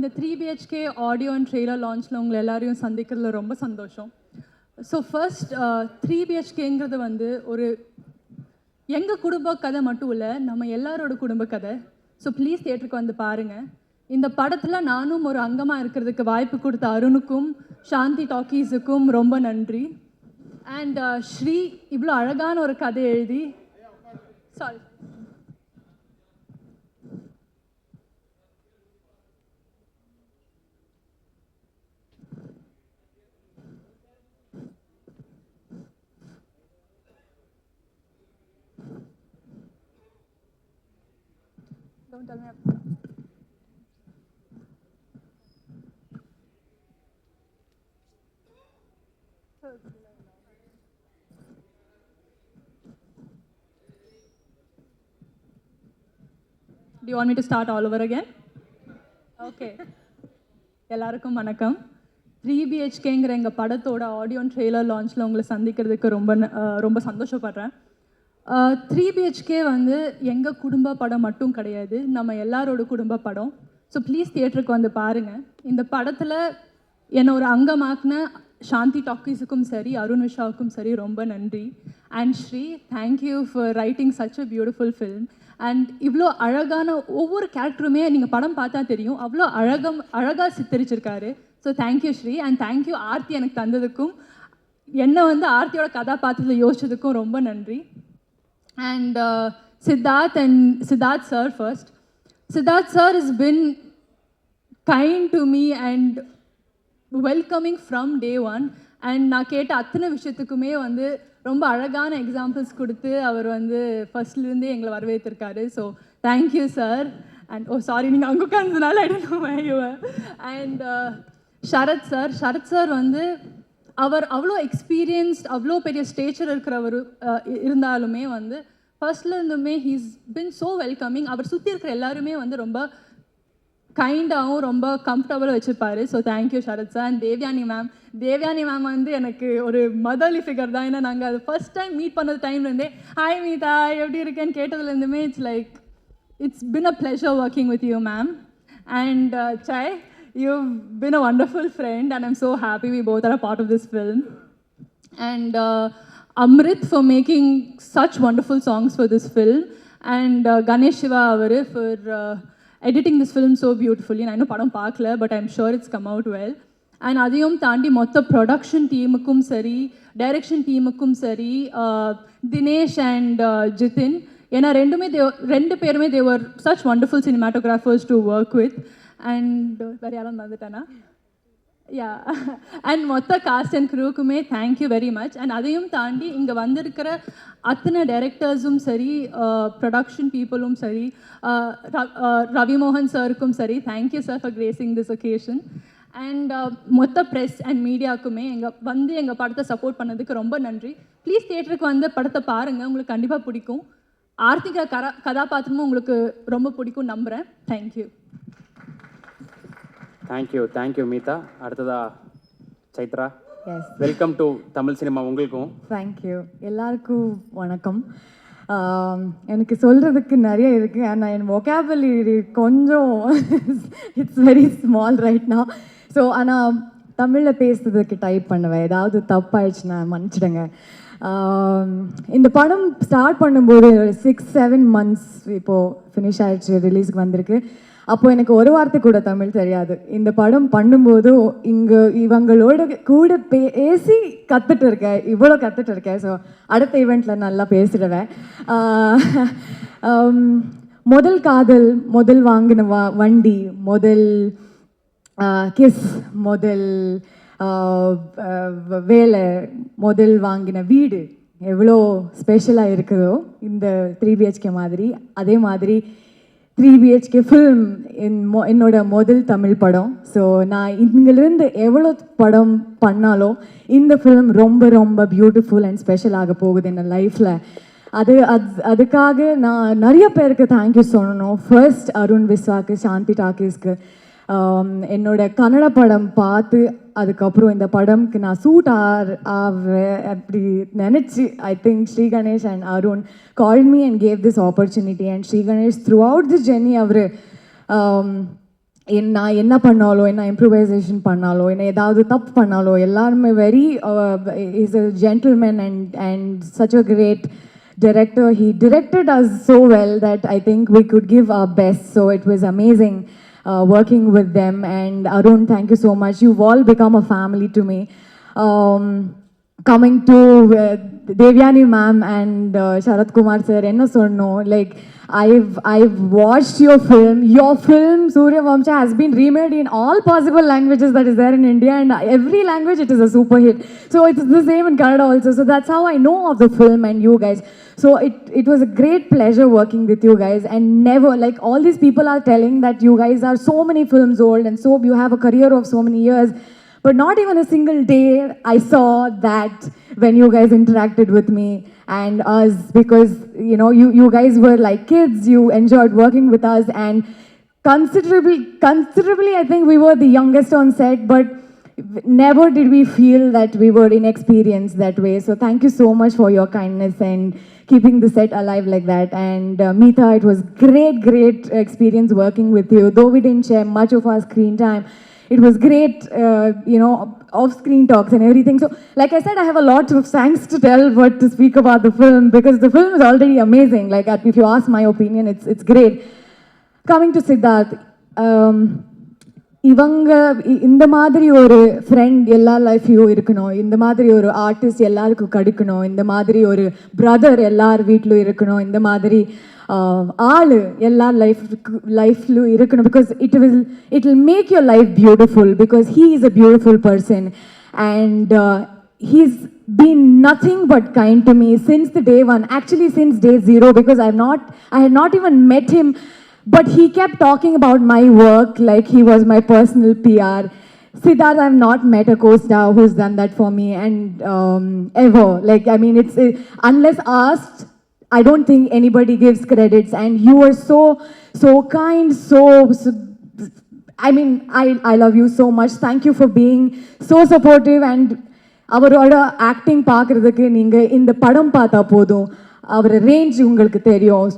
இந்த 3BHK audio and trailer லான்ச்சில் உங்களை எல்லாரையும் சந்திக்கிறதுல ரொம்ப சந்தோஷம். ஸோ ஃபர்ஸ்ட் 3BHKங்கிறது வந்து ஒரு எங்கள் குடும்ப கதை மட்டும் இல்லை, நம்ம எல்லாரோட குடும்ப கதை. ஸோ ப்ளீஸ் தியேட்டருக்கு வந்து பாருங்கள். இந்த படத்தில் நானும் ஒரு அங்கமாக இருக்கிறதுக்கு வாய்ப்பு கொடுத்த அருணுக்கும் சாந்தி டாக்கீஸுக்கும் ரொம்ப நன்றி. அண்ட் ஸ்ரீ இவ்வளோ அழகான ஒரு கதை எழுதி sorry Don't tell me. Do you want me to start all over again? Okay. எல்லாருக்கும் வணக்கம். 3BHKங்கிற எங்கள் படத்தோட ஆடியோ அண்ட் ட்ரெய்லர் லான்ச்சில் உங்களை சந்திக்கிறதுக்கு ரொம்ப சந்தோஷப்படுறேன். 3BHK வந்து எங்கள் குடும்ப படம் மட்டும் கிடையாது, நம்ம எல்லாரோட குடும்ப படம். ஸோ ப்ளீஸ் தியேட்டருக்கு வந்து பாருங்கள். இந்த படத்தில் என்னை ஒரு அங்கமாக்கின சாந்தி டாக்கீஸுக்கும் சரி, அருண் விஷாவுக்கும் சரி ரொம்ப நன்றி. And Sri, thank you for writing such a beautiful film. And இவ்வளோ அழகான ஒவ்வொரு கேரக்டருமே நீங்கள் படம் பார்த்தா தெரியும், அவ்வளோ அழகாக சித்தரிச்சிருக்காரு. So thank you Sri. And thank you Aarthi எனக்கு தந்ததுக்கும், என்னை வந்து ஆர்த்தியோட கதாபாத்திரத்தில் யோசிச்சதுக்கும் ரொம்ப நன்றி. And Siddharth sir first. Siddharth sir has been kind to me and welcoming from day one. And நான் கேட்ட அத்தனை விஷயத்துக்குமே வந்து ரொம்ப அழகான எக்ஸாம்பிள்ஸ் கொடுத்து அவர் வந்து ஃபர்ஸ்ட்லேருந்தே எங்களை வரவேற்றிருக்காரு. So thank you sir. And sorry, நீங்கள் அங்கே உட்கார்ந்ததுனால I don't know where you are. And Sharath sir வந்து அவர் அவ்வளோ எக்ஸ்பீரியன்ஸ்ட், அவ்வளோ பெரிய ஸ்டேச்சர் இருக்கிறவர் இருந்தாலுமே வந்து ஃபர்ஸ்ட்லேருந்துமே ஹீஸ் பின் ஸோ வெல்கமிங். அவர் சுற்றி இருக்கிற எல்லாருமே வந்து ரொம்ப கைண்டாகவும் ரொம்ப கம்ஃபர்டபுளாக வச்சுருப்பார். So thank you Sharath sir. And Devyani ma'am வந்து எனக்கு ஒரு மதர்லி ஃபிகர் தான். ஏன்னா நாங்கள் அது ஃபர்ஸ்ட் டைம் மீட் பண்ணது டைம்லேருந்தே ஹாய் மீதா எப்படி இருக்கேன்னு கேட்டதுலேருந்துமே it's been a pleasure working with you ma'am. And Sai, you've been a wonderful friend and I'm so happy we both are a part of this film. And Amrit for making such wonderful songs for this film. And Ganesh Shiva avaru for editing this film so beautifully. I know padam paakla, but I'm sure it's come out well. And adiyum taandi motta production team kum sari, direction team kum sari, Dinesh and Jitin, ena rendu perume they were such wonderful cinematographers to work with. And very alam vanditana, yeah. And motta cast and crew kume thank you very much. And adayum taandi inga vandirukra athana directors sari, production people sari, Ravi Mohan sir kum sari, thank you sir for gracing this occasion. And motta press and media kume enga padatha support pannadukku romba nandri. Please theaterku vanda padatha paarenga, ungalku kandipa pidikum. Aarthika கதாபாத்திரமும் உங்களுக்கு ரொம்ப பிடிக்கும் நம்புறேன். Thank you. Thank you Meetha. அடுத்ததா Chaitra. Yes, welcome to Tamil cinema. உங்களுக்கும் thank you. எல்லாருக்கும் வணக்கம். எனக்கு சொல்கிறதுக்கு நிறைய இருக்குது. ஆனால் என் வொக்காபுலரி கொஞ்சம் it's very small right now. So ஆனால் தமிழில் பேசுறதுக்கு டைப் பண்ணுவேன். ஏதாவது தப்பாயிடுச்சுன்னா மன்னிச்சிடுங்க. இந்த படம் ஸ்டார்ட் பண்ணும்போது 6-7 months இப்போது ஃபினிஷ் ஆகிடுச்சு, ரிலீஸுக்கு வந்திருக்கு. அப்போது எனக்கு ஒரு வார்த்தை கூட தமிழ் தெரியாது. இந்த படம் பண்ணும்போதும் இவங்களோட கூட பேசி கற்றுட்டு இருக்கேன், இவ்வளோ கற்றுட்டு இருக்கேன். ஸோ அடுத்த ஈவெண்ட்டில் நல்லா பேசிடுவேன். முதல் காதல், முதல் வாங்கின வண்டி, முதல் கிஸ், முதல் வேலை, முதல் வாங்கின வீடு எவ்வளோ ஸ்பெஷலாக இருக்குதோ இந்த 3BHK மாதிரி, அதே மாதிரி 3BHK ஃபில்ம் என்னோட முதல் தமிழ் படம். ஸோ நான் இங்கிலிருந்து எவ்வளோ படம் பண்ணாலும் இந்த ஃபிலிம் ரொம்ப ரொம்ப பியூட்டிஃபுல் அண்ட் ஸ்பெஷல் ஆக போகுது என் லைஃப்பில். அதுக்காக நான் நிறைய பேருக்கு தேங்க்யூ சொல்லணும். ஃபர்ஸ்ட் அருண் விஸ்வாக்கு, சாந்தி டாக்கீஸ்க்கு. என்னோட கன்னட படம் பார்த்து அதுக்கப்புறம் இந்த படம்க்கு நான் சூட் அப்படி நினச்சி I think Sri Ganesh and Arun called me and gave this opportunity. And Sri Ganesh throughout this journey அவர் நான் என்ன பண்ணாலோ என்ன இம்ப்ரூவைசேஷன் பண்ணாலோ என்ன ஏதாவது தப்பு பண்ணாலோ எல்லாருமே very is a gentleman and such a great director. He directed us so well that I think we could give our best. So it was amazing working with them. And Arun, thank you so much. You've all become a family to me. Coming to Devyani ma'am and Sharat Kumar sir, enna sonno, like I've watched your film. Your film Surya Vamsha has been remade in all possible languages that is there in India, and every language it is a super hit. So it's the same in Kannada also. So that's how I know of the film and you guys. So it was a great pleasure working with you guys, and never, like, all these people are telling that you guys are so many films old and so you have a career of so many years, but not even a single day I saw that when you guys interacted with me and us, because you know you guys were like kids. You enjoyed working with us, and considerably I think we were the youngest on set, but never did we feel that we were inexperienced that way. So thank you so much for your kindness and keeping the set alive like that. And Meeta, it was great experience working with you. Though we didn't share much of our screen time, it was great, you know, off-screen talks and everything. So, like I said, I have a lot of thanks to tell, but to speak about the film, because the film is already amazing. Like, if you ask my opinion, it's great. Coming to Siddharth, இவங்க இந்த மாதிரி ஒரு friend எல்லா லைஃப்லையும் இருக்கணும், இந்த மாதிரி ஒரு ஆர்டிஸ்ட் எல்லாருக்கும் கிடைக்கணும், இந்த மாதிரி ஒரு பிரதர் எல்லார் வீட்லையும் இருக்கணும், இந்த மாதிரி ஆள் எல்லா லைஃப்லையும் இருக்கணும், because it will make your life beautiful, because he is a beautiful person and he's been nothing but kind to me since the day one, actually since day zero, because I had not even met him. But he kept talking about my work like he was my personal PR. Siddharth, I've not met a co-star who's done that for me, and ever. Like, I mean, it's unless asked, I don't think anybody gives credits. And you were so kind, so I mean, I love you so much. Thank you for being so supportive. And அவரோட acting பார்க்குறதுக்கு நீங்கள் இந்த படம் பார்த்தா போதும், அவர் range உங்களுக்கு தெரியும்.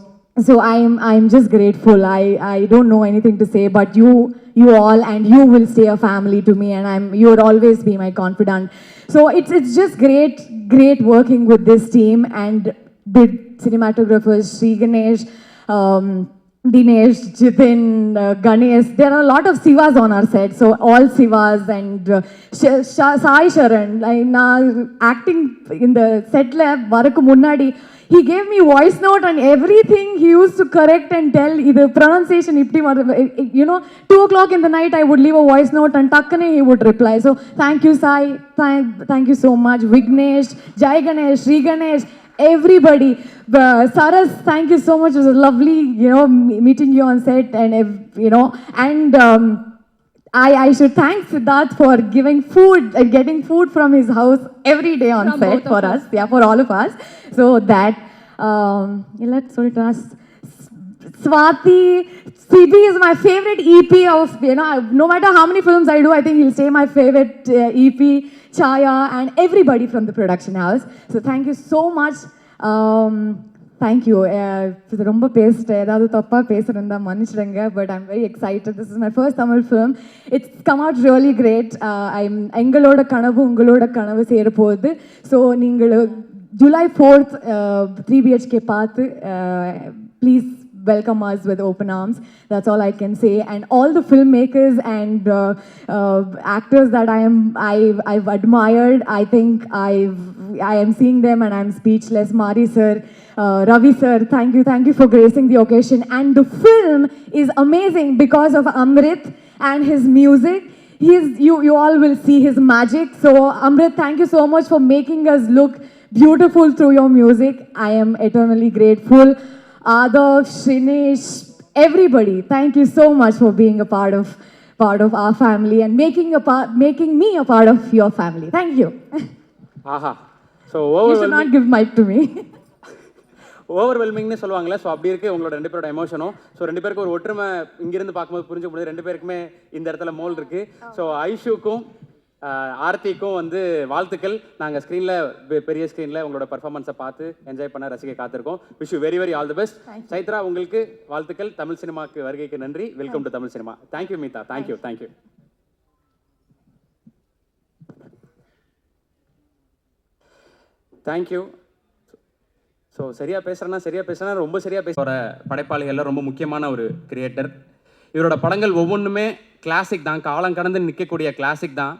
So I'm just grateful. I don't know anything to say, but you all, and you will stay a family to me, and you will always be my confidant. So it's just great working with this team, and the cinematographers Sri Ganesh, Dinesh, Jitin, Ganesh. There are a lot of Sivas on our set, so all Sivas, and Sai Sharan. Na acting in the set lab varakku munnadi, he gave me voice note and everything. He used to correct and tell the pronunciation ipdi, you know, 2 o'clock in the night I would leave a voice note and takkane he would reply. So thank you, Sai. Thank you so much. Vignesh, Jai Ganesh, Sri Ganesh, everybody. Saras, thank you so much. It was lovely, you know, meeting you on set, and you know, and I should thank Siddharth for giving food and getting food from his house every day on From set both for of us. Yeah, for all of us. So that, let's sort of Swati, Sibi is my favorite EP of, you know, no matter how many films I do, I think he'll stay my favorite EP, Chaya, and everybody from the production house. So thank you so much. Thank you. ரொம்ப பேசிட்டேன், ஏதாவது தப்பாக பேசுகிறேன் மன்னிச்சிடுங்க, but I'm very excited. This is my first Tamil film. It's come out really great. எங்களோட கனவு உங்களோட கனவு சேர போகுது. ஸோ நீங்கள் July 4th 3 BHK பார்த்து please welcome us with open arms. That's all I can say. And all the filmmakers and actors that I've admired, I think I am seeing them and I'm speechless. Mari sir, Ravi sir, thank you for gracing the occasion. And the film is amazing because of Amrit and his music. You all will see his magic. So Amrit, thank you so much for making us look beautiful through your music. I am eternally grateful. Adav, Shrinesh, everybody, thank you so much for being a part of our family and making me a part of your family. Thank you. ஆஹா. So You should not give mic to me. ஓவர்வெல்மிங்னு சொல்லுவாங்களே, so அப்படி இருக்குது உங்களோட 2 பேரோட எமோஷனும். So 2 பேருக்கு ஒரு ஒற்றுமை இங்கிருந்து பார்க்கும்போது புரிஞ்சு முடியுது. 2 பேருக்குமே இந்த இடத்துல மோல் இருக்குது. ஸோ ஐஷுக்கும் ஆர்த்திக்கும் வந்து வாழ்த்துக்கள். நாங்கள் ஸ்க்ரீனில் பெரிய ஸ்க்ரீனில் உங்களோட பர்ஃபார்மன்ஸை பார்த்து என்ஜாய் பண்ண ரசிக்க காத்திருக்கோம். Wish you very very all the best. Chaitra, உங்களுக்கு வாழ்த்துக்கள். தமிழ் சினிமாக்கு வருகைக்கு நன்றி. Welcome to Tamil cinema. Thank you Meetha. Thank you thank you. Thank you. So சரியாக பேசுகிறேன்னா ரொம்ப சரியாக பேசுகிற படைப்பாளிகளில் ரொம்ப முக்கியமான ஒரு கிரியேட்டர். இவரோட படங்கள் ஒவ்வொன்றுமே கிளாசிக் தான், காலம் கடந்து நிற்கக்கூடிய கிளாசிக் தான்.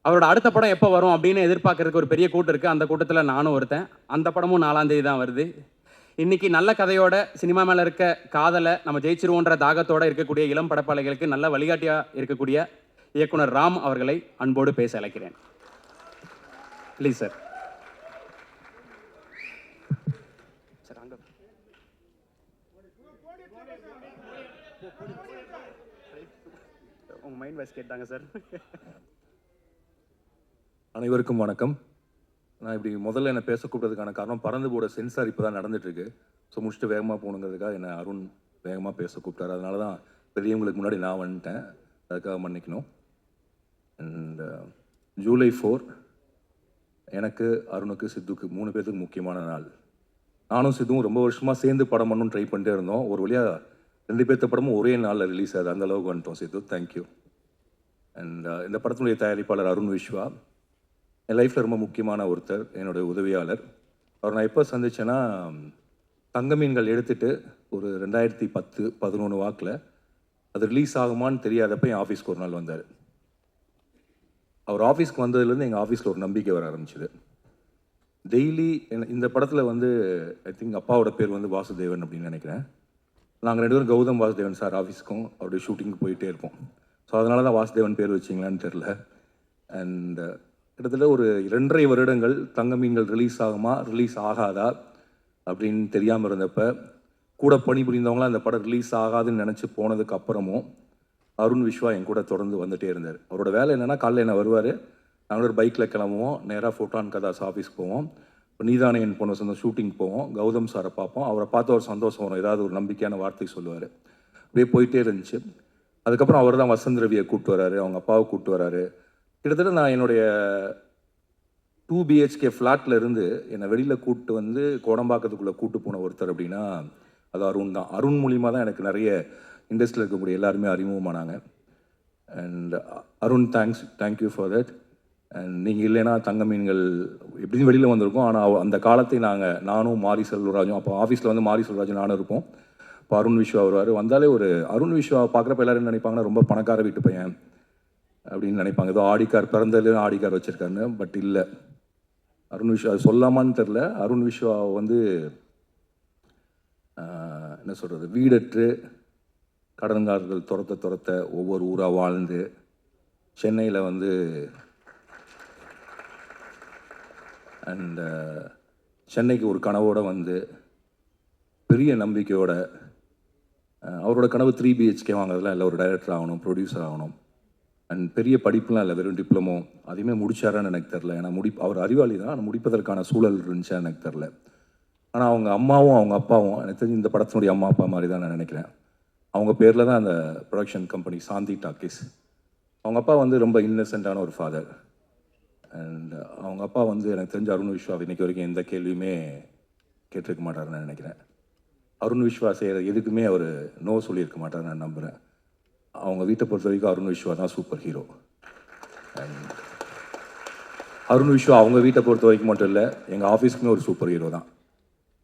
அவரோட அடுத்த படம் எப்போ வரும் அப்படின்னு எதிர்பார்க்கறதுக்கு ஒரு பெரிய கூட்டம் இருக்குது. அந்த கூட்டத்தில் நானும் ஒருத்தன். அந்த படமும் 4ஆம் தேதி தான் வருது. இன்றைக்கி நல்ல கதையோட சினிமா மேலே இருக்க காதலை நம்ம ஜெயிச்சிருவோன்ற தாகத்தோடு இருக்கக்கூடிய இளம் படைப்பாளிகளுக்கு நல்ல வழிகாட்டியாக இருக்கக்கூடிய இயக்குனர் ராம் அவர்களை அன்போடு பேச அழைக்கிறேன். Please sir. உங்கள் மைண்ட் வாய்ஸ் கேட்டாங்க சார். அனைவருக்கும் வணக்கம். நான் இப்படி முதல்ல என்னை பேச கூப்பிட்டதுக்கான காரணம் பறந்து போட சென்சார் இப்போ தான் நடந்துட்டுருக்கு. ஸோ முடிச்சுட்டு வேகமாக போகணுங்கிறதுக்காக என்னை அருண் வேகமாக பேச கூப்பிட்டாரு. அதனால தான் பெரியவங்களுக்கு முன்னாடி நான் வந்துட்டேன். அதுக்காக மன்னிக்கணும். அண்ட் ஜூலை 4 எனக்கு, அருணுக்கு, சித்துக்கு 3 பேருக்கு முக்கியமான நாள். நானும் சித்துவும் ரொம்ப வருஷமாக சேர்ந்து படம் பண்ணணும்னு ட்ரை பண்ணிட்டே இருந்தோம். ஒரு வழியாக 2 பேர்த்த படமும் ஒரே நாளில் ரிலீஸ் ஆகுது. அந்த அளவுக்கு வந்துட்டோம் சித்து. தேங்க்யூ. அண்ட் இந்த படத்தினுடைய தயாரிப்பாளர் அருண் விஸ்வா என் லைஃப்பில் ரொம்ப முக்கியமான ஒருத்தர், என்னுடைய உதவியாளர். அவர் நான் எப்போ சந்தித்தேன்னா, தங்கமீன்கள் எடுத்துகிட்டு ஒரு 2010-11 வாக்கில் அது ரிலீஸ் ஆகுமான்னு தெரியாதப்போ என் ஆஃபீஸ்க்கு ஒரு நாள் வந்தார். அவர் ஆஃபீஸ்க்கு வந்ததுலேருந்து எங்கள் ஆஃபீஸில் ஒரு நம்பிக்கை வர ஆரம்பிச்சிது. டெய்லி இந்த படத்தில் வந்து ஐ திங்க் அப்பாவோட பேர் வந்து வாசுதேவன் அப்படின்னு நினைக்கிறேன். நாங்கள் 2 பேரும் கௌதம் வாசுதேவன் சார் ஆஃபீஸ்க்கும் அவருடைய ஷூட்டிங்க்கு போயிட்டே இருப்போம். ஸோ அதனால தான் வாசுதேவன் பேர் வச்சிங்களான்னு தெரில. அண்ட் கிட்டத்தட்ட ஒரு 2.5 வருடங்கள் தங்கமீன்கள் ரிலீஸ் ஆகுமா ரிலீஸ் ஆகாதா அப்படின்னு தெரியாமல் இருந்தப்ப கூட பணிபுரிந்தவங்களாம் அந்த படம் ரிலீஸ் ஆகாதுன்னு நினச்சி போனதுக்கு அப்புறமும் அருண் விஸ்வா என் கூட தொடர்ந்து வந்துகிட்டே இருந்தார். அவரோட வேலை என்னென்னா, காலையில் என்ன வருவார், நாங்கள் ஒரு பைக்கில் கிளம்புவோம், நேராக ஃபோட்டான் கதாஸ் ஆஃபீஸ்க்கு போவோம். இப்போ நீதானே என் பொண்ணு சொந்த ஷூட்டிங் போவோம், கௌதம் சாரை பார்ப்போம். அவரை பார்த்து ஒரு சந்தோஷம் வரும், ஏதாவது ஒரு நம்பிக்கையான வார்த்தை சொல்லுவார். அப்படியே போயிட்டே இருந்துச்சு. அதுக்கப்புறம் அவர் தான் வசந்த் ரவியை கூப்பிட்டு வராரு, அவங்க அப்பாவை கூப்பிட்டு வராரு. கிட்டத்தட்ட நான் என்னுடைய 2 BHK ஃப்ளாட்டில் இருந்து என்னை வெளியில் கூப்பிட்டு வந்து கோடம்பாக்கத்துக்குள்ளே கூப்பிட்டு போன ஒருத்தர் அப்படின்னா அது அருண் தான். அருண் மூலிமா தான் எனக்கு நிறைய இண்டஸ்ட்ரியில் இருக்கக்கூடிய எல்லாருமே அறிமுகமானாங்க. And Arun thank you for that. And நீங்கள் இல்லைன்னா தங்கமீன்கள் எப்படியும் வெளியில் வந்திருக்கோம். ஆனால் அந்த காலத்தை நானும் மாரி செல்வராஜும், அப்போ ஆஃபீஸில் வந்து மாரி செல்வராஜும் நானும் இருப்போம். இப்போ அருண் விஸ்வா வருவார். வந்தாலே ஒரு அருண் விஸ்வா பார்க்குறப்ப எல்லோரும் என்ன நினைப்பாங்கன்னா, ரொம்ப பணக்கார வீட்டு பையன் அப்படின்னு நினைப்பாங்க. ஏதோ ஆடிக்கார் பிறந்ததுலேயும் ஆடிக்கார் வச்சுருக்காருன்னு. பட் இல்லை, அருண் விஸ்வா அது சொல்லாமான்னு தெரில. அருண் விஸ்வா வந்து என்ன சொல்கிறது, வீடற்று கடன்காரர்கள் துரத்த ஒவ்வொரு ஊராக வாழ்ந்து சென்னையில் வந்து அண்ட் சென்னைக்கு ஒரு கனவோடு வந்து பெரிய நம்பிக்கையோட அவரோட கனவு 3 BHK வாங்குறதுலாம் இல்லை, ஒரு டைரக்டர் ஆகணும், ப்ரொடியூசர் ஆகணும். அண்ட் பெரிய படிப்புலாம் இல்லை, வெறும் டிப்ளமோ. அதையுமே முடிச்சாரான்னு எனக்கு தெரில. ஏன்னா அவர் அறிவாளி தான், ஆனால் முடிப்பதற்கான சூழல் இருந்துச்சா எனக்கு தெரில. ஆனால் அவங்க அம்மாவும் அவங்க அப்பாவும் எனக்கு தெரிஞ்சு இந்த படத்தினுடைய அம்மா அப்பா மாதிரி தான் நான் நினைக்கிறேன். அவங்க பேரில் தான் அந்த ப்ரொடக்ஷன் கம்பெனி சாந்தி டாக்கீஸ். அவங்க அப்பா வந்து ரொம்ப இன்னசென்ட்டான ஒரு ஃபாதர். அண்ட் அவங்க அப்பா வந்து எனக்கு தெரிஞ்ச அருண் விஸ்வா இன்றைக்கி வரைக்கும் எந்த கேள்வியுமே கேட்டிருக்க மாட்டாருன்னு நினைக்கிறேன். அருண் விஸ்வா செய்கிற எதுக்குமே அவர் நோ சொல்லியிருக்க மாட்டார் நான் நம்புகிறேன். அவங்க வீட்டை பொறுத்த வரைக்கும் அருண் விஸ்வா தான் super hero. And Arun Vishwa அவங்க வீட்டை பொறுத்த வரைக்கும் மட்டும் இல்லை, எங்கள் ஆஃபீஸ்க்குமே ஒரு சூப்பர் ஹீரோ தான்.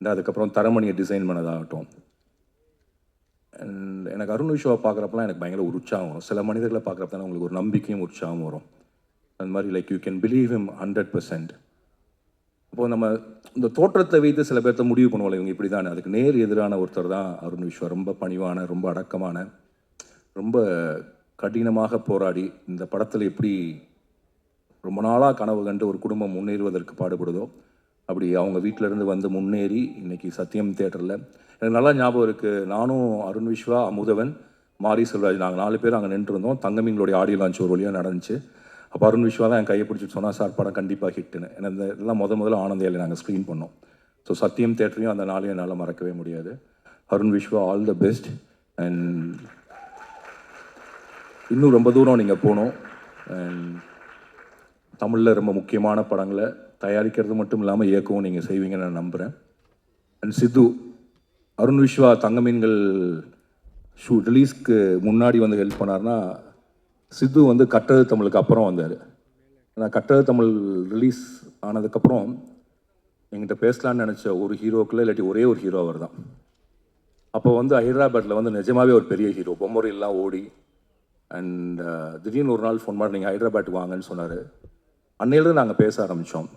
அதுக்கப்புறம் தரமணியை டிசைன் பண்ணதாகட்டும். அண்ட் எனக்கு அருண் விஸ்வா பார்க்குறப்பெல்லாம் எனக்கு பயங்கர உற்சாகம் வரும். சில மனிதர்களை பார்க்குறப்ப தான் உங்களுக்கு ஒரு நம்பிக்கையும் உற்சாகம் வரும். அந்த மாதிரி like you can believe him 100%. அப்போது நம்ம இந்த தோற்றத்தை வைத்து சில பேர்த்த முடிவு பண்ணுவோம், இவங்க இப்படி தானே. அதுக்கு நேர் எதிரான ஒருத்தர் தான் அருண் விஸ்வா. ரொம்ப பணிவான, ரொம்ப அடக்கமான, ரொம்ப கடினமாக போராடி இந்த படத்தில் எப்படி ரொம்ப நாளாக கனவு கண்டு ஒரு குடும்பம் முன்னேறுவதற்கு பாடுபடுதோ அப்படி அவங்க வீட்டிலேருந்து வந்து முன்னேறி இன்றைக்கி சத்தியம் தியேட்டரில் எனக்கு நல்லா ஞாபகம் இருக்குது. நானும் அருண் விஸ்வா, அமுதவன், மாரி செல்வராஜ் நாங்கள் 4 பேர் அங்கே நின்றுருந்தோம். தங்கமீன்களுடைய ஆடியோ லான்ச் ஒரு வழியாக நடந்துச்சு. அப்போ அருண் விஸ்வா தான் என் கையை பிடிச்சிட்டு சொன்னால், சார் படம் கண்டிப்பாக ஹிட்டுன்னு. ஏன்னா இதெல்லாம் முதல்ல ஆனந்தையில் நாங்கள் ஸ்க்ரீன் பண்ணோம். ஸோ சத்தியம் தியேட்டரையும் அந்த நாளையும் என்னால் மறக்கவே முடியாது. Arun Vishwa, all the best. And இன்னும் ரொம்ப தூரம் நீங்கள் போகணும். அண்ட் தமிழில் ரொம்ப முக்கியமான படங்களை தயாரிக்கிறது மட்டும் இல்லாமல் இயக்கவும் நீங்கள் செய்வீங்கன்னு நான் நம்புகிறேன். அண்ட் சித்து, அருண் விஸ்வா தங்கமீன்கள் ரிலீஸ்க்கு முன்னாடி வந்து ஹெல்ப் பண்ணார்னா, சித்து வந்து கட்டது தமிழுக்கு அப்புறம் வந்தார். நான் கட்டது தமிழ் ரிலீஸ் ஆனதுக்கப்புறம் என்கிட்ட பேசலான்னு நினச்ச ஒரு ஹீரோக்குள்ள இல்லாட்டி ஒரே ஒரு ஹீரோ அவர் தான். அப்போ வந்து ஹைதராபாத்தில் வந்து நிஜமாவே ஒரு பெரிய ஹீரோ, பொம்மரையெல்லாம் ஓடி. அண்ட் திடீர்னு ஒரு நாள் ஃபோன் பண்ணி நீங்கள் ஹைதராபாத்துக்கு வாங்கன்னு சொன்னார். அன்னையிலேருந்து நாங்கள் பேச ஆரம்பித்தோம்.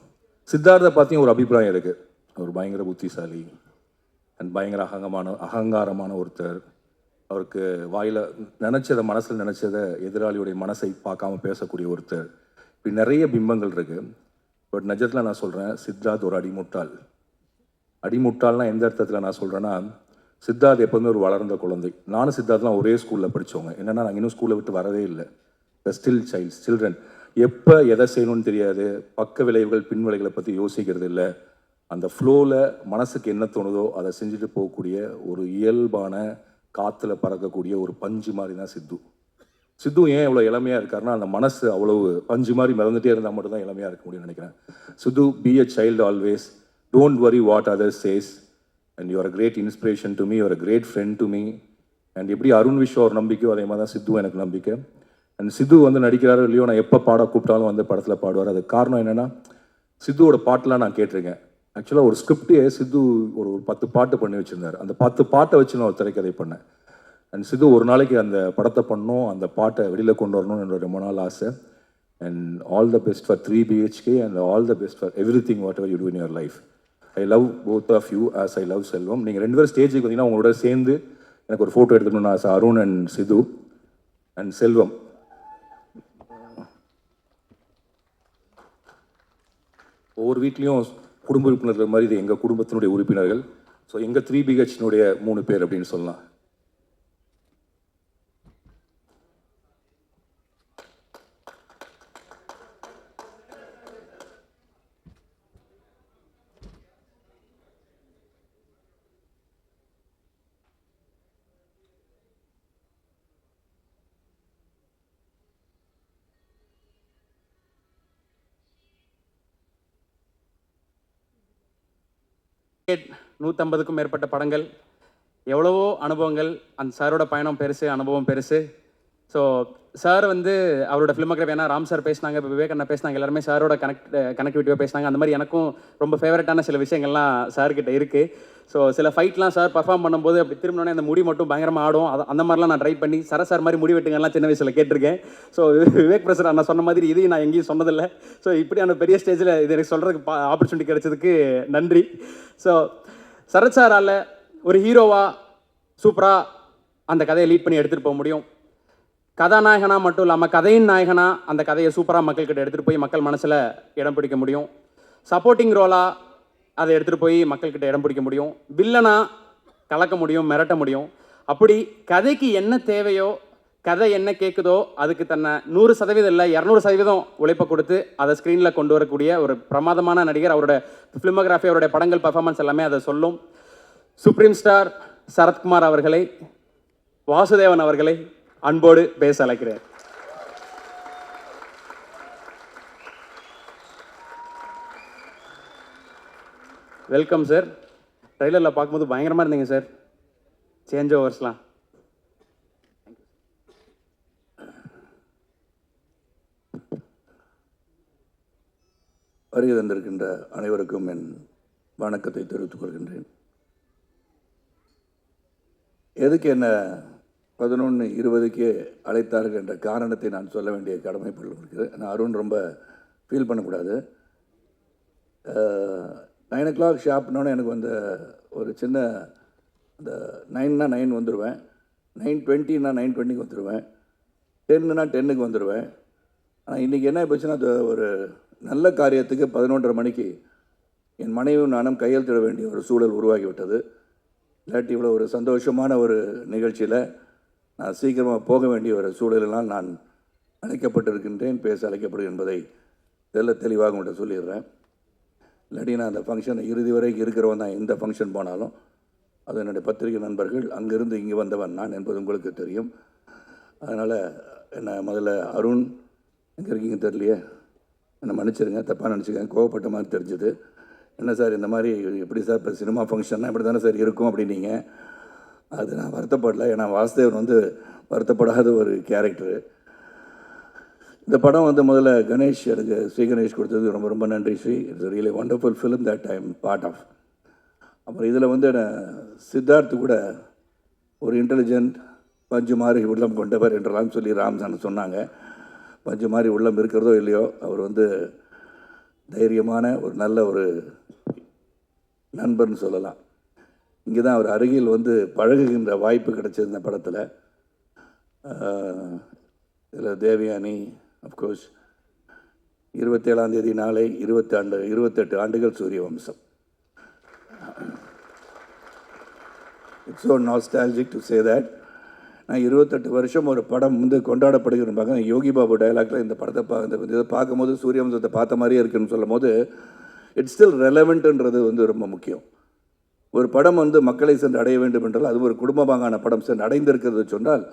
சித்தார்த்தை பார்த்தியும் ஒரு அபிப்பிராயம் இருக்குது, அவர் பயங்கர புத்திசாலி அண்ட் பயங்கர அகங்காரமான ஒருத்தர். அவருக்கு வாயில் நினச்சதை, மனசில் நினச்சதை எதிராளியுடைய மனசை பார்க்காம பேசக்கூடிய ஒருத்தர். இப்படி நிறைய பிம்பங்கள் இருக்குது. பட் நிஜத்தில் நான் சொல்கிறேன், சித்தார்த் ஒரு அடிமுட்டாள். அடிமுட்டாள்னால் எந்த அர்த்தத்தில் நான் சொல்கிறேன்னா, சித்தார்த் எப்போதுமே ஒரு வளர்ந்த குழந்தை. நானும் சித்தார்த்லாம் ஒரே ஸ்கூலில் படித்தவங்க. என்னென்னா நாங்கள் இன்னும் ஸ்கூலை விட்டு வரவே இல்லை. Still children. எப்போ எதை செய்யணும்னு தெரியாது, பக்க விளைவுகள் பின் விளைவுகளை பற்றி யோசிக்கிறது இல்லை. அந்த ஃப்ளோவில் மனசுக்கு என்ன தோணுதோ அதை செஞ்சுட்டு போகக்கூடிய ஒரு இயல்பான காற்றுல பறக்கக்கூடிய ஒரு பஞ்சு மாதிரி தான் சித்து. சித்து ஏன் இவ்வளோ இளமையாக இருக்காருன்னா, அந்த மனசு அவ்வளவு பஞ்சு மாதிரி மிதந்துட்டே இருந்தால் மட்டும்தான் இளமையாக இருக்க முடியும்னு நினைக்கிறேன். Siddhu, be a child always, don't worry what others says, and you're a great inspiration to me, you're a great friend to me. And எப்படி அருண் விஸ்வா ஒரு நம்பிக்கையோ அதே மாதிரி தான் சித்து எனக்கு நம்பிக்கை. அண்ட் சித்து வந்து நடிக்கிறாரோ இல்லையோ, நான் எப்போ பாட கூப்பிட்டாலும் வந்து படத்தில் பாடுவார். அதுக்கு காரணம் என்னென்னா, சித்துவோட பாட்டெலாம் நான் கேட்டிருக்கேன். ஆக்சுவலாக ஒரு ஸ்கிரிப்டே சித்து ஒரு 10 பாட்டு பண்ணி வச்சுருந்தார். அந்த 10 பாட்டை வச்சு நான் ஒரு திரைக்கதை பண்ணேன். அண்ட் சித்து ஒரு நாளைக்கு அந்த படத்தை பண்ணணும், அந்த பாட்டை வெளியில் கொண்டு வரணும்னு என்னோட ரொம்ப நாள் ஆசை. And all the best for 3 BHK and all the best for everything whatever you do in your life. I love both of you as I love Selvam. நீங்கள் 2 பேரும் ஸ்டேஜுக்கு வந்தீங்கன்னா உங்களோட சேர்ந்து எனக்கு ஒரு ஃபோட்டோ எடுத்துக்கணும்னு ஆசை. அருண் அண்ட் சித்து அண்ட் செல்வம். ஒவ்வொரு வீட்லேயும் குடும்ப உறுப்பினர்கள் மாதிரி இது எங்கள் குடும்பத்தினுடைய உறுப்பினர்கள். ஸோ எங்கள் 3 BHனுடைய 3 பேர் அப்படின்னு சொல்லலாம். கிரிக்கெட் 150க்கும் மேற்பட்ட படங்கள், எவ்வளவோ அனுபவங்கள். அந்த சாரோட பயணம் பெருசு, அனுபவம் பெருசு. ஸோ சார் வந்து அவரோட ஃபிலிமோகிராஃபி, ஏன்னா ராம் சார் பேசினாங்க, இப்போ விவேக் அண்ணா பேசினாங்க, எல்லாருமே சாரோட கனெக்டிவிட்டியாக பேசினாங்க. அந்த மாதிரி எனக்கும் ரொம்ப ஃபேவரட்டான சில விஷயங்கள்லாம் சார்கிட்ட இருக்குது. ஸோ சில ஃபைட்லாம் சார் பர்ஃபார்ம் பண்ணும்போது அப்படி திரும்பினோடனே அந்த முடி மட்டும் பயங்கரமாக ஆடும். அந்த மாதிரிலாம் நான் ட்ரை பண்ணி சார் மாதிரி முடி வெட்டுங்கலாம் சின்ன வயசில் கேட்டிருக்கேன். ஸோ விவேக் பிரசர் அண்ணா சொன்ன மாதிரி இதையும் நான் எங்கேயும் சொன்னதில்லை. ஸோ இப்படியான பெரிய ஸ்டேஜில் இது எனக்கு சொல்கிறதுக்கு ஆப்பர்ச்சுனிட்டி கிடைச்சதுக்கு நன்றி. ஸோ சரத் சாரால் ஒரு ஹீரோவாக சூப்பராக அந்த கதையை லீட் பண்ணி எடுத்துகிட்டு போக முடியும். கதாநாயகனாக மட்டும் இல்லாமல் கதையின் நாயகனாக அந்த கதையை சூப்பராக மக்கள்கிட்ட எடுத்துகிட்டு போய் மக்கள் மனசில் இடம் பிடிக்க முடியும். சப்போர்ட்டிங் ரோலாக அதை எடுத்துகிட்டு போய் மக்கள்கிட்ட இடம் பிடிக்க முடியும். வில்லனாக கலக்க முடியும், மிரட்ட முடியும். அப்படி கதைக்கு என்ன தேவையோ, கதை என்ன கேட்குதோ அதுக்கு தன்னை 100% இல்லை 200% உழைப்பை கொடுத்து அதை ஸ்க்ரீனில் கொண்டு வரக்கூடிய ஒரு பிரமாதமான நடிகர். அவரோட ஃபிலிமோகிராஃபி, அவருடைய படங்கள், பர்ஃபார்மன்ஸ் எல்லாமே அதை சொல்லும். சுப்ரீம் ஸ்டார் சரத்குமார் அவர்களை, வாசுதேவன் அவர்களை அன்போடு பேச அழைக்கிறேன். Welcome sir. ட்ரெய்லரில் பார்க்கும்போது பயங்கரமாக இருந்தீங்க சார், சேஞ்ச் ஓவர்ஸ்லாம். வருகை தந்திருக்கின்ற அனைவருக்கும் என் வணக்கத்தை தெரிவித்துக் கொள்கின்றேன். எதுக்கு என்ன 11:20க்கே அழைத்தார்கள் என்ற காரணத்தை நான் சொல்ல வேண்டிய கடமைப்பட்டு இருக்கிறது. நான் அருண் ரொம்ப ஃபீல் பண்ணக்கூடாது. 9 o'clock ஷாப்னோன்னு எனக்கு வந்து ஒரு சின்ன அந்த 9னா 9 வந்துடுவேன், 9:20னா 9:20க்கு வந்துடுவேன், 10னா 10க்கு வந்துடுவேன். ஆனால் இன்றைக்கி என்ன போச்சுன்னா, அது ஒரு நல்ல காரியத்துக்கு 11:30 மணிக்கு என் மனைவியும் நானும் கையெழுத்திட வேண்டிய ஒரு சூழல் உருவாகிவிட்டது. இல்லாட்டி இவ்வளோ ஒரு சந்தோஷமான ஒரு நிகழ்ச்சியில் நான் சீக்கிரமாக போக வேண்டிய ஒரு சூழலெல்லாம் நான் அழைக்கப்பட்டிருக்கின்றேன், பேச அழைக்கப்படுகிறேன் என்பதை தெளிவாக உங்கள்கிட்ட சொல்லிடுறேன். இல்லாட்டி நான் அந்த ஃபங்க்ஷன் இறுதி வரைக்கும் இருக்கிறவன் தான். எந்த ஃபங்க்ஷன் போனாலும் அது என்னுடைய பத்திரிகை நண்பர்கள், அங்கேருந்து இங்கே வந்தவன் நான் என்பது உங்களுக்கு தெரியும். அதனால் என்ன முதல்ல அருண் எங்கே இருக்கீங்க தெரியலையே, என்னை மன்னிச்சிருங்க, தப்பாக நினச்சிக்கங்க, கோவப்பட்ட மாதிரி தெரிஞ்சுது. என்ன சார் இந்த மாதிரி எப்படி சார் இப்போ சினிமா ஃபங்க்ஷன்னா இப்படி தானே சார் இருக்கும் அப்படின்னீங்க. அது நான் வருத்தப்படல, ஏன்னா வாசுதேவன் வந்து வருத்தப்படாத ஒரு கேரக்டரு. இந்த படம் வந்து முதல்ல கணேஷ், எனக்கு ஸ்ரீ கணேஷ் கொடுத்தது ரொம்ப ரொம்ப நன்றி Sri. It's really wonderful film that I am part of. அப்புறம் இதில் வந்து சித்தார்த்து கூட ஒரு இன்டெலிஜென்ட் பஞ்சு மாதிரி உள்ளம் கொண்டவர் என்றெல்லாம் சொல்லி ராம்சான் சொன்னாங்க. பஞ்சு மாதிரி உள்ளம் இருக்கிறதோ இல்லையோ, அவர் வந்து தைரியமான ஒரு நல்ல ஒரு நண்பர்னு சொல்லலாம். இங்கே தான் அவர் அருகில் வந்து பழகுகின்ற வாய்ப்பு கிடைச்சது இந்த படத்தில். இதில் தேவயானி அஃப்கோர்ஸ் 27ஆம் தேதி நாளை 28 ஆண்டுகள் சூரிய வம்சம். It's so nostalgic to say that. நான் 28 வருஷம் ஒரு படம் வந்து கொண்டாடப்படுகிற பார்க்க யோகி பாபு டைலாக்ல இந்த படத்தை இந்த இதை பார்க்கும்போது சூரிய வம்சத்தை பார்த்த மாதிரியே இருக்குன்னு சொல்லும் போது இட்ஸ் ஸ்டில் ரெலவெண்ட்டுன்றது வந்து ரொம்ப முக்கியம். ஒரு படம் வந்து மக்களை சென்று அடைய வேண்டும் என்றால் அது ஒரு குடும்பமாகான படம் சென்று அடைந்திருக்கிறது சொன்னால்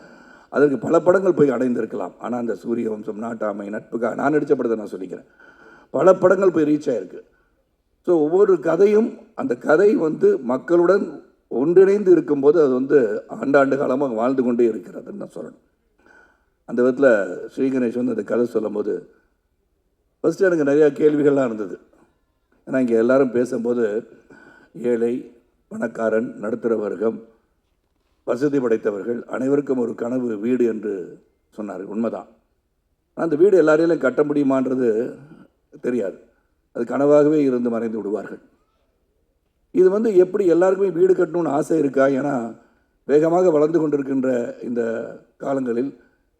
அதற்கு பல படங்கள் போய் அடைந்திருக்கலாம். ஆனால் அந்த சூரிய வம்சம், நாட்டாமை, நட்புக்காக நான் நடித்த படத்தை நான் சொல்லிக்கிறேன், பல படங்கள் போய் ரீச் ஆகிருக்கு. ஸோ ஒவ்வொரு கதையும் அந்த கதை வந்து மக்களுடன் ஒன்றிணைந்து இருக்கும்போது அது வந்து ஆண்டாண்டு காலமாக வாழ்ந்து கொண்டே இருக்கிறதுன்னு நான் சொல்லணும். அந்த விதத்தில் ஸ்ரீ கணேஷ் வந்து அந்த கதை சொல்லும்போது ஃபஸ்ட்டு எனக்கு நிறையா கேள்விகள்லாம் இருந்தது. ஏன்னா இங்கே எல்லாரும் பேசும்போது ஏழை, பணக்காரன், நடுத்தர வர்க்கம், வசதி படைத்தவர்கள் அனைவருக்கும் ஒரு கனவு வீடு என்று சொன்னார். உண்மைதான். அந்த வீடு எல்லாரையும் கட்ட முடியுமான்றது தெரியாது. அது கனவாகவே இருந்து மறைந்து விடுவார்கள். இது வந்து எப்படி எல்லாருக்குமே வீடு கட்டணும்னு ஆசை இருக்கா? ஏன்னா வேகமாக வளர்ந்து கொண்டிருக்கின்ற இந்த காலங்களில்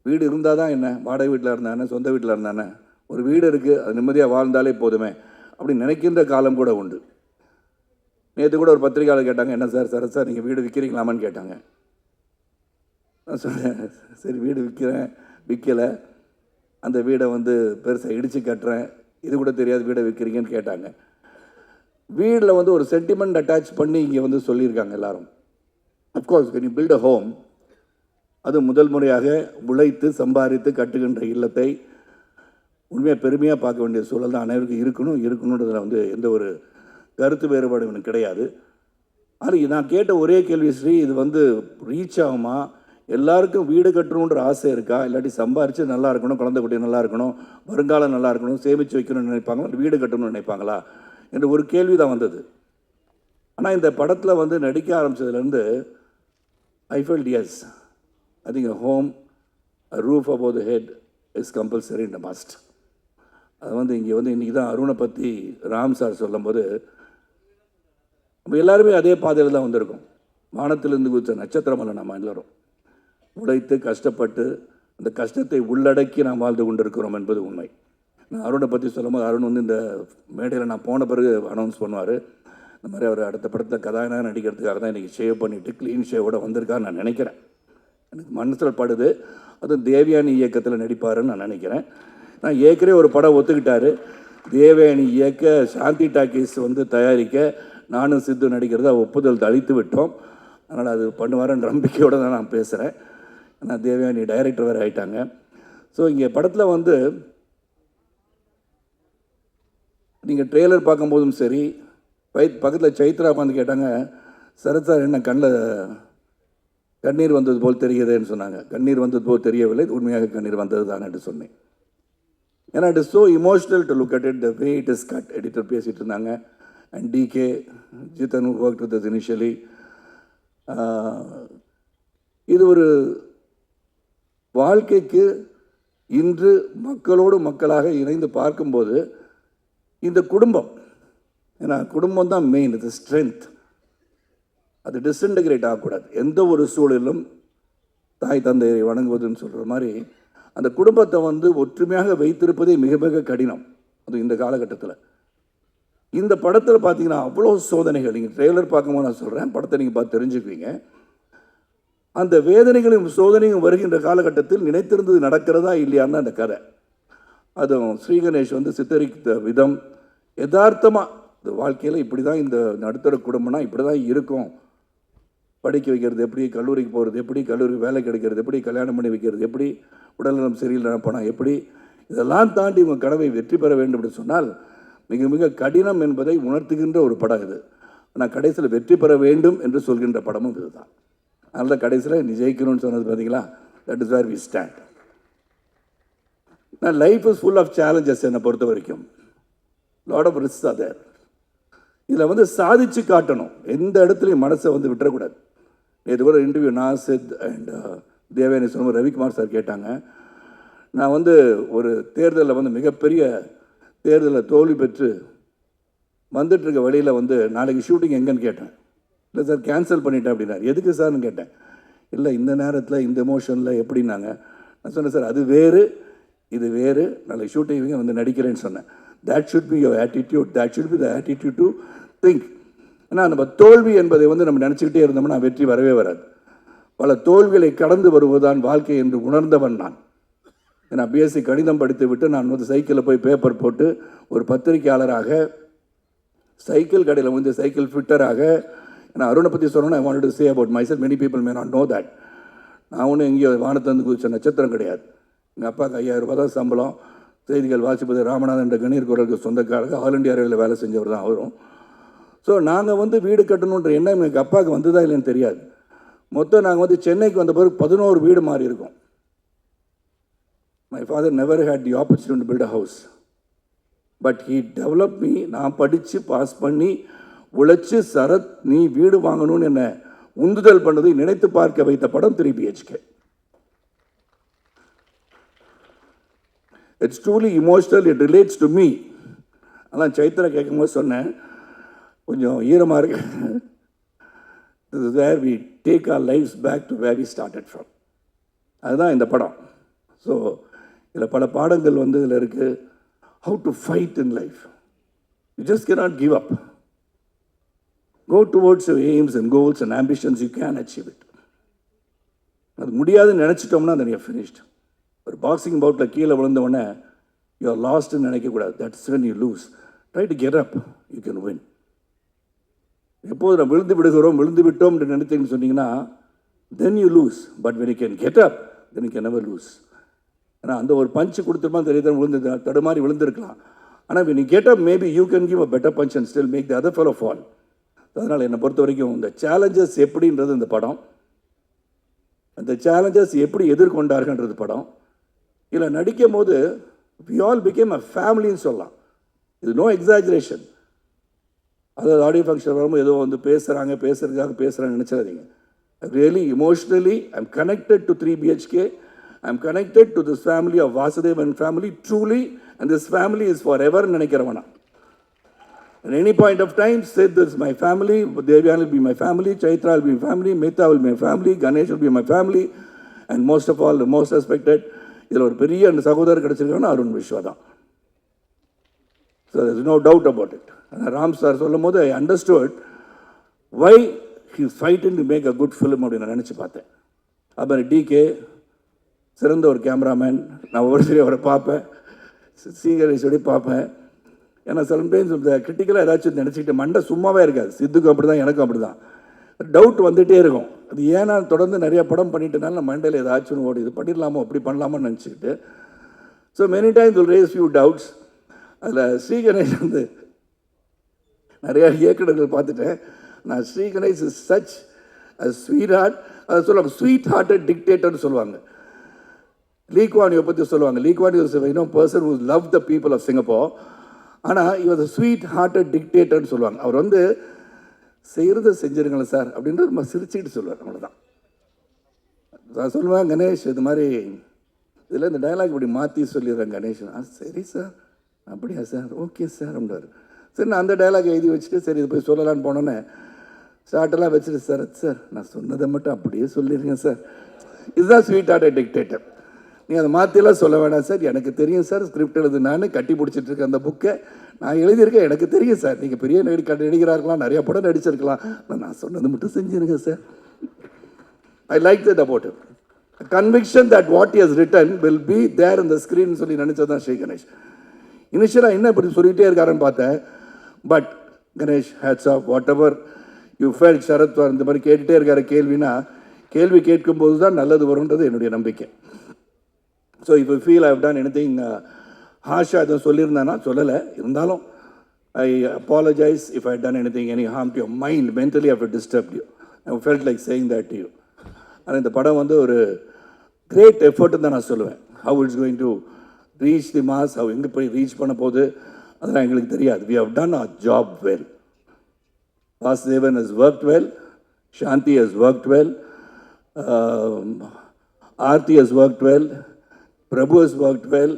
வீடு இருந்தால் தான் என்ன, வாடகை வீட்டில் இருந்தானே, சொந்த வீட்டில் இருந்தானே, ஒரு வீடு இருக்குது, அது நிம்மதியாக வாழ்ந்தாலே போதுமே அப்படின்னு நினைக்கின்ற காலம் கூட உண்டு. நேற்று கூட ஒரு பத்திரிகையாளர் கேட்டாங்க, என்ன சார் சரத் சார் நீங்கள் வீடு விற்கிறீங்களாமான்னு கேட்டாங்க. நான் சொன்னேன், சரி வீடு விற்கலை, அந்த வீடை வந்து பெருசாக இடித்து கட்டுறேன், இது கூட தெரியாது வீடை விற்கிறீங்கன்னு கேட்டாங்க. வீடில் வந்து ஒரு சென்டிமெண்ட் அட்டாச் பண்ணி இங்கே வந்து சொல்லியிருக்காங்க எல்லாரும். Of course when you build a home, அது முதல் முறையாக உழைத்து சம்பாதித்து கட்டுகின்ற இல்லத்தை உண்மையாக பெருமையாக பார்க்க வேண்டிய சூழல் தான் அனைவருக்கும் இருக்கணுன்றதில் வந்து எந்த ஒரு கருத்து வேறுபாடு எனக்கு கிடையாது. ஆனால் நான் கேட்ட ஒரே கேள்வி ஸ்ரீ, இது வந்து ரீச் ஆகுமா? எல்லாருக்கும் வீடு கட்டணுன்ற ஆசை இருக்கா? இல்லாட்டி சம்பாரித்து நல்லா இருக்கணும், குழந்தை குட்டி நல்லா இருக்கணும், வருங்காலம் நல்லா இருக்கணும், சேமித்து வைக்கணும்னு நினைப்பாங்களா, வீடு கட்டணும்னு நினைப்பாங்களா என்ற ஒரு கேள்வி தான் வந்தது. ஆனால் இந்த படத்தில் வந்து நடிக்க ஆரம்பித்ததுலேருந்து I felt as, I think a home, a roof above the head is compulsory and a must. அது வந்து இங்கே வந்து இன்றைக்கி தான் அருணை பற்றி ராம் சார் சொல்லும்போது நம்ம எல்லாருமே அதே பாதையில் தான் வந்திருக்கோம். வானத்திலிருந்து குதித்த நட்சத்திரம் அல்ல நம்ம எல்லோரும். உழைத்து கஷ்டப்பட்டு அந்த கஷ்டத்தை உள்ளடக்கி நாம் வாழ்ந்து கொண்டிருக்கிறோம் என்பது உண்மை. நான் அருணை பற்றி சொல்லும்போது அருண் வந்து இந்த மேடையில் நான் போன பிறகு அனௌன்ஸ் பண்ணுவார், இந்த மாதிரி அவர் அடுத்த படத்தில் கதாநாயகனாக நடிக்கிறதுக்காக தான் இன்றைக்கி ஷேவ் பண்ணிவிட்டு க்ளீன் ஷேவோட வந்திருக்கான்னு நான் நினைக்கிறேன். எனக்கு மனசில் படுது. அதுவும் தேவயானி இயக்கத்தில் நடிப்பாருன்னு நான் நினைக்கிறேன். நான் ஏற்கனவே ஒரு படம் ஒத்துக்கிட்டாரு, தேவயானி இயக்க, சாந்தி டாக்கீஸ் வந்து தயாரிக்க, நானும் சித்து நடிக்கிறத ஒப்புதல் அளித்து விட்டோம். அதனால் அது பண்ணுவாருன்ற நம்பிக்கையோடு தான் நான் பேசுகிறேன். ஏன்னா தேவயானி டைரக்டர் வேறு ஆகிட்டாங்க. ஸோ இங்கே படத்தில் வந்து நீங்கள் ட்ரெய்லர் பார்க்கும்போதும் சரி, பக்கத்தில் சைத்ரா வந்து கேட்டாங்க, சரத் சார் என்ன கண்ணில் கண்ணீர் வந்தது போல் தெரியுதுன்னு சொன்னாங்க. கண்ணீர் வந்தது போல் தெரியவில்லை, உண்மையாக கண்ணீர் வந்தது தான் என்று சொன்னேன். ஏன்னா it is so emotional to look at it, the way it is cut. Editor பேசிகிட்டு இருந்தாங்க. And DK Jithan work with initially. இது ஒரு வாழ்க்கைக்கு இன்று மக்களோடு மக்களாக இணைந்து பார்க்கும்போது இந்த குடும்பம், ஏன்னா குடும்பம் தான் மெயின், இது ஸ்ட்ரென்த். அது டிஸ்இன்டகிரேட் ஆகக்கூடாது. எந்த ஒரு சூழலிலும் தாய் தந்தையை வணங்குவதுன்னு சொல்கிற மாதிரி அந்த குடும்பத்தை வந்து ஒற்றுமையாக வைத்திருப்பதே மிக மிக கடினம். அது இந்த காலகட்டத்தில். இந்த படத்தில் பார்த்தீங்கன்னா அவ்வளோ சோதனைகள். நீங்கள் ட்ரெய்லர் பார்க்கும்போது நான் சொல்கிறேன், படத்தை நீங்கள் பார்த்து தெரிஞ்சுக்குவீங்க. அந்த வேதனைகளும் சோதனையும் வருகின்ற காலகட்டத்தில் நினைத்திருந்தது நடக்கிறதா இல்லையான்னு அந்த கதை. அதுவும் ஸ்ரீ கணேஷ் வந்து சித்தரித்த விதம் யதார்த்தமாக, இந்த வாழ்க்கையில் இப்படி தான், இந்த நடுத்தர குடும்பம்னா இப்படி தான் இருக்கும். படிக்க வைக்கிறது எப்படி, கல்லூரிக்கு போகிறது எப்படி, கல்லூரிக்கு வேலை கிடைக்கிறது எப்படி, கல்யாணம் பண்ணி வைக்கிறது எப்படி, உடல்நலம் சரியில்லை போனால் எப்படி, இதெல்லாம் தாண்டி உங்கள் கனவை வெற்றி பெற வேண்டும் என்று சொன்னால் மிக மிக கடினம் என்பதை உணர்த்துகின்ற ஒரு படம் இது. ஆனால் கடைசியில் வெற்றி பெற வேண்டும் என்று சொல்கின்ற படமும் இதுதான். அதனால் கடைசியில் நீ ஜெயிக்கணும்னு சொன்னது பார்த்தீங்களா, that is where we stand. நான் life is full of challenges என்னை பொறுத்த வரைக்கும். Lot of risk are there. இதில் வந்து சாதிச்சு காட்டணும், எந்த இடத்துலையும் மனசை வந்து விட்டுறக்கூடாது. நேற்று கூட இன்டர்வியூ நாசித் அண்ட் தேவயானி சொன்ன ரவிக்குமார் சார் கேட்டாங்க, நான் வந்து ஒரு தேர்தலில் வந்து மிகப்பெரிய தேர்தலில் தோல்வி பெற்று வந்துட்டுருக்க வழியில் வந்து நாளைக்கு ஷூட்டிங் எங்கேன்னு கேட்டேன். இல்லை சார் கேன்சல் பண்ணிட்டேன் அப்படின்னாரு. எதுக்கு சார்னு கேட்டேன். இல்லை இந்த நேரத்தில் இந்த எமோஷனில் எப்படின்னாங்க. நான் சொன்னேன் சார் அது வேறு இது வேறு, நாளைக்கு ஷூட்டிங் வந்து நடிக்கிறேன்னு சொன்னேன். that should be your attitude, that should be the attitude to think. ஏன்னா நம்ம தோல்வி என்பதை வந்து நம்ம நினச்சிக்கிட்டே இருந்தோம்னா வெற்றி வரவே வராது. பல தோல்விகளை கடந்து வருவதுதான் வாழ்க்கை என்று உணர்ந்தவன் நான். ஏன்னா பிஎஸ்சி கணிதம் படித்து விட்டு நான் வந்து சைக்கிளில் போய் பேப்பர் போட்டு ஒரு பத்திரிகையாளராக, சைக்கிள் கடையில் வந்து சைக்கிள் ஃபிட்டராக, நான் அருணை பற்றி சொன்னோன்னா I want to say about my self, many people may not know that. நான் ஒன்றும் எங்கேயோ வானத்தந்து குதிச்ச நட்சத்திரம் கிடையாது. எங்கள் அப்பாவுக்கு 5000 ரூபாய் தான் சம்பளம். செய்திகள் வாசிப்பது ராமநாதன் என்ற கணீர் குரலுக்கு சொந்தக்காரங்க, ஆல் இண்டியா ரேடியோவில் வேலை செஞ்சவர் தான் அவரும். ஸோ நாங்கள் வந்து வீடு கட்டணுன்ற எண்ணம் எங்கள் அப்பாவுக்கு வந்ததா இல்லைன்னு தெரியாது. மொத்தம் நாங்கள் வந்து சென்னைக்கு வந்த பிறகு 11 வீடு மாறி இருக்கோம். My father never had the opportunity to build a house, but he develop me. நான் படித்து பாஸ் பண்ணி உழைச்சி சரத் நீ வீடு வாங்கணும்னு என்னை உந்துதல் பண்ணதை நினைத்து பார்க்க வைத்த படம் 3 BHK. It's truly emotional, it relates to me. அதான் சைத்ரா கேட்கும்போது சொன்னேன், கொஞ்சம் ஈரமாக இருக்கு. This is where we take our lives back to where we started from. அதுதான் இந்த படம். ஸோ இதில் பல பாடங்கள் வந்து இதில் இருக்குது. How to fight in life. You just cannot give up. Go towards your aims and goals and ambitions, you can achieve it. அது முடியாதுன்னு நினச்சிட்டோம்னா then you're finished. ஒரு பாக்ஸிங் பவுட்டில் கீழே விழுந்தவொடனே யூ ஆர் லாஸ்ட்னு நினைக்கக்கூடாது. That's when you lose. Try to get up, you can win. எப்போது நம்ம விழுந்து விட்டோம் என்று நினைத்தீங்கன்னு சொன்னீங்கன்னா then you lose. But when you can get up, then you can never lose. ஏன்னா அந்த ஒரு பஞ்சு கொடுத்துருமா தெரியுது, தடுமாறி விழுந்திருக்கலாம். ஆனால் when you get up, maybe you can give a better punch and still make the other fellow fall. அதனால் என்னை பொறுத்த வரைக்கும் இந்த சேலஞ்சஸ் எப்படின்றது இந்த படம், அந்த சேலஞ்சஸ் எப்படி எதிர்கொண்டார்கள்ன்றது படம். இதில் நடிக்கும் போது we all became a ஃபேமிலின்னு சொல்லலாம். இது நோ எக்ஸாஜரேஷன். அதாவது ஆடியோ ஃபங்க்ஷன் வரும்போது ஏதோ வந்து பேசுகிறதுக்காக பேசுகிறான்னு நினச்சிடாதீங்க. Really emotionally I am connected to 3 BHK. I am connected to this family of Vasudevan family truly, and this family is for எவர்னு நினைக்கிறவனா. At any point of time, say this is my family, Devyani will be my family, Chaitra will be my family, Mehta will be my family, Ganesh will be my family, and most of all, the most respected, இதில் ஒரு பெரிய அந்த சகோதரர் கிடச்சிருக்காங்கன்னா அருண் விஸ்வா தான். So there is no doubt about it. Ram sir சொல்லும் போது I understood why he is fighting to make a good film அப்படின்னு நான் நினச்சி பார்த்தேன். அப்புறம் டிகே சிறந்த ஒரு கேமராமேன், நான் ஒவ்வொரு சரி அவரை பார்ப்பேன், சீகரேஷோட பார்ப்பேன். ஏன்னா சம்டைம்ஸ் இந்த கிரிட்டிக்கலாக ஏதாச்சும் நினச்சிக்கிட்டு மண்டை சும்மாவே இருக்காது. சித்துக்கும் அப்படி தான், எனக்கும் அப்படி தான். டவுட் வந்துகிட்டே இருக்கும். அது ஏன்னா தொடர்ந்து நிறைய படம் பண்ணிட்டனால நம்ம மண்டையில் ஏதாச்சும் ஓடி இது பண்ணிடலாமோ அப்படி பண்ணலாமோன்னு நினச்சிக்கிட்டு. So many times will raise few doubts. அதில் ஸ்ரீகணேஷ் வந்து நிறையா இயக்குநர்கள் பார்த்துட்டேன். நான் Sriganesh is such a sweet heart, அதை சொல்லுவாங்க ஸ்வீட் ஹார்ட்டட் டிக்டேட்டர்னு சொல்லுவாங்க. லீ குவான் யூவை பற்றி சொல்லுவாங்க. Lee Kuan Yew is a person who loved the people of Singapore. ஆனால் இவர் ஸ்வீட் ஹார்ட்டட் டிக்டேட்டர்னு சொல்லுவாங்க. அவர் வந்து செய்கிறத செஞ்சுருங்களேன் சார் அப்படின்றது நம்ம சிரிச்சுக்கிட்டு சொல்லுவார். அவ்வளோதான். நான் சொல்லுவேன் கணேஷ் இது மாதிரி இதில் இந்த டைலாக் இப்படி மாற்றி சொல்லிடுறேன் கணேஷ். சரி சார், அப்படியா சார், ஓகே சார் அப்படின்றார். சரி நான் அந்த டைலாக் எழுதி வச்சுட்டு சரி இது போய் சொல்லலான்னு போனோன்னே ஸ்டார்டெல்லாம் வச்சுட்டு சார் சார் நான் சொன்னதை மட்டும் அப்படியே சொல்லிடுங்க சார். இதுதான் ஸ்வீட் ஹார்ட்டட் டிக்டேட்டர். நீங்கள் அதை மாற்றிலாம் சொல்ல வேணாம் சார், எனக்கு தெரியும் சார், ஸ்கிரிப்ட் எழுது நான் கட்டி பிடிச்சிட்ருக்கேன் அந்த புக்கை நான் எழுதியிருக்கேன், எனக்கு தெரியும் சார், நீங்கள் பெரிய நடிகராக இருக்கலாம், நிறையா படம் நடிச்சிருக்கலாம், நான் சொன்னது மட்டும் செஞ்சுருங்க sir. I like that about it. Conviction that what is written will be there இந்த ஸ்க்ரீன் சொல்லி நினச்சதான் ஸ்ரீ கணேஷ். இனிஷியலாக என்ன இப்படி சொல்லிகிட்டே இருக்காருன்னு பார்த்தேன். But Ganesh hats off whatever you felt. Sarath இந்த மாதிரி கேட்டுகிட்டே இருக்காரு கேள்வினா, கேள்வி கேட்கும்போது தான் நல்லது வரும்ன்றது என்னுடைய நம்பிக்கை. So if you feel I have done anything ஹாஷா எதுவும் சொல்லியிருந்தேன்னா சொல்லலை, இருந்தாலும் ஐ apologize if I had done anything, any harm to your mind, mentally I have disturbed you. I felt like saying that to you. ஆனால் இந்த படம் வந்து ஒரு great எஃபர்ட்னு தான் நான் சொல்லுவேன். How it's going to reach the mass, how எங்கே போய் ரீச் பண்ண போகுது அதெல்லாம் எங்களுக்கு தெரியாது. We have done our job well. Vasudevan has worked well, Shanti has worked well, Aarti has worked well, Prabhu has worked well,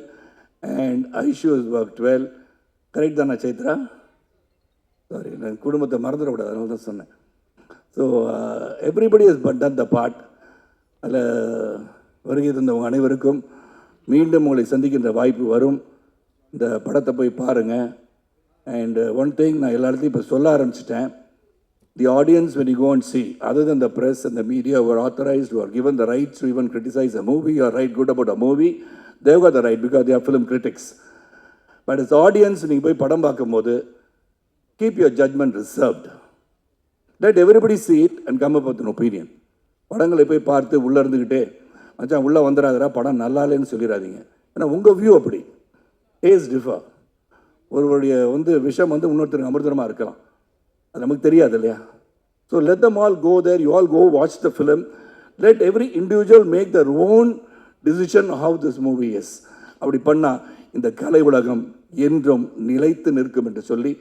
and Aishu has worked well. Correct தானே Chaitra? Sorry, நான் குடும்பத்தை மறந்துடக்கூடாது, அதனால தான் சொன்னேன். So everybody has done the part. அதில் வருகை தந்தவங்க அனைவருக்கும் மீண்டும் உங்களை சந்திக்கின்ற வாய்ப்பு வரும். இந்த படத்தை போய் பாருங்கள். அண்ட் ஒன் திங் நான் எல்லா இடத்தையும் இப்போ சொல்ல ஆரம்பிச்சிட்டேன். The audience, when you go and see, other than the press and the media who are authorized, who are given the rights to even criticize a movie or write good about a movie, they've got the right because they are film critics. But as audience, நீங்கள் போய் படம் பார்க்கும்போது keep your judgment reserved. Let everybody see it and come up with an opinion. படங்களை போய் பார்த்து உள்ளே இருந்துக்கிட்டே மச்சான் உள்ளே வந்துடாதரா படம் நல்லா இல்லைன்னு சொல்லிடாதீங்க. ஏன்னா உங்கள் வியூ அப்படி. Taste differ. ஒருவருடைய விஷம் இன்னொருத்தருக்கு அமிர்தமாக இருக்கலாம், அது நமக்கு தெரியாது இல்லையா? So let them all go there, you all go watch the film, let every individual make their own decision how this movie is. அப்படி பண்ணால் இந்த கலை உலகம் என்றும் நிலைத்து நிற்கும் என்று சொல்லி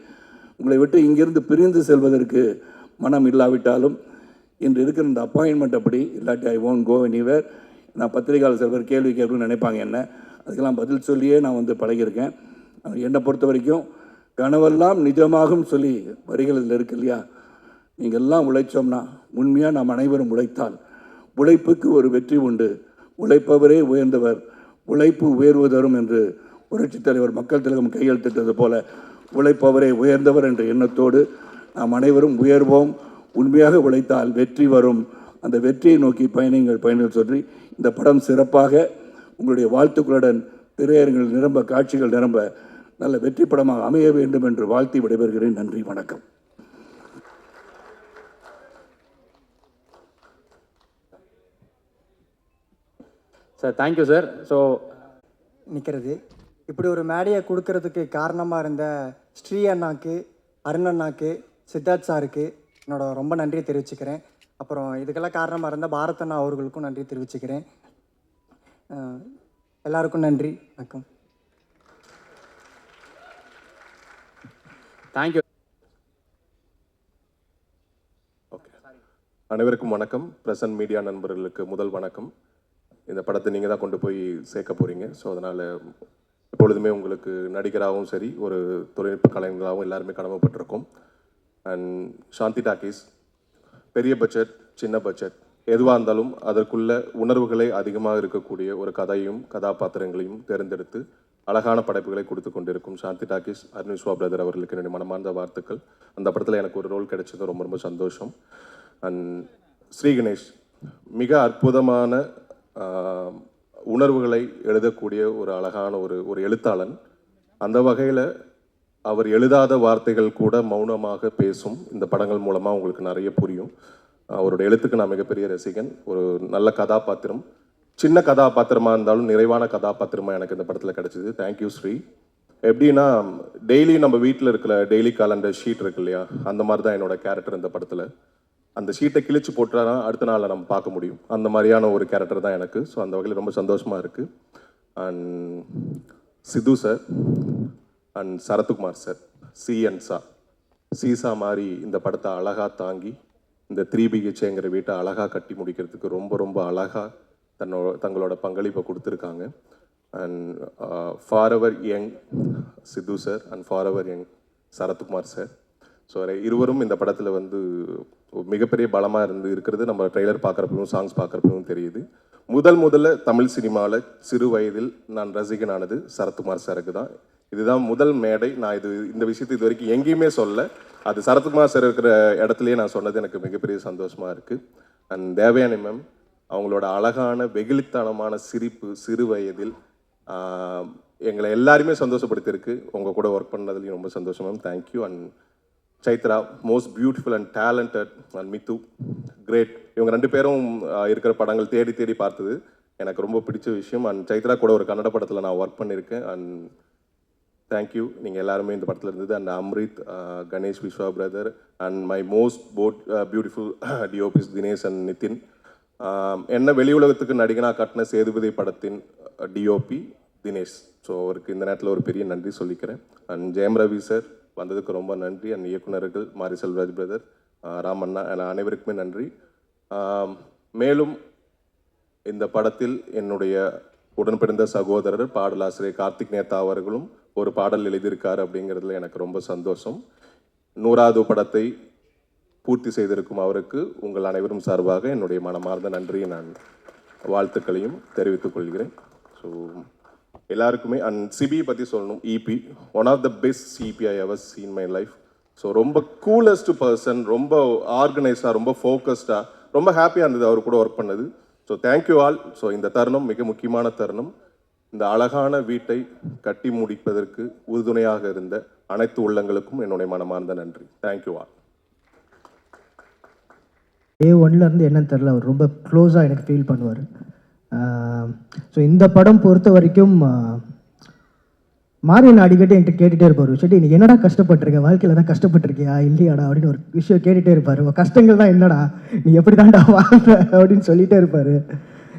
உங்களை விட்டு இங்கிருந்து பிரிந்து செல்வதற்கு மனம் இல்லாவிட்டாலும் இன்று இருக்கிற இந்த அப்பாயின்மெண்ட் அப்படி இல்லாட்டி ஐ won't go anywhere. நான் பத்திரிகையாளர் சில பேர் கேள்வி கேட்கணும்னு நினைப்பாங்க என்ன, அதுக்கெல்லாம் பதில் சொல்லியே நான் பழகியிருக்கேன். என்னை பொறுத்த வரைக்கும் கனவெல்லாம் நிஜமாகும் சொல்லி வரிகள் இதில் இருக்கு இல்லையா? நீங்கள் எல்லாம் உழைச்சோம்னா, உண்மையாக நாம் அனைவரும் உழைத்தால் உழைப்புக்கு ஒரு வெற்றி உண்டு. உழைப்பவரே உயர்ந்தவர், உழைப்பு உயர்வு தரும் என்று புரட்சித் தலைவர் மக்கள் திலகம் கையெழுத்திட்டது போல உழைப்பவரே உயர்ந்தவர் என்ற எண்ணத்தோடு நாம் அனைவரும் உயர்வோம். உண்மையாக உழைத்தால் வெற்றி வரும். அந்த வெற்றியை நோக்கி பயணிகள் சொல்லி இந்த படம் சிறப்பாக உங்களுடைய வாழ்த்துக்களுடன் திரையரங்கில் நிரம்ப, காட்சிகள் நிரம்ப நல்ல வெற்றி படமாக அமைய வேண்டும் என்று வாழ்த்தி விடைபெறுகிறேன். நன்றி, வணக்கம். Sir thank you sir. ஸோ நிற்கிறது இப்படி ஒரு மேடையை கொடுக்கறதுக்கு காரணமாக இருந்த ஸ்ரீ அண்ணாக்கு, அருண் அண்ணாக்கு, சித்தார்த் சாருக்கு என்னோட ரொம்ப நன்றியை தெரிவிச்சுக்கிறேன். அப்புறம் இதுக்கெல்லாம் காரணமாக இருந்த பாரத் அண்ணா அவர்களுக்கும் நன்றி தெரிவிச்சுக்கிறேன். எல்லாருக்கும் நன்றி, வணக்கம். தேங்க்யூ. ஓகே, அனைவருக்கும் வணக்கம். பிரசன்ட் மீடியா நண்பர்களுக்கு முதல் வணக்கம். இந்த படத்தை நீங்கள் தான் கொண்டு போய் சேர்க்க போகிறீங்க. ஸோ அதனால் எப்பொழுதுமே உங்களுக்கு நடிகராகவும் சரி, ஒரு தொழில்நுட்ப கலைஞராகவும் எல்லாருமே கடமைப்பட்டிருக்கோம். அண்ட் சாந்தி டாக்கீஸ் பெரிய பட்ஜெட், சின்ன பட்ஜெட் எதுவாக இருந்தாலும் அதற்குள்ள உணர்வுகளை அதிகமாக இருக்கக்கூடிய ஒரு கதையும் கதாபாத்திரங்களையும் தேர்ந்தெடுத்து அழகான படைப்புகளை கொடுத்து கொண்டிருக்கும் சாந்தி டாக்கீஸ் அருண்விஸ்வா பிரதர் அவர்களுக்கு என்னுடைய மனமார்ந்த வாழ்த்துக்கள். அந்த படத்தில் எனக்கு ஒரு ரோல் கிடைச்சது ரொம்ப ரொம்ப சந்தோஷம். அண்ட் ஸ்ரீ கணேஷ் மிக அற்புதமான உணர்வுகளை எழுதக்கூடிய ஒரு அழகான ஒரு எழுத்தாளன். அந்த வகையில் அவர் எழுதாத வார்த்தைகள் கூட மௌனமாக பேசும். இந்த படங்கள் மூலமாக உங்களுக்கு நிறைய புரியும். அவருடைய எழுத்துக்கு நான் மிகப்பெரிய ரசிகன். ஒரு நல்ல கதாபாத்திரம், சின்ன கதாபாத்திரமாக இருந்தாலும் நிறைவான கதாபாத்திரமாக எனக்கு இந்த படத்தில் கிடச்சிது. தேங்க்யூ ஸ்ரீ. எப்படின்னா, டெய்லி நம்ம வீட்டில் இருக்கிற டெய்லி காலண்டர் ஷீட் இருக்கு இல்லையா, அந்த மாதிரி தான் என்னோட கேரக்டர் இந்த படத்தில். அந்த ஷீட்டை கிழிச்சு போட்டால் அடுத்த நாளில் நம்ம பார்க்க முடியும். அந்த மாதிரியான ஒரு கேரக்டர் தான் எனக்கு. ஸோ அந்த வகையில் ரொம்ப சந்தோஷமாக இருக்குது. And Siddhu sir and Sarathkumar sir, சீசா மாதிரி இந்த படத்தை அழகாக தாங்கி இந்த 3BHங்கிற வீட்டை அழகாக கட்டி முடிக்கிறதுக்கு ரொம்ப ரொம்ப அழகாக தங்களோட பங்களிப்பை கொடுத்துருக்காங்க. And forever young Siddhu sir and forever young Sarathkumar sir. So இருவரும் இந்த படத்தில் மிகப்பெரிய பலமாக இருக்கிறது நம்ம ட்ரெய்லர் பார்க்குறப்பவும் சாங்ஸ் பார்க்குறப்பவும் தெரியுது. முதல்ல தமிழ் சினிமாவில் சிறு வயதில் நான் ரசிகனானது சரத்குமார் சாருக்கு தான். இதுதான் முதல் மேடை. நான் இந்த விஷயத்தை இது வரைக்கும் எங்கேயுமே சொல்ல, அது சரத்குமார் சார் இருக்கிற இடத்துலையே நான் சொன்னது எனக்கு மிகப்பெரிய சந்தோஷமாக இருக்குது. அண்ட் தேவயானி மேம் அவங்களோட அழகான வெகுளித்தனமான சிரிப்பு சிறு வயதில் எங்களை எல்லாருமே சந்தோஷப்படுத்தியிருக்கு. உங்கள் கூட ஒர்க் பண்ணதுலையும் ரொம்ப சந்தோஷம் ma'am, thank you. And Chaitra most beautiful and talented. And Mithu great. இவங்க 2 பேரும் இருக்கிற படங்கள் தேடி பார்த்தது எனக்கு ரொம்ப பிடிச்ச விஷயம். அண்ட் சைத்ரா கூட ஒரு கன்னட படத்தில் நான் ஒர்க் பண்ணியிருக்கேன். And thank you. நீங்கள் எல்லாருமே இந்த படத்தில் இருந்தது. And Amrit, Ganesh Vishwa brother, and my most beautiful DOPs Dinesh and Nithin. என்ன வெளி உலகத்துக்கு நடிகனாக கட்டின சேதுபதி படத்தின் டிஓபி தினேஷ். ஸோ அவருக்கு இந்த நேரத்தில் ஒரு பெரிய நன்றி சொல்லிக்கிறேன். அண்ட் ஜெயம் ரவி சார் வந்ததுக்கு ரொம்ப நன்றி. அண்ட் இயக்குநர்கள் மாரி செல்வராஜ் பிரதர், ராமண்ணா, அனைவருக்குமே நன்றி. மேலும் இந்த படத்தில் என்னுடைய உடன்பிறந்த சகோதரர் பாடலாசிரியர் கார்த்திக் நேதா அவர்களும் ஒரு பாடல் எழுதியிருக்கார் அப்படிங்கிறதுல எனக்கு ரொம்ப சந்தோஷம். 100வது படத்தை பூர்த்தி செய்திருக்கும் அவருக்கு உங்கள் அனைவரும் சார்பாக என்னுடைய மனமார்ந்த நன்றியை நான் வாழ்த்துக்களையும் தெரிவித்துக் கொள்கிறேன். ஸோ எல்லாருக்குமே. அண்ட் சிபி பற்றி சொல்லணும். EP one of the best CP I ever seen my life. So ரொம்ப கூலஸ்ட் பர்சன், ரொம்ப ஆர்கனைஸ்டாக, ரொம்ப ஃபோக்கஸ்டாக, ரொம்ப ஹாப்பியாக இருந்தது அவர் கூட ஒர்க் பண்ணது. So thank you all. ஸோ இந்த தருணம் மிக முக்கியமான தருணம். இந்த அழகான வீட்டை கட்டி முடிப்பதற்கு உறுதுணையாக இருந்த அனைத்து உள்ளங்களுக்கும் என்னுடைய மனமார்ந்த நன்றி. Thank you all. A1லேருந்து என்னன்னு தெரில, அவர் ரொம்ப க்ளோஸாக எனக்கு ஃபீல் பண்ணுவார். ஸோ இந்த படம் பொறுத்த வரைக்கும் மாரியன் அடிக்கடி என்கிட்ட கேட்டுகிட்டே இருப்பார், சரி நீ என்னடா கஷ்டப்பட்டிருக்க, வாழ்க்கையில் தான் கஷ்டப்பட்டிருக்கியா இல்லையாடா அப்படின்னு ஒரு விஷயம் கேட்டுகிட்டே இருப்பார். கஷ்டங்கள் தான் என்னடா, நீ எப்படி தான்டா வாழ்ற அப்படின்னு சொல்லிகிட்டே இருப்பார்.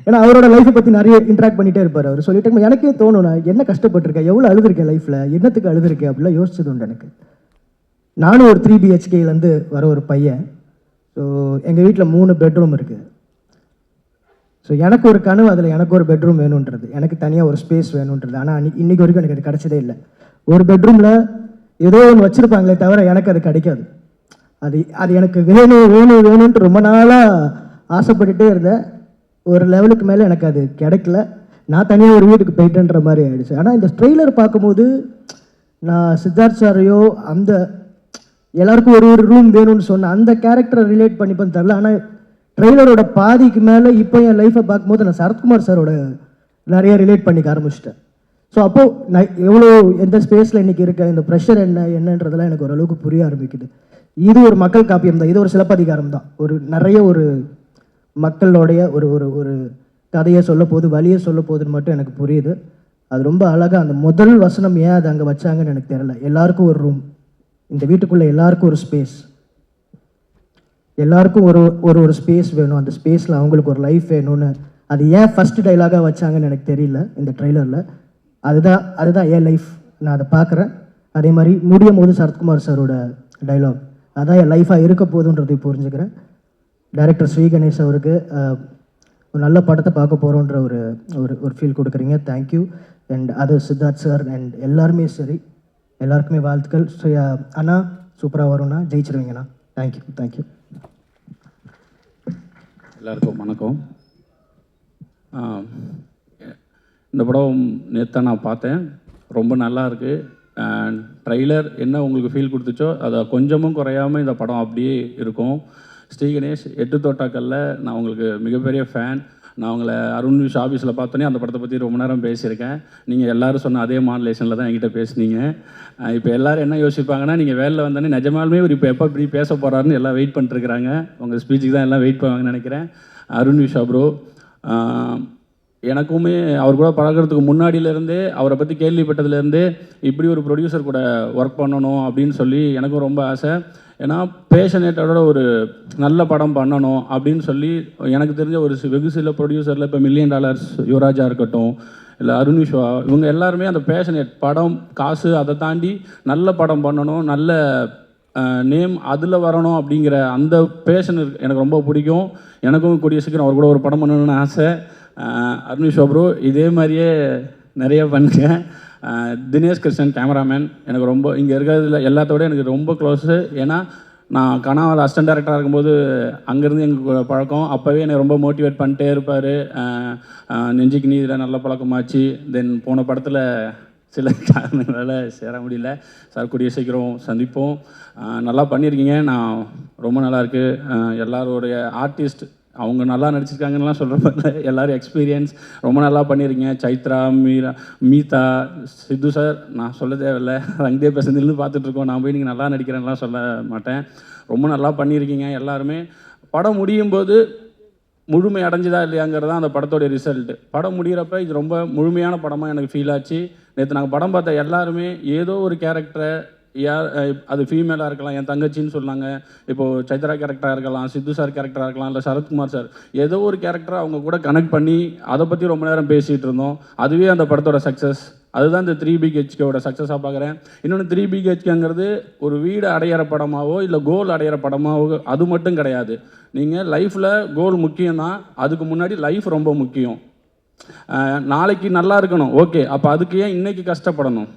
ஏன்னா அவரோட லைஃப்பை பற்றி நிறைய இன்ட்ராக்ட் பண்ணிகிட்டே இருப்பார். அவர் சொல்லிட்டு எனக்கே தோணும், நான் என்ன கஷ்டப்பட்டிருக்கேன், எவ்வளோ அழுதுருக்கேன் லைஃப்பில், என்னத்துக்கு அழுதுருக்கேன் அப்படிலாம் யோசிச்சது உண்டு எனக்கு. நானும் ஒரு 3 BHKலேருந்து வர ஒரு பையன். ஸோ எங்கள் வீட்டில் 3 பெட்ரூம் இருக்குது. ஸோ எனக்கு ஒரு கனவு, அதில் எனக்கு ஒரு பெட்ரூம் வேணுன்றது, எனக்கு தனியாக ஒரு ஸ்பேஸ் வேணுன்றது. ஆனால் இன்றைக்கி வரைக்கும் எனக்கு அது கிடச்சதே இல்லை. ஒரு பெட்ரூமில் ஏதோ ஒன்று வச்சுருப்பாங்களே தவிர எனக்கு அது கிடைக்காது. அது எனக்கு வேணும்ன்ட்டு ரொம்ப நாளாக ஆசைப்பட்டுட்டே இருந்தேன். ஒரு லெவலுக்கு மேலே எனக்கு அது கிடைக்கல. நான் தனியாக ஒரு வீட்டுக்கு போயிட்டேன்ற மாதிரி ஆயிடுச்சு. ஆனால் இந்த ட்ரெய்லர் பார்க்கும்போது நான் சித்தார்த் சாரையோ அந்த எல்லாருக்கும் ஒரு ரூம் வேணும்னு சொன்ன அந்த கேரக்டரை ரிலேட் பண்ணிப்பேன்னு தெரில. ஆனால் ட்ரெய்லரோட பாதிக்கு மேலே இப்போ என் லைஃப்பை பார்க்கும்போது நான் சரத்குமார் சாரோட நிறைய ரிலேட் பண்ணிக்க ஆரம்பிச்சிட்டேன். ஸோ அப்போது நான் எவ்வளோ எந்த ஸ்பேஸில் இன்றைக்கி இருக்கேன், இந்த ப்ரெஷர் என்னன்றதெல்லாம் எனக்கு ஓரளவுக்கு புரிய ஆரம்பிக்குது. இது ஒரு மக்கள் காப்பியம் தான், இது ஒரு சிலப்பதிகாரம் தான். நிறைய ஒரு மக்களோடைய ஒரு கதையை சொல்ல போகுது, வழியை சொல்ல போகுதுன்னு மட்டும் எனக்கு புரியுது. அது ரொம்ப அழகாக அந்த முதல் வசனம் ஏன் அது அங்கே வச்சாங்கன்னு எனக்கு தெரியல. எல்லாருக்கும் ஒரு ரூம், இந்த வீட்டுக்குள்ளே எல்லாருக்கும் ஒரு ஸ்பேஸ், எல்லாருக்கும் ஒரு ஸ்பேஸ் வேணும், அந்த ஸ்பேஸில் அவங்களுக்கு ஒரு லைஃப் வேணும்னு அது ஏன் ஃபஸ்ட்டு டைலாகாக வச்சாங்கன்னு எனக்கு தெரியல இந்த ட்ரெய்லரில். அதுதான் என் லைஃப், நான் அதை பார்க்குறேன். அதே மாதிரி முடியும் போது சரத்குமார் சாரோட டைலாக் அதான் என் லைஃபாக இருக்க போகுதுன்றதை புரிஞ்சுக்கிறேன். டைரக்டர் ஸ்ரீ கணேஷ் அவருக்கு ஒரு நல்ல படத்தை பார்க்க போகிறோன்ற ஒரு ஃபீல் கொடுக்குறீங்க. தேங்க்யூ. அண்ட் அது சித்தார்த் சார் அண்ட் எல்லாருமே சரி, எல்லாருக்குமே வாழ்த்துக்கள். ஸோ அண்ணா சூப்பராக வரும்ண்ணா, ஜெயிச்சிருவீங்கண்ணா. தேங்க்யூ. எல்லாருக்கும் வணக்கம். இந்த படம் நேற்று நான் பார்த்தேன், ரொம்ப நல்லா இருக்குது. ட்ரைலர் என்ன உங்களுக்கு ஃபீல் கொடுத்துச்சோ அதை கொஞ்சமும் குறையாமல் இந்த படம் அப்படியே இருக்கும். ஸ்ரீ கணேஷ் 8 தோட்டாக்கல்ல நான் உங்களுக்கு மிகப்பெரிய ஃபேன். நான் உங்களை அருண் விஷ் ஆஃபீஸில் பார்த்தோன்னே அந்த படத்தை பற்றி ரொம்ப நேரம் பேசியிருக்கேன். நீங்கள் எல்லோரும் சொன்ன அதே மாடுலேஷனில் தான் என்கிட்ட பேசுனீங்க. இப்போ எல்லோரும் என்ன யோசிப்பாங்கன்னா, நீங்கள் வேலையில் வந்தோடனே நிஜமாலுமே ஒரு இப்போ எப்போ இப்படி பேச போகிறாருன்னு எல்லாம் வெயிட் பண்ணிட்டுருக்குறாங்க. உங்கள் ஸ்பீச்சுக்கு தான் எல்லாம் வெயிட் பண்ணுவாங்கன்னு நினைக்கிறேன். அருண் விஷா ப்ரோ, எனக்குமே அவர் கூட பழகிறதுக்கு முன்னாடியிலேருந்தே, அவரை பற்றி கேள்விப்பட்டதுலேருந்தே இப்படி ஒரு ப்ரொடியூசர் கூட ஒர்க் பண்ணணும் அப்படின்னு சொல்லி எனக்கும் ரொம்ப ஆசை. ஏன்னா பேஷனேட்டோட ஒரு நல்ல படம் பண்ணணும் அப்படின்னு சொல்லி எனக்கு தெரிஞ்ச ஒரு வெகு சில ப்ரொடியூசரில் இப்போ $1 மில்லியன் யுவராஜா இருக்கட்டும், இல்லை அருண் விஸ்வா, இவங்க எல்லாருமே அந்த பேஷனேட் படம் காசு அதை தாண்டி நல்ல படம் பண்ணணும், நல்ல நேம் அதில் வரணும் அப்படிங்கிற அந்த பேஷன் எனக்கு ரொம்ப பிடிக்கும். எனக்கும் கூடிய சீக்கிரம் அவர் கூட ஒரு படம் பண்ணணும்னு ஆசை. அருண் விஸ்வா ப்ரோ இதே மாதிரியே நிறைய பண்ணுங்க. தினேஷ் கிருஷ்ணன் கேமராமேன் எனக்கு ரொம்ப இங்கே இருக்கிறதுல எல்லாத்தோட எனக்கு ரொம்ப க்ளோஸு. ஏன்னா நான் கனாவில் அசிஸ்டன்ட் டைரக்டராக இருக்கும்போது அங்கேருந்து எங்களுக்கு பழக்கம். அப்போவே என்னை ரொம்ப மோட்டிவேட் பண்ணிட்டே இருப்பார். நெஞ்சுக்கு நீதியில் நல்ல பழக்கமாச்சு. தென் போன படத்தில் சில காரணங்களால் சேர முடியல. சார் கூடிய சீக்கிரம் சந்திப்போம். நல்லா பண்ணியிருக்கீங்க, நான் ரொம்ப நல்லாயிருக்கு. எல்லாரோடைய ஆர்டிஸ்ட் அவங்க நல்லா நடிச்சிருக்காங்கலாம் சொல்கிற மாதிரி எல்லோரும் எக்ஸ்பீரியன்ஸ் ரொம்ப நல்லா பண்ணியிருக்கீங்க. சைத்ரா, மீதா, சித்து சார் நான் சொல்ல தேவையில்லை, ரங்தே பேசுறதுலேருந்து பார்த்துட்ருக்கோம். நான் போய் நீங்கள் நல்லா நடிக்கிறேன்லாம் சொல்ல மாட்டேன். ரொம்ப நல்லா பண்ணியிருக்கீங்க எல்லாருமே. படம் முடியும் போது முழுமை அடைஞ்சுதா இல்லையாங்கிறது தான் அந்த படத்தோடைய ரிசல்ட்டு. படம் முடிகிறப்ப இது ரொம்ப முழுமையான படமாக எனக்கு ஃபீல் ஆச்சு. நேற்று நாங்கள் படம் பார்த்த எல்லாருமே ஏதோ ஒரு கேரக்டரை யார் அது ஃபீமேலாக இருக்கலாம், என் தங்கச்சின்னு சொன்னாங்க, இப்போது சைத்ரா கேரக்டராக இருக்கலாம், சித்து சார் கேரக்டராக இருக்கலாம், இல்லை சரத்குமார் சார், ஏதோ ஒரு கேரக்டரை அவங்க கூட கனெக்ட் பண்ணி அதை பற்றி ரொம்ப நேரம் பேசிகிட்டு இருந்தோம். அதுவே அந்த படத்தோட சக்ஸஸ். அதுதான் இந்த 3BHKவோட சக்ஸஸாக பார்க்குறேன். இன்னொன்று 3BHKங்கிறது ஒரு வீடு அடையிற படமாவோ இல்லை கோல் அடையிற படமாவோ அது மட்டும் கிடையாது. நீங்கள் லைஃப்பில் கோல் முக்கியம்தான், அதுக்கு முன்னாடி லைஃப் ரொம்ப முக்கியம். நாளைக்கு நல்லா இருக்கணும், ஓகே, அப்போ அதுக்கு ஏன் இன்றைக்கி கஷ்டப்படணும்?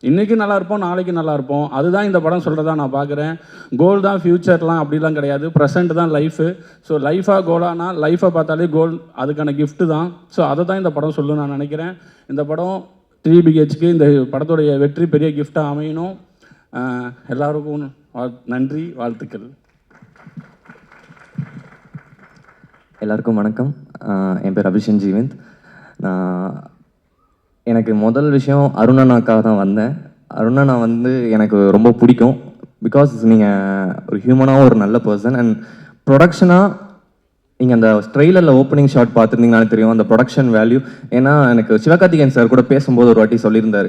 இன்றைக்கி நல்லா இருப்போம், நாளைக்கு நல்லா இருப்போம். அதுதான் இந்த படம் சொல்கிறதா நான் பார்க்குறேன். கோல் தான் ஃப்யூச்சர்லாம் அப்படிலாம் கிடையாது, ப்ரெசென்ட் தான் லைஃபு. ஸோ லைஃபாக கோலானா லைஃப்பை பார்த்தாலே கோல் அதுக்கான கிஃப்ட்டு தான். ஸோ அதை தான் இந்த படம் சொல்லணும்னு நான் நினைக்கிறேன். இந்த படம் 3BHக்கு இந்த படத்துடைய வெற்றி பெரிய கிஃப்டாக அமையணும். எல்லாருக்கும் நன்றி, வாழ்த்துக்கள். எல்லாருக்கும் வணக்கம். என் பேர் அபிஷன் ஜீவந்த். எனக்கு முதல் விஷயம் அருணண்ணாக்காக தான் வந்தேன். அருணண்ணா எனக்கு ரொம்ப பிடிக்கும். பிகாஸ் நீங்கள் ஒரு ஹியூமனாக ஒரு நல்ல பர்சன். அண்ட் ப்ரொடக்ஷனாக நீங்கள் அந்த ட்ரெய்லரில் ஓப்பனிங் ஷாட் பார்த்துருந்தீங்கனாலே தெரியும் அந்த ப்ரொடக்ஷன் வேல்யூ. ஏன்னா எனக்கு சிவகார்த்திகேயன் சார் கூட பேசும்போது ஒரு வாட்டி சொல்லியிருந்தார்,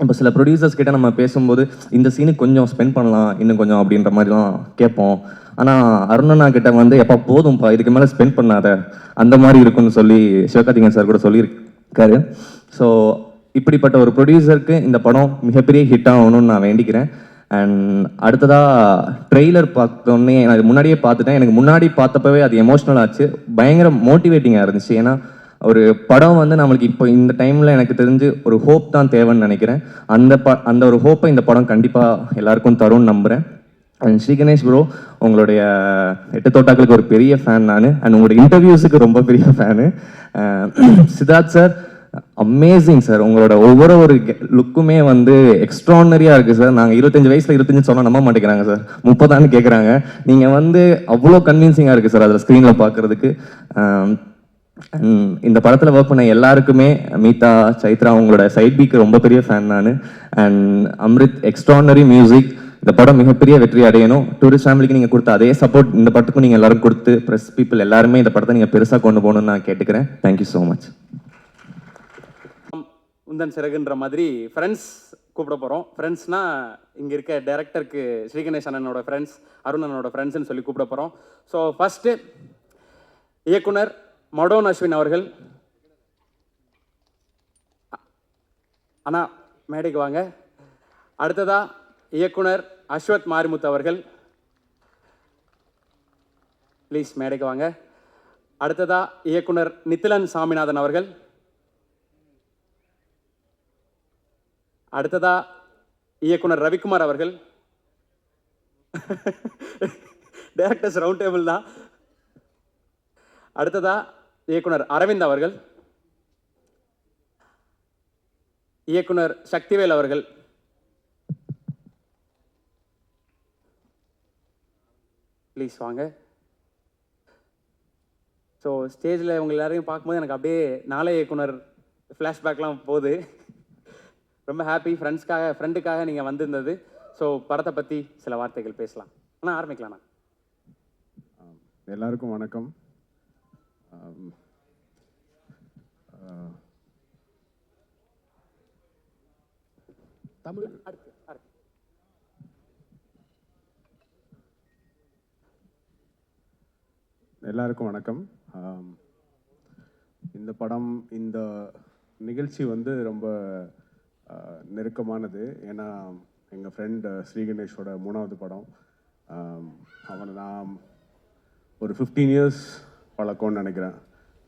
இப்போ சில ப்ரொடியூசர்ஸ் கிட்ட நம்ம பேசும்போது இந்த சீனுக்கு கொஞ்சம் ஸ்பெண்ட் பண்ணலாம் இன்னும் கொஞ்சம் அப்படின்ற மாதிரிலாம் கேட்போம். ஆனால் அருணண்ணா கிட்ட எப்போ போதும்ப்பா இதுக்கு மேலே ஸ்பெண்ட் பண்ணாத அந்த மாதிரி இருக்குன்னு சொல்லி சிவகார்த்திகேயன் சார் கூட சொல்லியிருக்காரு. ஸோ இப்படிப்பட்ட ஒரு ப்ரொடியூசருக்கு இந்த படம் மிகப்பெரிய ஹிட் ஆகணும்னு நான் வேண்டிக்கிறேன். அண்ட் அடுத்ததாக ட்ரெய்லர் பார்த்தோன்னே நான் இது முன்னாடியே பார்த்துட்டேன். எனக்கு முன்னாடி பார்த்தப்பவே அது எமோஷ்னல் ஆச்சு, பயங்கர மோட்டிவேட்டிங்காக இருந்துச்சு. ஏன்னா ஒரு படம் நம்மளுக்கு இப்போ இந்த டைமில் எனக்கு தெரிஞ்சு ஒரு ஹோப் தான் தேவைன்னு நினைக்கிறேன். அந்த ஒரு ஹோப்பை இந்த படம் கண்டிப்பாக எல்லாருக்கும் தரும்னு நம்புகிறேன். அண்ட் ஸ்ரீ கணேஷ் ப்ரோ, உங்களுடைய 8 தோட்டாக்களுக்கு ஒரு பெரிய ஃபேன் நான். அண்ட் உங்களுடைய இன்டர்வியூஸுக்கு ரொம்ப பெரிய fan. Siddharth sir amazing sir. உங்களோட ஒவ்வொரு லுக்குமே எக்ஸ்ட்ரானரியாக இருக்குது சார். நாங்கள் 25 வயசில் 25 சொன்னால் நம்ப மாட்டேங்கிறாங்க சார், 30 கேட்குறாங்க. நீங்கள் அவ்வளோ கன்வின்சிங்காக இருக்குது சார் அதில் ஸ்க்ரீனில் பார்க்குறதுக்கு. இந்த படத்தில் ஒர்க் பண்ண எல்லாருக்குமே, மீதா, சைத்ரா, உங்களோட சைட் பீக்கு ரொம்ப பெரிய ஃபேன் நான். And Amrit, extraordinary music. இந்த படம் மிகப்பெரிய வெற்றி அடையணும். டூரிஸ்ட் ஃபேமிலிக்கு நீங்கள் கொடுத்த அதே சப்போர்ட் இந்த படத்துக்கும் நீங்கள் எல்லாரும் கொடுத்து, ப்ரெஸ் பீப்புள் எல்லாருமே இந்த படத்தை நீங்கள் பெருசாக கொண்டு போகணும்னு நான் கேட்டுக்கிறேன். Thank you so much. உந்தன் சிறகுன்ற மாதிரி ஃப்ரெண்ட்ஸ் கூப்பிட போகிறோம். ஃப்ரெண்ட்ஸ்னால் இங்கே இருக்க டைரக்டருக்கு ஸ்ரீகணேஷ் அண்ணனோட ஃப்ரெண்ட்ஸ், அருணனோட ஃப்ரெண்ட்ஸ்ன்னு சொல்லி கூப்பிட போகிறோம். ஸோ ஃபஸ்ட்டு இயக்குனர் மடோன் அஸ்வின் அவர்கள். அண்ணா மேடைக்கு வாங்க. அடுத்ததா இயக்குனர் அஸ்வத் மாரிமுத்து அவர்கள், ப்ளீஸ் மேடைக்கு வாங்க. அடுத்ததா இயக்குனர் நித்திலன் சாமிநாதன் அவர்கள். அடுத்ததா இயக்குனர் ரவிக்குமார் அவர்கள். டைரக்டர்ஸ் ரவுண்ட் டேபிள் தான். அடுத்ததா இயக்குனர் அரவிந்த் அவர்கள், இயக்குனர் சக்திவேல் அவர்கள், ப்ளீஸ் வாங்க. ஸோ ஸ்டேஜில் உங்கள் எல்லாரையும் பார்க்கும்போது எனக்கு அப்படியே நாளைய இயக்குனர் ஃப்ளாஷ்பேக்லாம் போகுது. ரொம்ப ஹாப்பி ஃப்ரெண்டுக்காக நீங்கள் வந்திருந்தது. ஸோ படத்தை பற்றி சில வார்த்தைகள் பேசலாம். ஆனால் ஆரம்பிக்கலாம்ண்ணா. எல்லாருக்கும் வணக்கம். தமிழ் எல்லாருக்கும் வணக்கம். இந்த படம், இந்த நிகழ்ச்சி ரொம்ப நெருக்கமானது. ஏன்னா எங்கள் ஃப்ரெண்ட் ஸ்ரீ கணேஷோட 3வது படம். அவனை நான் ஒரு 15 இயர்ஸ் பழக்கம்னு நினைக்கிறேன்,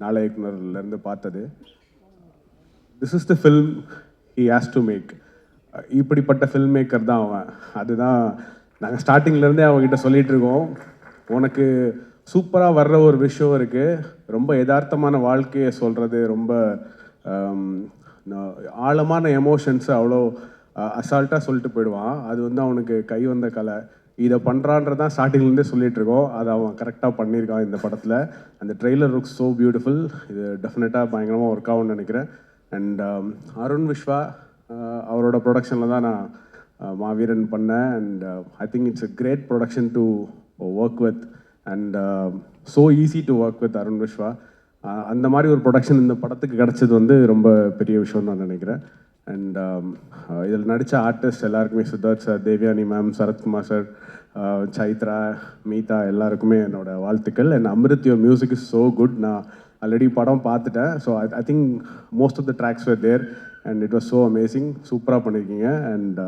நாளை இயக்குனர்லேருந்து பார்த்தது. This is the film he has to make. இப்படிப்பட்ட ஃபில்ம் மேக்கர் தான் அவன். அதுதான் நாங்கள் ஸ்டார்டிங்லேருந்தே அவங்ககிட்ட சொல்லிகிட்டு இருக்கோம். உனக்கு சூப்பராக வர்ற ஒரு விஷயம் இருக்குது, ரொம்ப யதார்த்தமான வாழ்க்கையை சொல்கிறது, ரொம்ப ஆழமான எமோஷன்ஸை அவ்வளோ அசால்ட்டாக சொல்லிட்டு போயிடுவான். அது அவனுக்கு கை வந்த கலை. இதை பண்ணுறான்றதான் ஸ்டார்டிங்லேருந்தே சொல்லிகிட்டு இருக்கோம். அதை அவன் கரெக்டாக பண்ணியிருக்கான் இந்த படத்தில். அந்த ட்ரெய்லர் லுக்ஸ் ஸோ பியூட்டிஃபுல். இது டெஃபினட்டாக பயங்கரமாக ஒர்க் ஆகும்னு நினைக்கிறேன். அண்ட் அருண் விஸ்வா அவரோட ப்ரொடக்ஷனில் தான் நான் மாவீரன் பண்ணேன். And I think it's a great production to work with. And so easy to work with Arun Vishwa. அந்த மாதிரி ஒரு ப்ரொடக்ஷன் இந்த படத்துக்கு கிடச்சது ரொம்ப பெரிய விஷயம்னு நான் நினைக்கிறேன். அண்ட் இதில் நடித்த ஆர்டிஸ்ட் எல்லாருக்குமே, Siddharth sir, Devayani ma'am, Sarathkumar sir, Chaitra, Meetha எல்லாருக்குமே என்னோட வாழ்த்துக்கள். And Amrit, your music is so good. நான் ஆல்ரெடி படம் பார்த்துட்டேன். So I think most of the tracks were there and it was so amazing. சூப்பராக பண்ணியிருக்கீங்க. அண்ட்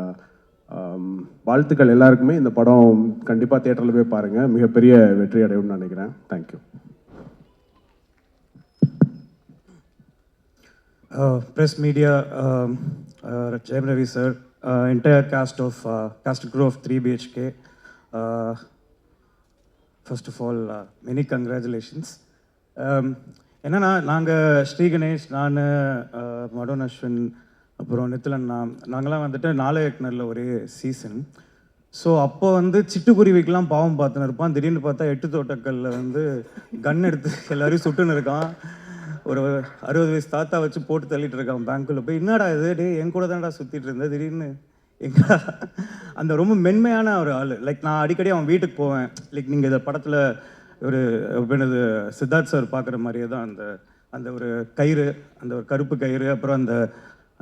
வாழ்த்துக்கள் எல்லாருக்குமே. இந்த படம் கண்டிப்பாக தியேட்டரில் போய் பாருங்கள், மிகப்பெரிய வெற்றி அடையும்னு நினைக்கிறேன். Thank you. Press media, Jayam Ravi sir, entire cast crew of 3BHK. First of all, many congratulations. என்னன்னா நாங்கள் ஸ்ரீ கணேஷ், நான் மடோன் அஸ்வின், அப்புறம் நித்திலன், நாங்களாம் வந்துட்டு நாளையக்குனரில் ஒரே சீசன். ஸோ அப்போ வந்து சிட்டுக்குருவிக்கெலாம் பாவம் பார்த்துன்னு இருப்பான். திடீர்னு பார்த்தா 8 தோட்டக்கல்லில் வந்து கன் எடுத்து எல்லாரையும் சுட்டுன்னு இருக்கான். ஒரு 60 வயசு தாத்தா வச்சு போட்டு தள்ளிட்டு இருக்கான் பேங்க்குள்ளே போய். என்னடா இது, டே என் கூட தான்டா சுற்றிட்டு இருந்தேன், திடீர்னு எங்கடா. அந்த ரொம்ப மென்மையான ஒரு ஆள். லைக் நான் அடிக்கடி அவன் வீட்டுக்கு போவேன். லைக் நீங்கள் இந்த படத்தில் ஒரு என்னது சித்தார்த் சார் பார்க்குற மாதிரியே தான் அந்த ஒரு கயிறு, அந்த ஒரு கருப்பு கயிறு, அப்புறம்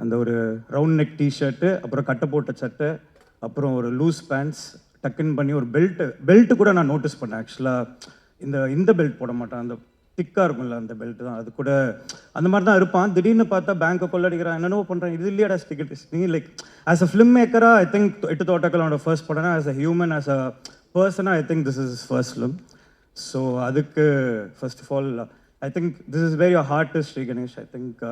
அந்த ஒரு ரவுண்ட் நெக் டிஷர்ட்டு, அப்புறம் கட்டை போட்ட சட்டை, அப்புறம் ஒரு லூஸ் பேண்ட்ஸ், டக்குன்னு பண்ணி ஒரு பெல்ட்டு கூட நான் நோட்டீஸ் பண்ணேன். ஆக்சுவலாக இந்த பெல்ட் போட மாட்டான், அந்த திக்காக இருக்கும்ல அந்த பெல்ட் தான், அது கூட அந்த மாதிரி தான் இருப்பான். திடீர்னு பார்த்தா பேங்க்கை கொள்ளடிக்கிறான், என்னென்னவோ பண்ணுறான். இது இல்லையாடா டிக்கெட் நீ. லைக் ஆஸ் அ ஃபிலிம் மேக்கராக ஐ திங்க் 8 தோட்டக்கலோட ஃபர்ஸ்ட் படம்னா, as a human, as a பர்சனாக I think this is first film. So அதுக்கு first of all I think this is very your hard Sri Ganesh. I think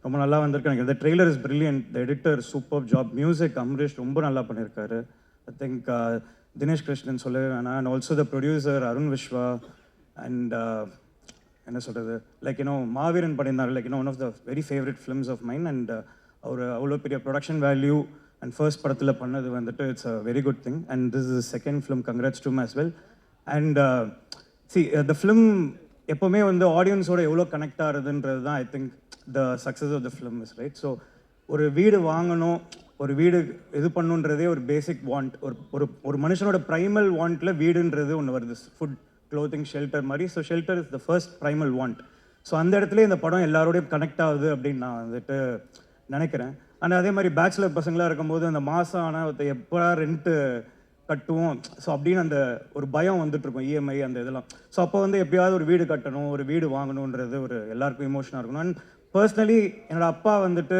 ரொம்ப நல்லா வந்திருக்கு எனக்கு. இந்த trailer is brilliant, the editor super job, music Amrish ரொம்ப நல்லா பண்ணியிருக்காரு. ஐ திங்க் தினேஷ் கிருஷ்ணன் சொல்லவே வேணாம். And also the producer Arun Viswa. And என்ன சொல்கிறது, லைக் மாவீரன் பண்ணியிருந்தார், like one of the very favourite films of mind. And அவர் அவ்வளோ பெரிய ப்ரொடக்ஷன் வேல்யூ அண்ட் ஃபர்ஸ்ட் படத்தில் பண்ணது வந்துட்டு it's a very good thing. And this is second film, congrats to as well. And the film எப்போவுமே வந்து ஆடியன்ஸோட எவ்வளோ கனெக்ட் ஆகுதுன்றது தான் I think the success of the film is, right? So ஒரு வீடு வாங்கணும், ஒரு வீடு இது பண்ணுன்றதே ஒரு பேசிக் வாண்ட். ஒரு மனுஷனோட ப்ரைமல் வாண்ட்டில் வீடுன்றது ஒன்று வருது. ஃபுட், க்ளோத்திங், ஷெல்டர் மாதிரி. So shelter is the first primal want. So அந்த இடத்துல இந்த படம் எல்லாரோடையும் கனெக்ட் ஆகுது அப்படின்னு நான் வந்துட்டு நினைக்கிறேன். அண்ட் அதே மாதிரி பேச்சுலர் பசங்களாக இருக்கும்போது அந்த மாதம் ஆனால் எப்போ ரெண்ட்டு கட்டுவோம், ஸோ அப்படின்னு அந்த ஒரு பயம் வந்துட்டுருக்கும், இஎம்ஐ அந்த இதெல்லாம். ஸோ அப்போ வந்து எப்படியாவது ஒரு வீடு கட்டணும், ஒரு வீடு வாங்கணுன்றது ஒரு எல்லாருக்கும் இமோஷனாக இருக்கணும். அண்ட் பர்சனலி என்னோடய அப்பா வந்துட்டு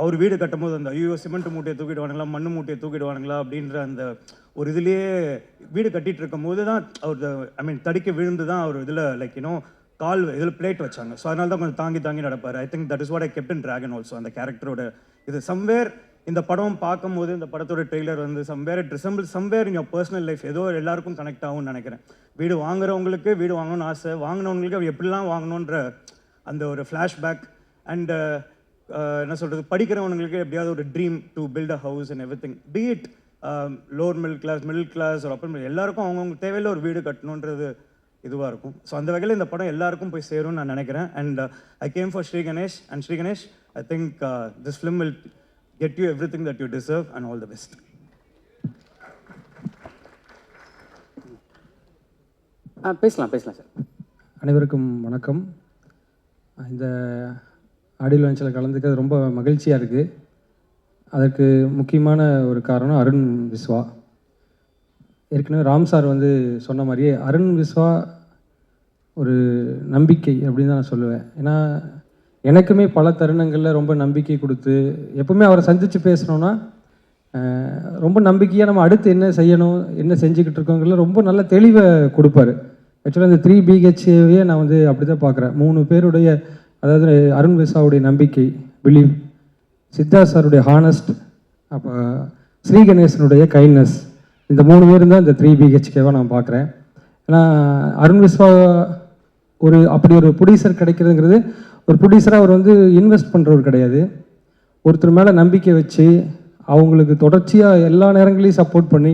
அவர் வீடு கட்டும் போது அந்த ஐயோ சிமெண்ட் மூட்டையை தூக்கிடுவானுங்களா, மண் மூட்டையை தூக்கிடுவானுங்களா அப்படின்ற அந்த ஒரு இதுலேயே வீடு கட்டிகிட்டு இருக்கும் போது தான் அவர் தடிக்க விழுந்து தான் அவர் இதில் லைக் கால் இதில் பிளேட் வச்சாங்க. ஸோ அதனால தான் கொஞ்சம் தாங்கி நடப்பார். I think that is what I kept in Dragon also. அந்த கேரக்டரோட இது சம்வேர் இந்த படம் பார்க்கும்போது, இந்த படத்தோட ட்ரெய்லர் வந்து somewhere it resemble somewhere in your personal life. ஏதோ எல்லாருக்கும் கனெக்ட் ஆகும்னு நினைக்கிறேன். வீடு வாங்குறவங்களுக்கு வீடு வாங்கணும்னு ஆசை, வாங்கினவங்களுக்கு அவர் எப்படிலாம் வாங்கணுன்ற அந்த ஒரு ஃப்ளாஷ்பேக். அண்ட் என்ன சொல்கிறது, படிக்கிறவங்களுக்கு எப்படியாவது ஒரு dream to build a house and everything, be it lower middle class ஒரு அப்பர் எல்லாருக்கும் அவங்கவுங்க தேவையில்ல ஒரு வீடு கட்டணுன்றது இதுவாக இருக்கும். ஸோ அந்த வகையில் இந்த படம் எல்லாருக்கும் போய் சேரும்னு நான் நினைக்கிறேன். And I came for Sri Ganesh. And Sri Ganesh, I think this film will get you everything that you deserve and all the best. பேசலாம் சார். அனைவருக்கும் வணக்கம். இந்த ஆடியோ லான்ச்சில் கலந்துக்கிறது ரொம்ப மகிழ்ச்சியாக இருக்குது. அதற்கு முக்கியமான ஒரு காரணம் அருண் விஸ்வா. ஏற்கனவே ராம் சார் வந்து சொன்ன மாதிரியே அருண் விஸ்வா ஒரு நம்பிக்கை அப்படின்னு தான் நான் சொல்லுவேன். ஏன்னா எனக்குமே பல தருணங்களில் ரொம்ப நம்பிக்கை கொடுத்து, எப்பவுமே அவரை சந்தித்து பேசுகிறோன்னா ரொம்ப நம்பிக்கையாக நம்ம அடுத்து என்ன செய்யணும், என்ன செஞ்சுக்கிட்டு இருக்கோங்கிறத ரொம்ப நல்ல தெளிவை கொடுப்பாரு. ஆக்சுவலாக இந்த 3BHKவே நான் வந்து அப்படி தான் பார்க்குறேன். 3 பேருடைய, அதாவது அருண் விஸ்வாவுடைய நம்பிக்கை, பிலீவ், சித்தார்த் சாருடைய ஹானஸ்ட், அப்போ ஸ்ரீ கணேசனுடைய கைண்ட்னஸ், இந்த 3 பேரும் தான் இந்த 3BHKவாக நான் பார்க்குறேன். ஏன்னா அருண் விஸ்வா அப்படி ஒரு ப்ரொடியூசர் கிடைக்கிறதுங்கிறது, ஒரு ப்ரொடியூசராக அவர் வந்து இன்வெஸ்ட் பண்ணுறவர் கிடையாது. ஒருத்தர் மேலே நம்பிக்கை வச்சு அவங்களுக்கு தொடர்ச்சியாக எல்லா நேரங்களையும் சப்போர்ட் பண்ணி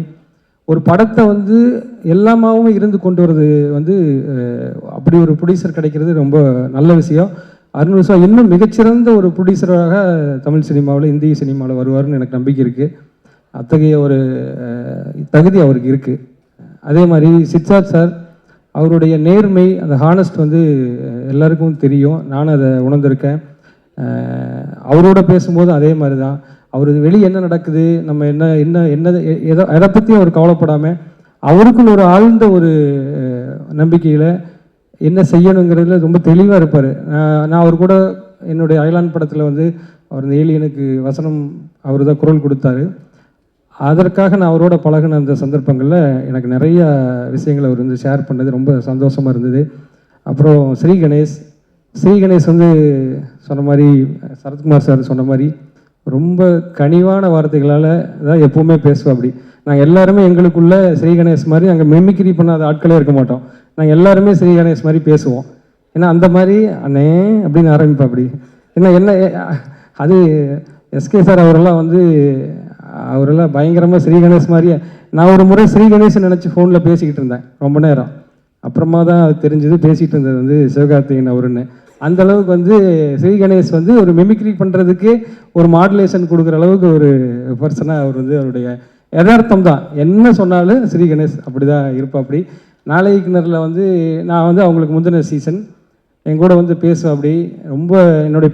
ஒரு படத்தை வந்து எல்லாமாவும் இருந்து கொண்டு வரது வந்து அப்படி ஒரு ப்ரொடியூசர் கிடைக்கிறது ரொம்ப நல்ல விஷயம். அருண் விஸ்வா இன்னும் மிகச்சிறந்த ஒரு ப்ரொடியூசராக தமிழ் சினிமாவில், இந்திய சினிமாவில் வருவார்னு எனக்கு நம்பிக்கை இருக்குது. அத்தகைய ஒரு தகுதி அவருக்கு இருக்குது. அதே மாதிரி சித்தார்த் சார், அவருடைய நேர்மை, அந்த ஹானஸ்ட் வந்து எல்லாருக்கும் தெரியும். நானும் அதை உணர்ந்திருக்கேன். அவரோட பேசும்போது அதே மாதிரி தான். அவர் வெளியே என்ன நடக்குது, நம்ம என்ன என்ன என்ன எதை பற்றியும் அவர் கவலைப்படாமல் அவருக்குள்ள ஒரு ஆழ்ந்த ஒரு நம்பிக்கையில் என்ன செய்யணுங்கிறதுல ரொம்ப தெளிவாக இருப்பார். நான் அவர் கூட என்னுடைய அயலான் படத்தில் வந்து அவர் இந்த ஏலியனுக்கு வசனம் அவர் தான் குரல் கொடுத்தாரு. அதற்காக நான் அவரோட பழகின அந்த சந்தர்ப்பங்களில் எனக்கு நிறைய விஷயங்களை அவர் வந்து ஷேர் பண்ணது ரொம்ப சந்தோஷமாக இருந்தது. அப்புறம் ஸ்ரீ கணேஷ் வந்து சொன்ன மாதிரி, சரத்குமார் சார் சொன்ன மாதிரி ரொம்ப கனிவான வார்த்தைகளால் தான் எப்போவுமே பேசுவோம். அப்படி நாங்கள் எல்லாருமே எங்களுக்குள்ள ஸ்ரீ கணேஷ் மாதிரி நாங்கள் மெமிக்ரி பண்ணாத ஆட்களே இருக்க மாட்டோம். நாங்கள் எல்லாருமே ஸ்ரீ கணேஷ் மாதிரி பேசுவோம். ஏன்னா அந்த மாதிரி அண்ணே அப்படின்னு ஆரம்பிப்போம். அப்படி என்ன அது எஸ்கே சார் அவரெல்லாம் வந்து அவரெல்லாம் பயங்கரமாக ஸ்ரீ கணேஷ் மாதிரியே. நான் ஒரு முறை ஸ்ரீ கணேஷ் நினச்சி ஃபோனில் பேசிக்கிட்டு இருந்தேன் ரொம்ப நேரம். அப்புறமா தான் அது தெரிஞ்சது பேசிகிட்டு இருந்தது வந்து சிவகார்த்திகேயன் அவருன்னு. அந்த அளவுக்கு வந்து ஸ்ரீ கணேஷ் வந்து ஒரு மிமிக்ரி பண்ணுறதுக்கு ஒரு மாடுலேஷன் கொடுக்குற அளவுக்கு ஒரு பர்சனாக அவர் வந்து அவருடைய யதார்த்தம் தான். என்ன சொன்னாலும் ஸ்ரீ கணேஷ் அப்படி தான் இருப்பா. அப்படி நாளைக்குனரில் வந்து நான் வந்து அவங்களுக்கு முந்தின சீசன் என் கூட வந்து பேசுவேன். அப்படி ரொம்ப என்னுடைய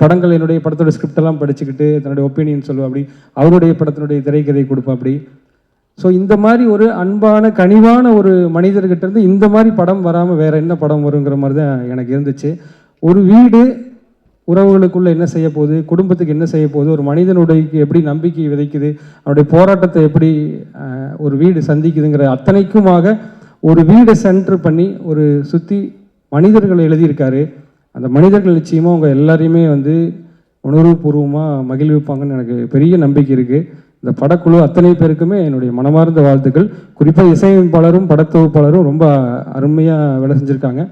படத்தோட ஸ்கிரிப்டெல்லாம் படிச்சுக்கிட்டு தன்னுடைய ஒப்பீனியன் சொல்லுவேன். அப்படி அவருடைய படத்தினுடைய திரைக்கதை கொடுப்பேன். அப்படி ஸோ இந்த மாதிரி ஒரு அன்பான கனிவான ஒரு மனிதர்கிட்ட இருந்து இந்த மாதிரி படம் வராமல் வேறு என்ன படம் வருங்கிற மாதிரி தான் எனக்கு இருந்துச்சு. ஒரு வீடு உறவுகளுக்குள்ளே என்ன செய்ய போகுது, குடும்பத்துக்கு என்ன செய்ய போகுது, ஒரு மனிதனுடைய எப்படி நம்பிக்கை விதைக்குது, அவருடைய போராட்டத்தை எப்படி ஒரு வீடு சந்திக்குதுங்கிற அத்தனைக்குமாக ஒரு வீடை சென்டர் பண்ணி ஒரு சுற்றி மனிதர்கள் எழுதியிருக்காரு. அந்த மனிதர்கள் நிச்சயமாக அவங்க எல்லாரையுமே வந்து உணர்வுபூர்வமாக மகிழ்விப்பாங்கன்னு எனக்கு பெரிய நம்பிக்கை இருக்குது. இந்த படக்குழு அத்தனை பேருக்குமே என்னுடைய மனமார்ந்த வாழ்த்துக்கள். குறிப்பாக இசையமைப்பாளரும் படத்தொகுப்பாளரும் ரொம்ப அருமையாக வேலை செஞ்சுருக்காங்க.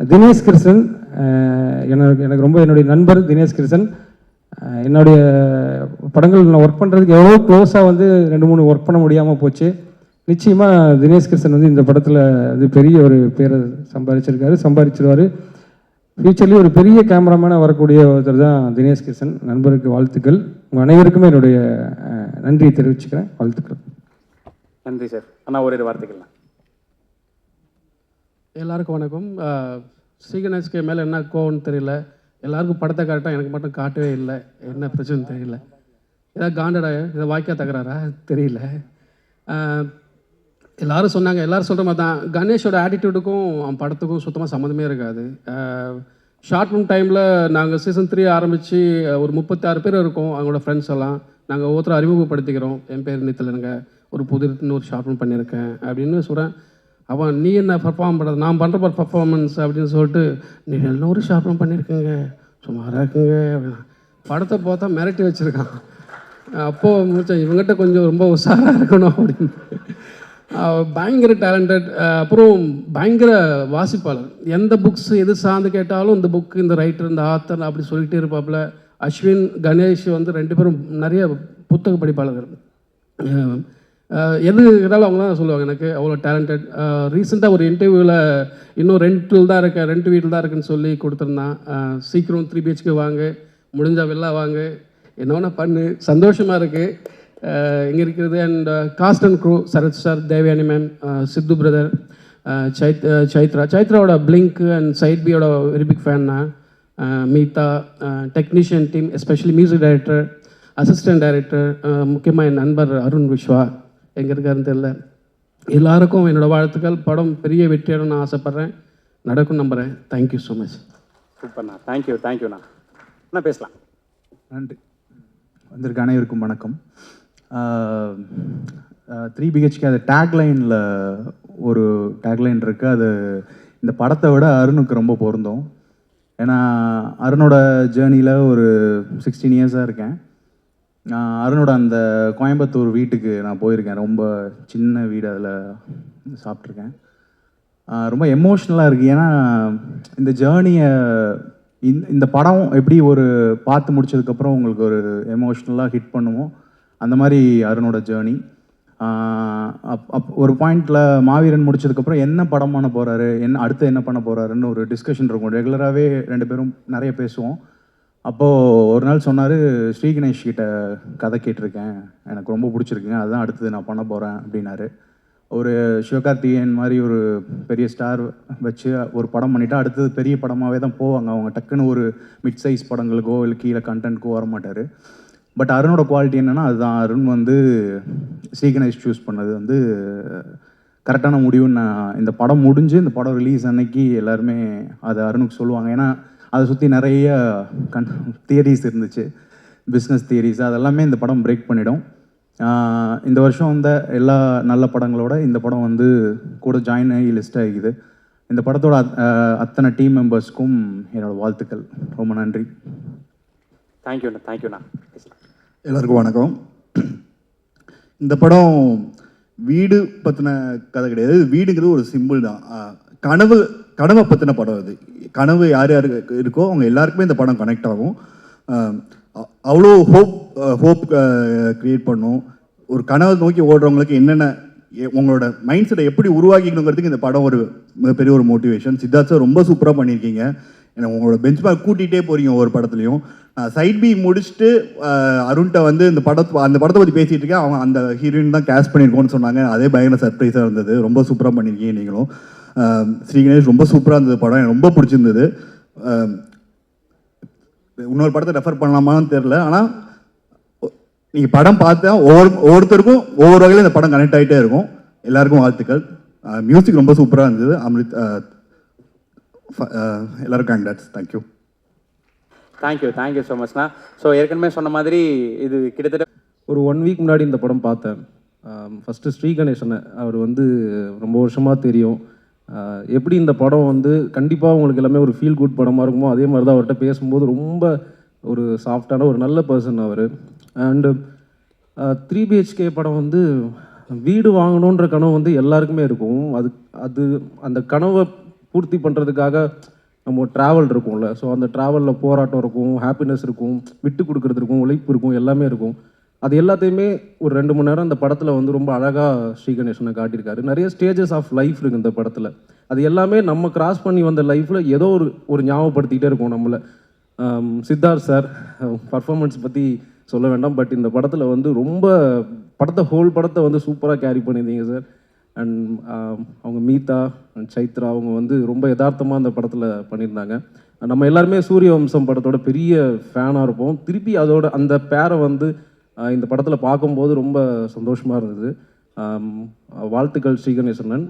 தினேஷ் கிருஷ்ணன் எனக்கு ரொம்ப என்னுடைய நண்பர் தினேஷ் கிருஷ்ணன். என்னுடைய படங்கள் நான் ஒர்க் பண்ணுறதுக்கு எவ்வளோ க்ளோஸாக வந்து 2-3 ஒர்க் பண்ண முடியாமல் போச்சு. நிச்சயமாக தினேஷ் கிருஷ்ணன் வந்து இந்த படத்தில் வந்து பெரிய ஒரு பேரை சம்பாதிச்சிருவார். ஃபியூச்சர்லேயும் ஒரு பெரிய கேமராமேனாக வரக்கூடிய ஒருத்தர் தான் தினேஷ் கிருஷ்ணன். நண்பருக்கு வாழ்த்துக்கள். உங்கள் அனைவருக்குமே என்னுடைய நன்றியை தெரிவிச்சுக்கிறேன். வாழ்த்துக்கள். நன்றி சார். அண்ணா ஒரு வார்த்தைகள். எல்லாருக்கும் வணக்கம். ஸ்ரீகணேஷ்க்கு மேலே என்ன கோவம்னு தெரியல. எல்லாருக்கும் படத்தை காட்டால் எனக்கு மட்டும் காட்டவே இல்லை. என்ன பிரச்சனை தெரியல. ஏதாவது காண்டடா, இதை வாய்க்கா தகராறா தெரியல. எல்லாரும் சொன்னாங்க, எல்லாரும் சொல்கிற மாதிரி தான் கணேஷோட ஆட்டிடியூடுக்கும் அவன் படத்துக்கும் சுத்தமாக சம்மந்தமே இருக்காது. ஷார்ட் ஃபிலிம் டைமில் நாங்கள் சீசன் 3 ஆரம்பித்து ஒரு 36 பேர் இருக்கோம். அவங்களோட ஃப்ரெண்ட்ஸ் எல்லாம் நாங்கள் ஒவ்வொருத்தரும் அறிமுகப்படுத்திக்கிறோம். என் பேர் நித்திலனுங்க, ஒரு ஒரு ஷார்ட் ஃபிலிம் பண்ணியிருக்கேன் அப்படின்னு சொல்கிறேன். அவன் நீ என்ன பர்ஃபார்ம் பண்ணுறது, நான் பண்ணுற பர்ஃபார்மன்ஸ் அப்படின்னு சொல்லிட்டு நீ எல்லாம் ஒரு ஷார்ட் ஃபிலிம் பண்ணியிருக்கேங்க, சுமாராக இருக்குங்க அப்படின்னா படத்தை பார்த்தா மிரட்டி வச்சுருக்கான். அப்போது முடிச்சேன் இவங்ககிட்ட கொஞ்சம் ரொம்ப உஷாராக இருக்கணும் அப்படின்னு. பயங்கர டேலண்டட். அப்புறம் பயங்கர வாசிப்பாளர். எந்த புக்ஸ் எது சார்ந்து கேட்டாலும் இந்த புக்கு, இந்த ரைட்டர், இந்த ஆத்தர் அப்படி சொல்லிகிட்டே இருப்பாப்புல. அஸ்வின், கணேஷ் வந்து 2 பேரும் நிறைய புத்தக படிப்பாளர்கள். எது கேட்டாலும் அவங்க தான் சொல்லுவாங்க. எனக்கு அவ்வளோ டேலண்டட். ரீசெண்டாக ஒரு இன்டர்வியூவில் இன்னும் ரெண்ட் வீட்டில் தான் இருக்குன்னு சொல்லி கொடுத்துருந்தான். சீக்கிரம் 3 BHK வாங்க, முடிஞ்சால் வெளில வாங்க, என்ன வேணால் பண்ணு, சந்தோஷமாக இருக்குது இங்கே இருக்கிறது. And cast and crew, Sarath sir, Devayani ma'am, Siddhu brother, சைத்ராவோட பிளிங்க் அண்ட் சைட் பியோட வெரி பிக் ஃபேன் நான். Meetha, technician team, especially music director, assistant director, முக்கியமாக என் நண்பர் அருண் விஸ்வா எங்கே இருக்காருன்னு தெரியல. எல்லாருக்கும் என்னோடய வாழ்த்துக்கள். படம் பெரிய வெற்றியாடும் நான் ஆசைப்பட்றேன். நடக்கும் நம்புகிறேன். Thank you so much. சூப்பர்ண்ணா. தேங்க்யூண்ணா. அண்ணா பேசலாம். நன்றி. வந்திருக்க அனைவருக்கும் வணக்கம். 3 BHK அது டேக்லைனில் ஒரு டேக்லைன் இருக்குது. அது இந்த படத்தை விட அருணுக்கு ரொம்ப பொருந்தும். ஏன்னா அருணோட ஜேர்னியில் ஒரு 16 இயர்ஸாக இருக்கேன். அருணோட அந்த கோயம்புத்தூர் வீட்டுக்கு நான் போயிருக்கேன். ரொம்ப சின்ன வீடு, அதில் சாப்பிட்ருக்கேன். ரொம்ப எமோஷ்னலாக இருக்குது. ஏன்னா இந்த ஜேர்னியை இந்த படம் எப்படி ஒரு பார்த்து முடிச்சதுக்கப்புறம் உங்களுக்கு ஒரு எமோஷ்னலாக ஹிட் பண்ணுமோ அந்த மாதிரி அருணோட ஜேர்னி. ஒரு பாயிண்டில் மாவீரன் முடிச்சதுக்கப்புறம் என்ன படம் பண்ண போகிறாரு, அடுத்து என்ன பண்ண போகிறாருன்னு ஒரு டிஸ்கஷன் இருக்கும். ரெகுலராகவே 2 பேரும் நிறைய பேசுவோம். அப்போது ஒரு நாள் சொன்னார், ஸ்ரீ கணேஷ் கிட்ட கதை கேட்டிருக்கேன், எனக்கு ரொம்ப பிடிச்சிருக்குங்க, அதுதான் அடுத்தது நான் பண்ண போகிறேன் அப்படின்னாரு. ஒரு சிவகார்த்திகேயன் மாதிரி ஒரு பெரிய ஸ்டார் வச்சு ஒரு படம் பண்ணிவிட்டு அடுத்தது பெரிய படமாகவே தான் போவாங்க. அவங்க டக்குன்னு ஒரு மிட் சைஸ் படங்களுக்கோ இல்லை கீழே கண்டென்ட்க்கோ வரமாட்டார். பட் அருணோட குவாலிட்டி என்னென்னா அதுதான். அருண் வந்து ஸ்ரீகணேஷ் சூஸ் பண்ணது வந்து கரெக்டான முடிவுன்னு நான் இந்த படம் முடிஞ்சு இந்த படம் ரிலீஸ் அன்னைக்கு எல்லாருமே அதை அருணுக்கு சொல்லுவாங்க. ஏன்னா அதை சுற்றி நிறைய தியரிஸ் இருந்துச்சு, பிஸ்னஸ் தியரிஸ். அதெல்லாமே இந்த படம் பிரேக் பண்ணிடும். இந்த வருஷம் வந்த எல்லா நல்ல படங்களோட இந்த படம் வந்து கூட ஜாயின் ஆகி லிஸ்ட் ஆகிக்குது. இந்த படத்தோட அத்தனை டீம் மெம்பர்ஸ்க்கும் என்னோடய வாழ்த்துக்கள். ரொம்ப நன்றி. தேங்க்யூண்ணா. எல்லாருக்கும் வணக்கம். இந்த படம் வீடு பற்றின கதை கிடையாது. வீடுங்கிறது ஒரு சிம்பிள் தான். கனவை பற்றின படம் அது. கனவு யார் யாருக்கு இருக்கோ அவங்க எல்லாருக்குமே இந்த படம் கனெக்ட் ஆகும். அவ்வளோ ஹோப் க்ரியேட் பண்ணும். ஒரு கனவை நோக்கி ஓடுறவங்களுக்கு என்னென்ன உங்களோட மைண்ட் செட்டை எப்படி உருவாக்கிக்கணுங்கிறதுக்கு இந்த படம் ஒரு மிகப்பெரிய ஒரு மோட்டிவேஷன். சித்தார்த் சார் ரொம்ப சூப்பராக பண்ணியிருக்கீங்க. எனக்கு உங்களோட பெஞ்ச் மார்க் கூட்டிகிட்டே போகிறீங்க ஒவ்வொரு படத்துலையும். சைட் பி முடிச்சுட்டு அருண்கிட்ட வந்து அந்த படத்தை பற்றி பேசிகிட்டு இருக்கேன். அவங்க அந்த ஹீரோயின் தான் கேஸ்ட் பண்ணியிருக்கோன்னு சொன்னாங்க. அதே பயங்கர சர்ப்ரைஸாக இருந்தது. ரொம்ப சூப்பராக பண்ணியிருக்கீங்க நீங்களும். ஸ்ரீகணேஷ் ரொம்ப சூப்பராக இருந்தது படம், எனக்கு ரொம்ப பிடிச்சிருந்தது. இன்னொரு படத்தை ரெஃபர் பண்ணலாமான்னு தெரில. ஆனால் நீங்கள் படம் பார்த்தா ஒவ்வொருத்தருக்கும் ஒவ்வொரு வகையில் இந்த படம் கனெக்ட் ஆகிட்டே இருக்கும். எல்லாருக்கும் வாழ்த்துக்கள். மியூசிக் ரொம்ப சூப்பராக இருந்தது. அம்ரித் எல்லாருக்கும் கங்க்ராட்ஸ். தேங்க்யூ ஸோ மச்ண்ணா. ஸோ ஏற்கனவே சொன்ன மாதிரி இது கிட்டத்தட்ட ஒரு 1 வீக் முன்னாடி இந்த படம் பார்த்தேன். ஃபஸ்ட்டு ஸ்ரீகணேசனை அவர் வந்து ரொம்ப வருஷமாக தெரியும். எப்படி இந்த படம் வந்து கண்டிப்பாக உங்களுக்கு எல்லாமே ஒரு ஃபீல் குட் படமாக இருக்குமோ அதே மாதிரி தான் அவர்கிட்ட பேசும்போது ரொம்ப ஒரு சாஃப்டான ஒரு நல்ல பர்சன் அவர். அண்டு 3 BHK படம் வந்து வீடு வாங்கணுன்ற கனவு வந்து எல்லாருக்குமே இருக்கும். அது அந்த கனவை பூர்த்தி பண்ணுறதுக்காக நம்ம ட்ராவல் இருக்கும்ல. ஸோ அந்த ட்ராவலில் போராட்டம் இருக்கும், ஹாப்பினஸ் இருக்கும், விட்டு கொடுக்குறது இருக்கும், உழைப்பு இருக்கும், எல்லாமே இருக்கும். அது எல்லாத்தையுமே ஒரு 2 மணி நேரம் இந்த படத்தில் வந்து ரொம்ப அழகாக ஸ்ரீகணேசனை காட்டியிருக்காரு. நிறைய ஸ்டேஜஸ் ஆஃப் லைஃப் இருக்குது இந்த படத்தில். அது எல்லாமே நம்ம கிராஸ் பண்ணி வந்த லைஃப்பில் ஏதோ ஒரு ஞாபகப்படுத்திக்கிட்டே இருக்கும் நம்மளை. சித்தார்த் சார் பர்ஃபார்மன்ஸ் பற்றி சொல்ல வேண்டாம். பட் இந்த படத்தில் வந்து ரொம்ப ஹோல் படத்தை வந்து சூப்பராக கேரி பண்ணியிருந்தீங்க சார். அண்ட் அவங்க மீதா அண்ட் சைத்ரா அவங்க வந்து ரொம்ப யதார்த்தமாக அந்த படத்தில் பண்ணியிருந்தாங்க. நம்ம எல்லாருமே சூரிய வம்சம் படத்தோட பெரிய ஃபேனாக இருப்போம். திருப்பி அதோட அந்த பேரை வந்து இந்த படத்தில் பார்க்கும்போது ரொம்ப சந்தோஷமாக இருந்தது. வாழ்த்துக்கள் ஸ்ரீகணேசனன்.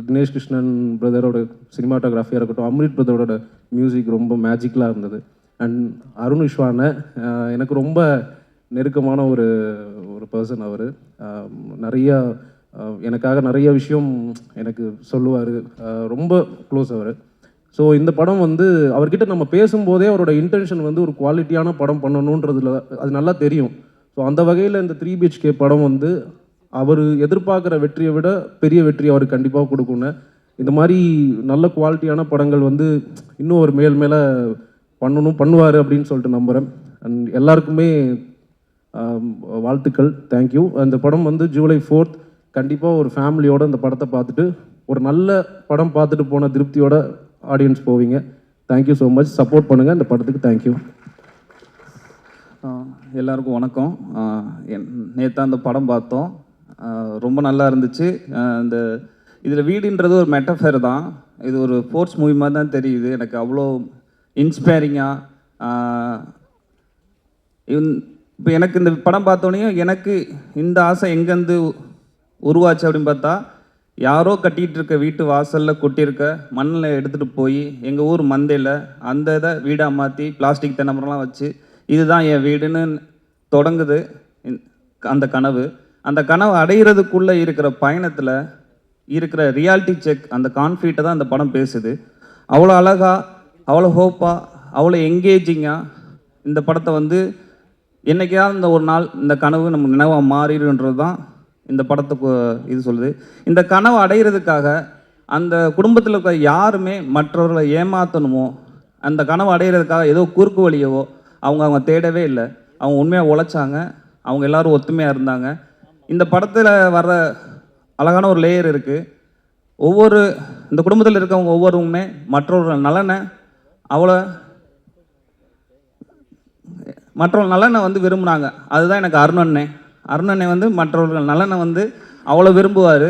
தினேஷ் கிருஷ்ணன் பிரதரோட சினிமாட்டோகிராஃபியாக இருக்கட்டும், அம்ரித் பிரதரோட மியூசிக் ரொம்ப மேஜிக்கலாக இருந்தது. அண்ட் அருண் விஸ்வான எனக்கு ரொம்ப நெருக்கமான ஒரு பர்சன் அவர். எனக்காக நிறைய விஷயம் எனக்கு சொல்லுவார். ரொம்ப க்ளோஸ் அவர். ஸோ இந்த படம் வந்து அவர்கிட்ட நம்ம பேசும்போதே அவரோட இன்டென்ஷன் வந்து ஒரு குவாலிட்டியான படம் பண்ணணுன்றதுல அது நல்லா தெரியும். ஸோ அந்த வகையில் இந்த 3 BHK படம் வந்து அவர் எதிர்பார்க்குற வெற்றியை விட பெரிய வெற்றி அவர் கண்டிப்பாக கொடுக்குன்னு. இந்த மாதிரி நல்ல குவாலிட்டியான படங்கள் வந்து இன்னும் ஒரு மேலே பண்ணுவார் அப்படின்னு சொல்லிட்டு நம்புகிறேன். அண்ட் எல்லாருக்குமே வாழ்த்துக்கள். தேங்க்யூ. அந்த படம் வந்து ஜூலை 4th கண்டிப்பாக ஒரு ஃபேமிலியோடு இந்த படத்தை பார்த்துட்டு ஒரு நல்ல படம் பார்த்துட்டு போன திருப்தியோட ஆடியன்ஸ் போவீங்க. Thank you so much. சப்போர்ட் பண்ணுங்கள் இந்த படத்துக்கு. தேங்க்யூ. எல்லாருக்கும் வணக்கம். நேற்று அந்த படம் பார்த்தோம், ரொம்ப நல்லா இருந்துச்சு. இதில் வீடுன்றது ஒரு மெட்டஃபர் தான். இது ஒரு ஸ்போர்ட்ஸ் மூவி மாதிரி தான் தெரியுது எனக்கு. அவ்வளோ இன்ஸ்பைரிங்காக இப்போ எனக்கு இந்த படம் பார்த்தோன்னே எனக்கு இந்த ஆசை எங்கேருந்து உருவாச்சு அப்படின்னு பார்த்தா, யாரோ கட்டிகிட்டு இருக்க வீட்டு வாசலில் கொட்டியிருக்க மண்ணில் எடுத்துகிட்டு போய் எங்கள் ஊர் மந்தையில் அந்த இதை வீடாக மாற்றி பிளாஸ்டிக் தென்னமரம்லாம் வச்சு இதுதான் என் வீடுன்னு தொடங்குது அந்த கனவு. அந்த கனவு அடைகிறதுக்குள்ளே இருக்கிற பயணத்தில் இருக்கிற ரியாலிட்டி செக், அந்த கான்ஃப்ளிக்ட்டை தான் அந்த படம் பேசுது. அவ்வளோ அழகாக, அவ்வளோ ஹோப்பாக, அவ்வளோ என்கேஜிங்காக இந்த படத்தை வந்து என்றைக்காவது இந்த ஒரு நாள் இந்த கனவு நம்ம நினைவாக மாறிடுன்றது தான் இந்த படத்துக்கு இது சொல்லுது. இந்த கனவை அடைகிறதுக்காக அந்த குடும்பத்தில் இருக்கிற யாருமே மற்றவர்களை ஏமாற்றணுமோ, அந்த கனவை அடைகிறதுக்காக ஏதோ குறுக்கு வழியவோ அவங்க தேடவே இல்லை. அவங்க உண்மையாக உழைச்சாங்க. அவங்க எல்லோரும் ஒத்துமையாக இருந்தாங்க. இந்த படத்தில் வர்ற அழகான ஒரு லேயர் இருக்குது. இந்த குடும்பத்தில் இருக்கவங்க ஒவ்வொருவருமே மற்றவர்கள் நலனை மற்றவர்கள் நலனை வந்து விரும்புனாங்க. அதுதான் எனக்கு அருணண்ணே வந்து மற்றவர்கள் நலனை வந்து அவ்வளோ விரும்புவார்.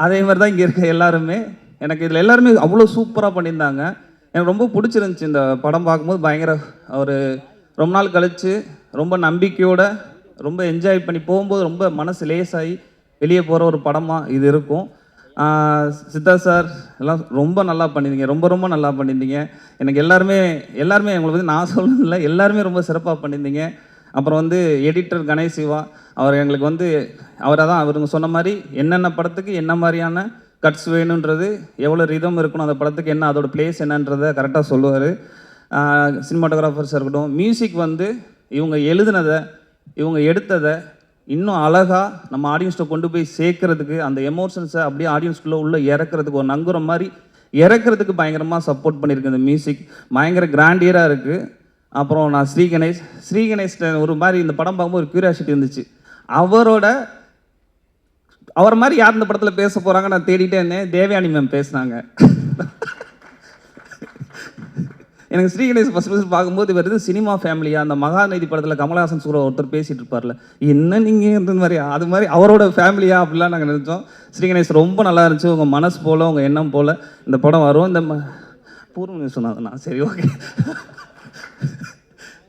அதே மாதிரி தான் இங்கே இருக்க எல்லாருமே. எனக்கு இதில் எல்லாருமே அவ்வளோ சூப்பராக பண்ணியிருந்தாங்க. எனக்கு ரொம்ப பிடிச்சிருந்துச்சி இந்த படம் பார்க்கும்போது. பயங்கர ஒரு ரொம்ப நாள் கழித்து ரொம்ப நம்பிக்கையோடு ரொம்ப என்ஜாய் பண்ணி போகும்போது ரொம்ப மனசு லேசாகி வெளியே போகிற ஒரு படமாக இது இருக்கும். சித்தார்த் சார் எல்லாம் ரொம்ப நல்லா பண்ணியிருந்தீங்க, ரொம்ப ரொம்ப நல்லா பண்ணியிருந்தீங்க. எனக்கு எல்லாருமே உங்களை வந்து நான் சொல்லல, எல்லாருமே ரொம்ப சிறப்பாக பண்ணியிருந்தீங்க. அப்புறம் வந்து எடிட்டர் கணேஷ் சிவா அவர் எங்களுக்கு வந்து அவருங்க சொன்ன மாதிரி என்னென்ன படத்துக்கு என்ன மாதிரியான கட்ஸ் வேணுன்றது, எவ்வளோ ரிதம் இருக்கணும் அந்த படத்துக்கு, என்ன அதோட பிளேஸ் என்னன்றதை கரெக்டாக சொல்லுவார். சினிமாட்டோகிராஃபர்ஸாக இருக்கட்டும், மியூசிக் வந்து இவங்க எழுதுனதை இவங்க எடுத்ததை இன்னும் அழகாக நம்ம ஆடியன்ஸ்ட்டை கொண்டு போய் சேர்க்கறதுக்கு, அந்த எமோஷன்ஸை அப்படியே ஆடியன்ஸ்குள்ளே உள்ளே இறக்குறதுக்கு ஒரு நங்குற மாதிரி இறக்குறதுக்கு பயங்கரமாக சப்போர்ட் பண்ணியிருக்கு. இந்த மியூசிக் பயங்கர கிராண்டியராக இருக்குது. அப்புறம் நான் ஸ்ரீகணேஷ்ட ஒரு மாதிரி இந்த படம் பார்க்கும்போது ஒரு க்யூரியாசிட்டி இருந்துச்சு. அவரை மாதிரி யார் இந்த படத்தில் பேச போகிறாங்க நான் தேடிட்டே இருந்தேன். தேவயானி மேம் பேசுனாங்க. எனக்கு ஸ்ரீகணேஷ் ஃபஸ்ட் பார்க்கும்போது வருது சினிமா ஃபேமிலியாக, அந்த மகாநதி படத்தில் கமலஹாசன் சூரா ஒருத்தர் பேசிகிட்டு இருப்பார்ல, என்ன நீங்கள் இந்த மாதிரி அது மாதிரி அவரோட ஃபேமிலியா அப்படிலாம் நாங்கள் நினச்சோம். ஸ்ரீகணேஷ் ரொம்ப நல்லா இருந்துச்சு. உங்கள் மனசு போல் உங்கள் எண்ணம் போல் இந்த படம் வரும். இந்த பூர்வம் சொன்னாங்கண்ணா, சரி ஓகே.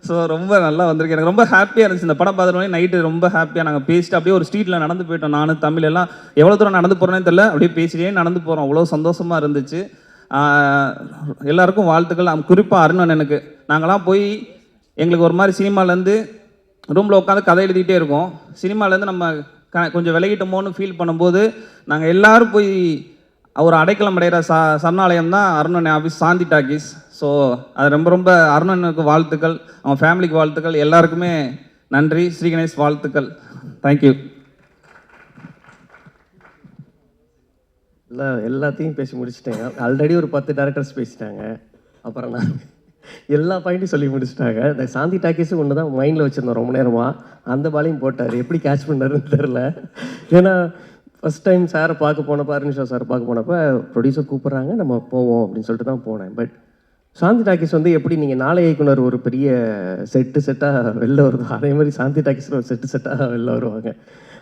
ஸோ ரொம்ப நல்லா வந்திருக்கு. எனக்கு ரொம்ப ஹாப்பியாக இருந்துச்சு இந்த படம் பார்த்துட்டோன்னே. நைட்டு ரொம்ப ஹாப்பியாக நாங்கள் பேசிட்டு அப்படியே ஒரு ஸ்ட்ரீட்டில் நடந்து போயிட்டோம். நானும் தமிழ் எல்லாம் எவ்வளோ தூரம் நடந்து போகிறேனே தெரியல, அப்படியே பேசிட்டே நடந்து போகிறோம். அவ்வளோ சந்தோஷமாக இருந்துச்சு. எல்லாருக்கும் வாழ்த்துக்கள். குறிப்பாக அருணன், எனக்கு நாங்களாம் போய் எங்களுக்கு ஒரு மாதிரி சினிமாலேருந்து ரூமில் உட்காந்து கதை எழுதிக்கிட்டே இருக்கோம். சினிமாலேருந்து நம்ம கொஞ்சம் விலகிட்டோமோன்னு ஃபீல் பண்ணும்போது நாங்கள் எல்லோரும் போய் ஒரு அடைக்கலம் அடைகிற சரணாலயம் தான் அருணன் ஆஃபீஸ், சாந்தி டாக்கீஸ். ஸோ அது ரொம்ப ரொம்ப அருணனுக்கு வாழ்த்துக்கள், அவன் ஃபேமிலிக்கு வாழ்த்துக்கள், எல்லாருக்குமே நன்றி. ஸ்ரீகணேஷ் வாழ்த்துக்கள். தேங்க்யூ. எல்லாத்தையும் பேசி முடிச்சிட்டேங்க. ஆல்ரெடி ஒரு 10 டேரக்டர்ஸ் பேசிட்டாங்க. அப்புறம் நான் எல்லா பாயிண்ட்டும் சொல்லி முடிச்சிட்டாங்க. இந்த சாந்தி டாக்கீஸும் ஒன்று தான் மைண்டில் வச்சுருந்தோம் ரொம்ப நேரமாக. அந்த பாலையும் போட்டார், எப்படி கேட்ச் பண்ணாருன்னு தெரில. ஏன்னா ஃபஸ்ட் டைம் சாரை பார்க்க போனப்போ, அருணிஷா சார் பார்க்க போனப்போ ப்ரொடியூசர் கூப்பிட்றாங்க, நம்ம போவோம் அப்படின்னு சொல்லிட்டு தான் போனேன். பட் சாந்தி டாக்கீஸ் வந்து எப்படி நீங்கள் நாளை இயக்குனர் ஒரு பெரிய செட்டாக வெளில வருதோ, அதே மாதிரி சாந்தி டாக்கீஸில் ஒரு செட்டாக வெளில வருவாங்க.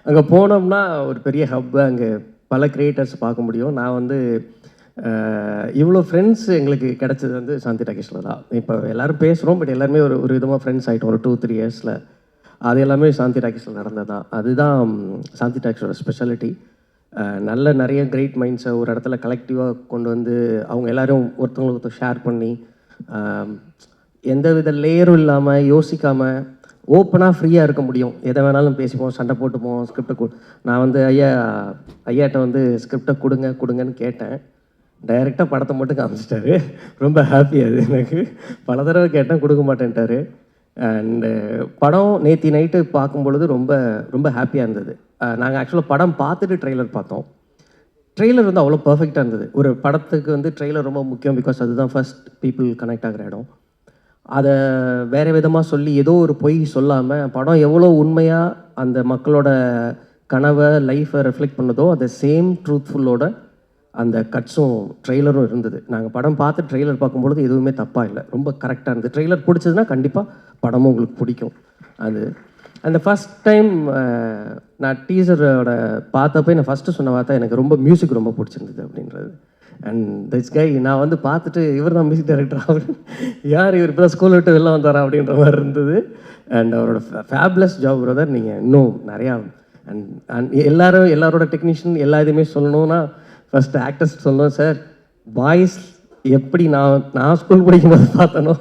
அங்கே போனோம்னா ஒரு பெரிய ஹப்பு, அங்கே பல கிரியேட்டர்ஸ் பார்க்க முடியும். நான் வந்து இவ்வளோ ஃப்ரெண்ட்ஸ் எங்களுக்கு கிடச்சது வந்து சாந்தி டாக்கீஸில் தான். இப்போ எல்லோரும் பேசுகிறோம், பட் எல்லாருமே ஒரு விதமாக ஃப்ரெண்ட்ஸ் ஆகிட்டோம் ஒரு 2-3 இயர்ஸில். அது எல்லாமே சாந்தி டாக்கீஸில் நடந்தது தான். அதுதான் சாந்தி டாக்கீஸோட ஸ்பெஷாலிட்டி. நிறைய கிரேட் மைண்ட்ஸை ஒரு இடத்துல கலெக்டிவாக கொண்டு வந்து அவங்க எல்லோரும் ஒருத்தவங்களுக்கு ஷேர் பண்ணி எந்த வித லேயரும் இல்லாமல் யோசிக்காமல் ஓப்பனாக ஃப்ரீயாக இருக்க முடியும். எதை வேணாலும் பேசிப்போம், சண்டை போட்டுப்போம். ஸ்கிரிப்டை நான் வந்து ஐயாட்ட வந்து ஸ்கிரிப்டை கொடுங்கன்னு கேட்டேன். டைரெக்டாக படத்தை மட்டும் காமிச்சிட்டாரு. ரொம்ப ஹாப்பி. அது எனக்கு பல தடவை கேட்டேன், கொடுக்க மாட்டேன்ட்டார். அண்டு படம் நேற்று நைட்டு பார்க்கும்பொழுது ரொம்ப ரொம்ப ஹாப்பியாக இருந்தது. நாங்கள் ஆக்சுவலாக படம் பார்த்துட்டு ட்ரெய்லர் பார்த்தோம். ட்ரெய்லர் வந்து அவ்வளோ பர்ஃபெக்டாக இருந்தது. ஒரு படத்துக்கு வந்து ட்ரெய்லர் ரொம்ப முக்கியம், பிகாஸ் அதுதான் ஃபர்ஸ்ட் பீப்புள் கனெக்ட் ஆகிற இடம். அதை வேறு விதமாக சொல்லி ஏதோ ஒரு பொய் சொல்லாமல் படம் எவ்வளோ உண்மையாக அந்த மக்களோட கனவை லைஃப்பை ரெஃப்ளெக்ட் பண்ணதோ அந்த சேம் ட்ரூத்ஃபுல்லோட அந்த கட்ஸும் ட்ரெய்லரும் இருந்தது. நாங்கள் படம் பார்த்து ட்ரெய்லர் பார்க்கும்பொழுது எதுவுமே தப்பாக இல்லை, ரொம்ப கரெக்டாக இருந்தது. ட்ரெய்லர் பிடிச்சதுன்னா கண்டிப்பாக படமும் உங்களுக்கு பிடிக்கும். அது அந்த ஃபஸ்ட் டைம் நான் டீசரோட பார்த்தப்போ நான் ஃபஸ்ட்டு சொன்ன வார்த்தை எனக்கு ரொம்ப மியூசிக் ரொம்ப பிடிச்சிருந்தது அப்படின்றது. அண்ட் திஸ் கை நான் வந்து பார்த்துட்டு இவர் தான் மியூசிக் டைரக்டர், அவர் யார் இவர் இப்போ தான் ஸ்கூல் விட்டு வெளில வந்தாரா அப்படின்ற மாதிரி இருந்தது. அண்ட் அவரோட ஃபேப்லஸ் ஜாப் பிரதர். நீங்கள் இன்னும் நிறையா அண்ட் எல்லாரோட டெக்னீஷியன் எல்லா இதுவுமே சொல்லணும்னா ஃபஸ்ட்டு ஆக்டர்ஸ் சொல்லணும். சார் வாய்ஸ் எப்படி நான் ஸ்கூல் படிக்கும்போது பார்த்தனோ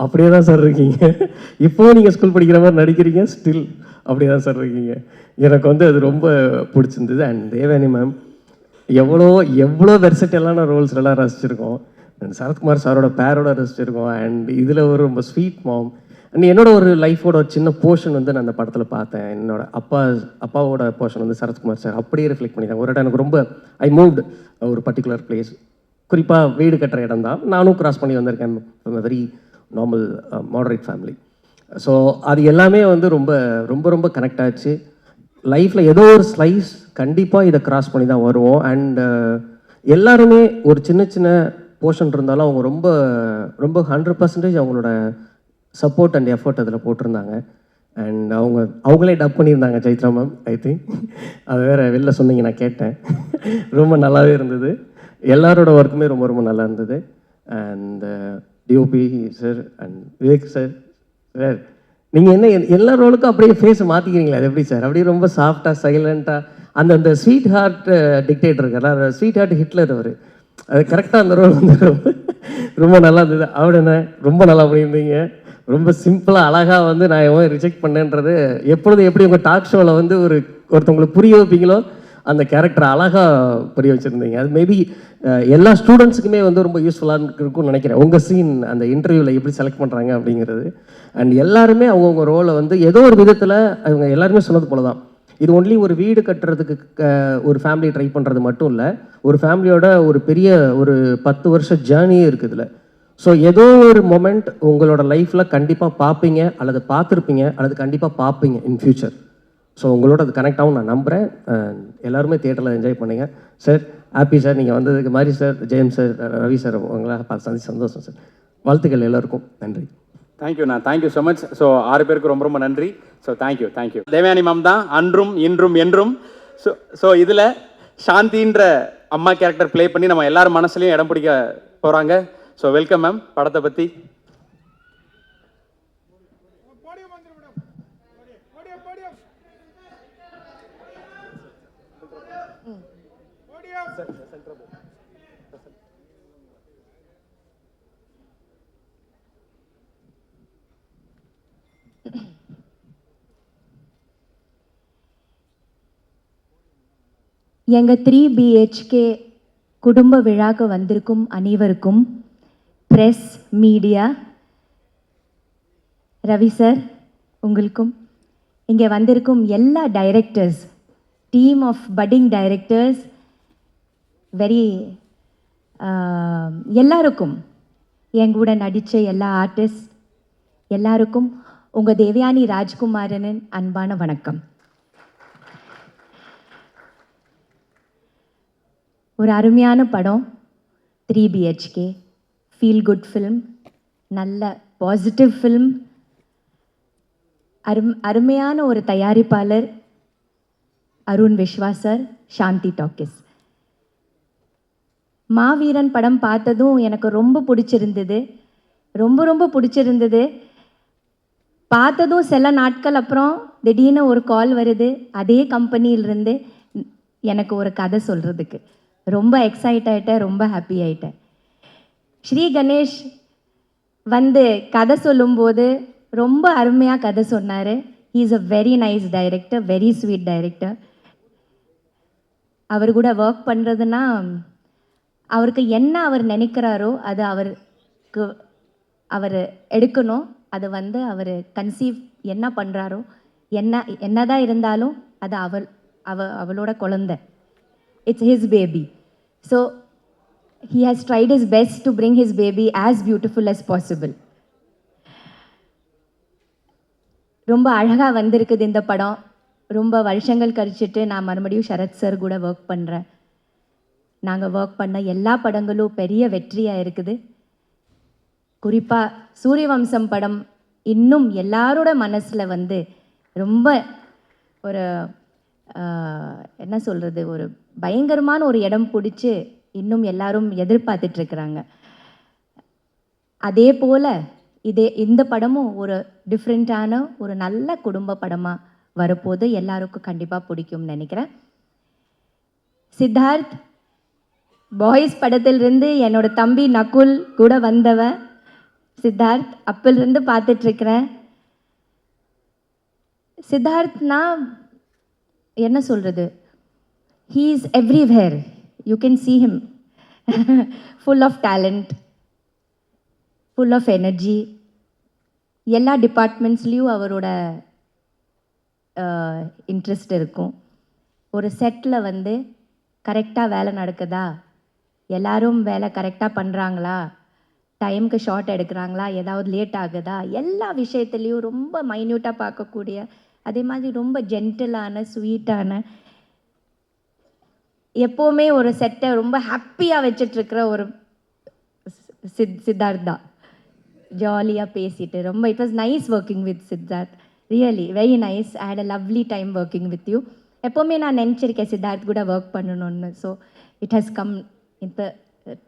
அப்படியே தான் சார் இருக்கீங்க. இப்போவும் நீங்கள் ஸ்கூல் படிக்கிற மாதிரி நடிக்கிறீங்க, ஸ்டில் அப்படியே தான் சார் இருக்கீங்க. எனக்கு வந்து அது ரொம்ப பிடிச்சிருந்தது. அண்ட் தேவயானி மேம் எவ்வளோ வெர்சட்டலான ரோல்ஸ்லாம் ரசிச்சிருக்கோம். அண்ட் சரத்குமார் சாரோட பேரோட ரசிச்சிருக்கோம். அண்ட் இதில் ஒரு ரொம்ப ஸ்வீட் மாம். அண்ட் என்னோட ஒரு லைஃபோட ஒரு சின்ன போர்ஷன் வந்து நான் அந்த படத்தில் பார்த்தேன். என்னோட அப்பாவோட போர்ஷன் வந்து சரத்குமார் சார் அப்படியே ரிஃப்ளெக்ட் பண்ணிட்டாங்க. ஒரு இடம் எனக்கு ரொம்ப ஐ மூவ்டு ஒரு பர்டிகுலர் பிளேஸ், குறிப்பாக வீடு கட்டுற இடம் தான். நானும் கிராஸ் பண்ணி வந்திருக்கேன். Very normal moderate family. So அது எல்லாமே வந்து ரொம்ப ரொம்ப ரொம்ப கனெக்ட் ஆச்சு. லைஃப்பில் ஏதோ ஒரு ஸ்லைஸ் கண்டிப்பாக இதை கிராஸ் பண்ணி தான் வருவோம். அண்ட் எல்லாருமே ஒரு சின்ன போர்ஷன் இருந்தாலும் அவங்க ரொம்ப ரொம்ப 100% அவங்களோட சப்போர்ட் அண்ட் எஃபர்ட் அதில் போட்டிருந்தாங்க. அண்ட் அவங்களே டப் பண்ணியிருந்தாங்க சைத்ரா மேம். ஐ திங்க் அது வேறு வெளில சொன்னீங்க, நான் கேட்டேன். ரொம்ப நல்லாவே இருந்தது. எல்லாரோட ஒர்க்குமே ரொம்ப ரொம்ப நல்லா இருந்தது. And DOP sir and Vivek sir, sir நீங்கள் என்ன எல்லா ரோலுக்கும் அப்படியே ஃபேஸ் மாற்றிக்கிறீங்களா? அது எப்படி சார்? அப்படியே ரொம்ப சாஃப்டாக சைலண்ட்டாக அந்த ஸ்வீட் ஹார்ட் டிக்டேட்டர் இருக்கார், ஸ்வீட் ஹார்ட் ஹிட்லர் அவர், அது கரெக்டாக அந்த ரோல் வந்து ரொம்ப நல்லா இருந்தது. அவர் என்ன ரொம்ப நல்லா பண்ணியிருந்தீங்க. ரொம்ப சிம்பிளாக அழகாக வந்து நான் எவன் ரிஜெக்ட் பண்ணேன்றது எப்பொழுது எப்படி உங்கள் டாக் ஷோவில் வந்து ஒருத்தவங்களுக்கு புரிய வைப்பீங்களோ அந்த கேரக்டரை அழகாக புரிய வச்சுருந்தீங்க. அது மேபி எல்லா ஸ்டூடெண்ட்ஸுக்குமே வந்து ரொம்ப யூஸ்ஃபுல்லாக இருக்கும்னு நினைக்கிறேன். உங்கள் சீன் அந்த இன்டர்வியூவில் எப்படி செலக்ட் பண்ணுறாங்க அப்படிங்கிறது. அண்ட் எல்லாருமே அவங்கவுங்க ரோலை வந்து ஏதோ ஒரு விதத்தில் அவங்க எல்லாருமே சொன்னது போல தான், இது ஒன்லி ஒரு வீடு கட்டுறதுக்கு ஒரு ஃபேமிலி ட்ரை பண்ணுறது மட்டும் இல்லை, ஒரு ஃபேமிலியோட ஒரு பெரிய ஒரு 10 வருஷ ஜேர்னியே இருக்குது இதில். ஸோ ஏதோ ஒரு மொமெண்ட் உங்களோட லைஃப்பில் கண்டிப்பாக பார்ப்பீங்க, அல்லது பார்த்துருப்பீங்க, அல்லது கண்டிப்பாக பார்ப்பீங்க இன் ஃப்யூச்சர். ஸோ உங்களோட அது கனெக்ட் ஆகும் நான் நம்புகிறேன். எல்லாருமே தியேட்டரில் என்ஜாய் பண்ணுங்க சார். ஹாப்பி சார், நீங்கள் வந்ததுக்கு மாதிரி சார், ஜெயம்ஸ் சார், ரவி சார், உங்களை பார்த்து சந்திச்சு சந்தோஷம் சார். வாழ்த்துக்கள் எல்லாருக்கும். நன்றி. தேங்க்யூண்ணா, தேங்க்யூ ஸோ மச். ஸோ 6 பேருக்கு ரொம்ப ரொம்ப நன்றி. So thank you. தேவயானி மேம் தான் அன்றும் இன்றும் என்றும். ஸோ இதில் சாந்தின்ற அம்மா கேரக்டர் ப்ளே பண்ணி நம்ம எல்லாரும் மனசுலையும் இடம் பிடிக்க போகிறாங்க. So welcome ma'am. படத்தை பற்றி எங்கள் 3 BHK குடும்ப விழாக்கு வந்திருக்கும் அனைவருக்கும், ப்ரெஸ், மீடியா, ரவி சார் உங்களுக்கும், இங்கே வந்திருக்கும் எல்லா directors, team of budding directors, எல்லாருக்கும், என் கூட நடித்த எல்லா ஆர்டிஸ்ட் எல்லாருக்கும் உங்கள் தேவயானி ராஜ்குமாரனின் அன்பான வணக்கம். ஒரு அருமையான படம் 3 BHK, ஃபீல் குட் ஃபில்ம், நல்ல பாசிட்டிவ் ஃபில்ம், அருமையான ஒரு தயாரிப்பாளர் அருண் விஸ்வா சார், சாந்தி டாக்கிஸ். மாவீரன் படம் பார்த்ததும் எனக்கு ரொம்ப பிடிச்சிருந்தது, ரொம்ப பிடிச்சிருந்தது. பார்த்ததும் சில நாட்கள் அப்புறம் திடீர்னு ஒரு கால் வருது அதே கம்பெனியிலிருந்து எனக்கு ஒரு கதை சொல்கிறதுக்கு. ரொம்ப எக்ஸைட் ஆகிட்டேன், ரொம்ப ஹாப்பி ஆகிட்டேன். ஸ்ரீ கணேஷ் வந்து கதை சொல்லும்போது ரொம்ப அருமையாக கதை சொன்னார். He is a very nice director, very sweet director. அவர் கூட ஒர்க் பண்ணுறதுன்னா அவருக்கு என்ன அவர் நினைக்கிறாரோ அது அவர் எடுக்கணும். அது வந்து அவர் கன்சீவ் என்ன பண்ணுறாரோ, என்னதான் இருந்தாலும் அது அவளோட குழந்தை. It's his baby. So he has tried his best to bring his baby as beautiful as possible. ரொம்ப அழகாக வந்திருக்குது இந்த படம். ரொம்ப வருஷங்கள் கழிச்சிட்டு நான் மறுபடியும் சரத் சார் கூட ஒர்க் பண்ணுறேன். நாங்கள் ஒர்க் பண்ண எல்லா படங்களும் பெரிய வெற்றியாக இருக்குது. குறிப்பாக சூரியவம்சம் படம் இன்னும் எல்லாரோட மனசில் வந்து ரொம்ப ஒரு என்ன சொல்கிறது, ஒரு பயங்கரமான ஒரு இடம் பிடிச்சி இன்னும் எல்லாரும் எதிர்பார்த்துட்ருக்குறாங்க. அதே போல் இந்த படமும் ஒரு டிஃப்ரெண்ட்டான ஒரு நல்ல குடும்ப படமாக வரப்போது எல்லாருக்கும் கண்டிப்பாக பிடிக்கும்னு நினைக்கிறேன். சித்தார்த் பாய்ஸ் படத்திலிருந்து என்னோட தம்பி நகுல் கூட வந்தவன் சித்தார்த், அப்பிலிருந்து பார்த்துட்ருக்கிறேன். சித்தார்த்னா என்ன சொல்கிறது, he is everywhere, you can see him full of talent, full of energy. எல்லா டிபார்ட்மெண்ட்ஸ்லேயும் அவரோட இன்ட்ரெஸ்ட் இருக்கும். ஒரு செட்டில் வந்து கரெக்டாக வேலை நடக்குதா, எல்லாரும் வேலை கரெக்டாக பண்ணுறாங்களா, டைமுக்கு ஷார்ட் எடுக்கிறாங்களா, ஏதாவது லேட் ஆகுதா, எல்லா விஷயத்துலேயும் ரொம்ப மைன்யூட்டாக பார்க்கக்கூடிய, அதே மாதிரி ரொம்ப ஜென்டிலான ஸ்வீட்டான, எப்போவுமே ஒரு செட்டை ரொம்ப ஹாப்பியாக வச்சிட்ருக்கிற ஒரு சித்தார்த் தான். ஜாலியாக பேசிட்டு ரொம்ப it was nice working with Siddharth. Really very nice. I had a lovely time working with you. எப்போவுமே நான் நினச்சிருக்கேன் சித்தார்த் கூட ஒர்க் பண்ணணும்னு. ஸோ இட் ஹஸ் கம் இப்போ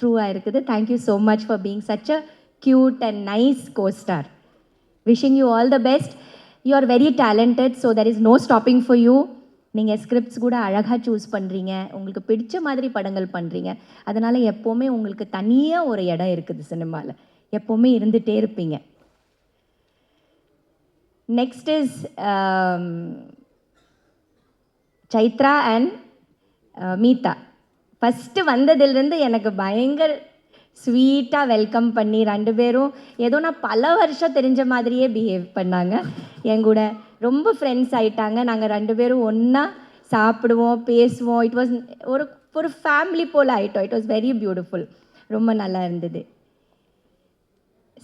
ட்ரூவாக இருக்குது. Thank you so much for being such a cute and nice co-star. Wishing you all the best. You are very talented, so there is no stopping for you. நீங்கள் scripts கூட அழகாக choose பண்ணுறீங்க, உங்களுக்கு பிடிச்ச மாதிரி படங்கள் பண்ணுறீங்க. அதனால் எப்போவுமே உங்களுக்கு தனியாக ஒரு இடம் இருக்குது சினிமாவில், எப்போவுமே இருந்துகிட்டே இருப்பீங்க. Next is Chaitra and Meetha. First வந்ததுலேருந்து எனக்கு பயங்கர ஸ்வீட்டாக வெல்கம் பண்ணி 2 பேரும் ஏதோ நான் பல வருஷம் தெரிஞ்ச மாதிரியே பிஹேவ் பண்ணாங்க. என் கூட ரொம்ப ஃப்ரெண்ட்ஸ் ஆயிட்டாங்க. நாங்கள் 2 பேரும் ஒன்றா சாப்பிடுவோம், பேசுவோம். இட் வாஸ் ஒரு ஒரு ஃபேமிலி போல் ஆகிட்டோம். It was very beautiful. ரொம்ப நல்லா இருந்தது.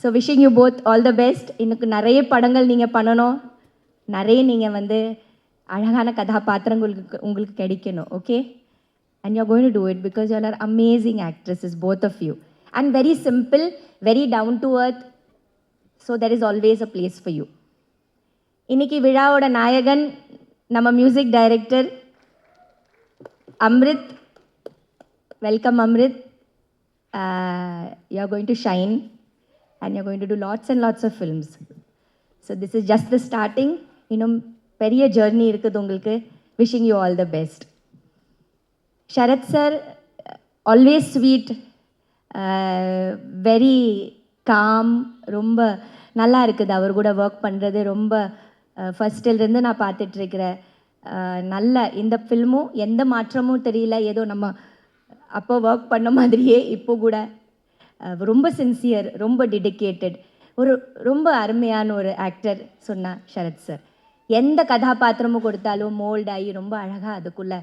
So wishing you both all the best. இன்னுக்கு நிறைய படங்கள் நீங்கள் பண்ணணும், நிறைய நீங்கள் வந்து அழகான கதாபாத்திரங்களுக்கு உங்களுக்கு கிடைக்கணும். Okay, and you're going to do it because you all are amazing actresses, both of you, and very simple, very down to earth, so there is always a place for you. இன்னைக்கு விழாவோட நாயகன் நம்ம music director Amrit. Welcome Amrit. you're going to shine and you're going to do lots and lots of films. So this is just the starting. இன்னும் பெரிய journey இருக்குது உங்களுக்கு. Wishing you all the best. Sarath sir always sweet, very calm. ரொம்ப நல்லா இருக்குது அவர் கூட work பண்ணுறது. ரொம்ப ஃபஸ்ட்டிலேருந்து நான் பார்த்துட்ருக்கிறேன். நல்ல இந்த ஃபில்மும் எந்த மாற்றமும் தெரியல, ஏதோ நம்ம அப்போ ஒர்க் பண்ண மாதிரியே இப்போ கூட ரொம்ப சின்சியர், ரொம்ப டெடிக்கேட்டட், ஒரு ரொம்ப அருமையான ஒரு ஆக்டர் சொன்னார் சரத் சார். எந்த கதாபாத்திரமும் கொடுத்தாலும் மோல்ட் ஆகி ரொம்ப அழகாக அதுக்குள்ளே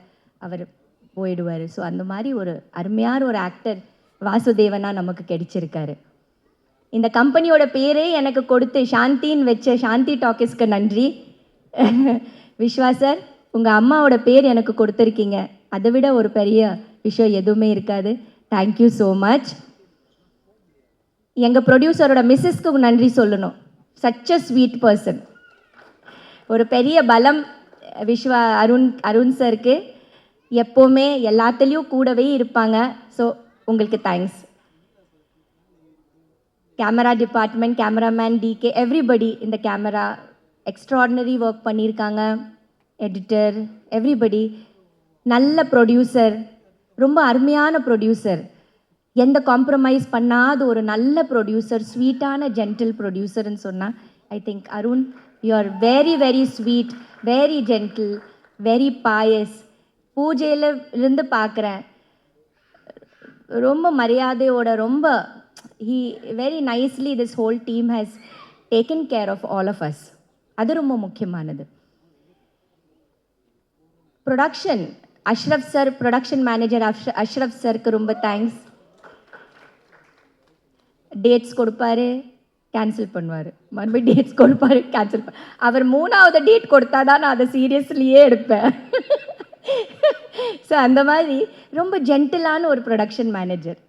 அவர் போயிடுவார். ஸோ அந்த மாதிரி ஒரு அருமையான ஒரு ஆக்டர் வாசுதேவனாக நமக்கு கிடைச்சிருக்காரு. இந்த கம்பெனியோட பேரே எனக்கு கொடுத்து சாந்தின்னு வச்ச சாந்தி டாக்கீஸ்க்கு நன்றி. விஸ்வா சார், உங்கள் அம்மாவோட பேர் எனக்கு கொடுத்துருக்கீங்க, அதை விட ஒரு பெரிய விஷயம் எதுவுமே இருக்காது. Thank you so much. எங்கள் ப்ரொடியூசரோட மிஸ்ஸஸ்க்கு நன்றி சொல்லணும். Such a sweet person. ஒரு பெரிய பலம் விஸ்வா அருண் சருக்கு. எப்போவுமே எல்லாத்துலேயும் கூடவே இருப்பாங்க. ஸோ உங்களுக்கு thanks. Camera department, cameraman DK, everybody இந்த கேமரா எக்ஸ்ட்ராடினரி ஒர்க் பண்ணியிருக்காங்க. Editor, everybody. நல்ல ப்ரொடியூசர், ரொம்ப அருமையான ப்ரொடியூசர், எந்த காம்ப்ரமைஸ் பண்ணாத ஒரு நல்ல ப்ரொடியூசர், ஸ்வீட்டான ஜென்டில் ப்ரொடியூசர்னு சொன்னால் I think Arun, you are very very sweet, very gentle, very pious. பூஜையில் இருந்து பார்க்குறேன், ரொம்ப மரியாதையோட, ரொம்ப he very nicely this whole team has taken care of all of us. அது ரொம்ப முக்கியமானது. Production Ashraf sir, production manager Ashraf சாருக்கு ரொம்ப தேங்க்ஸ். டேட்ஸ் கொடுப்பாரு, கேன்சல் பண்ணுவார், மறுபடியும் டேட்ஸ் கொடுப்பாரு, கேன்சல் அவர் 3வது டேட் கொடுத்தா தான் நான் அதை சீரியஸ்லியே எடுப்பேன். ஸோ அந்த மாதிரி ரொம்ப ஜென்டிலான ஒரு ப்ரொடக்ஷன் மேனேஜர்.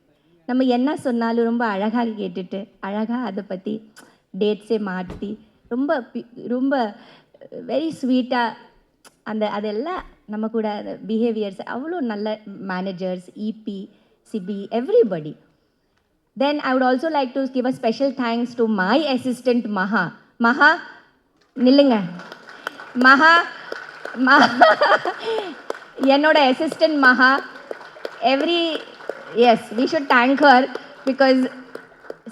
நம்ம என்ன சொன்னாலும் ரொம்ப அழகாக கேட்டுட்டு அழகாக அதை பற்றி டேட்ஸே மாற்றி ரொம்ப ரொம்ப வெரி ஸ்வீட்டாக அந்த அதெல்லாம் நம்ம கூட பிஹேவியர்ஸ் அவ்வளோ நல்ல managers, EP, CP, everybody. Then I would also like to give a special thanks to my assistant Maha. Maha, நில்லுங்க. Maha, என்னோட assistant Maha. Yes, we should thank her because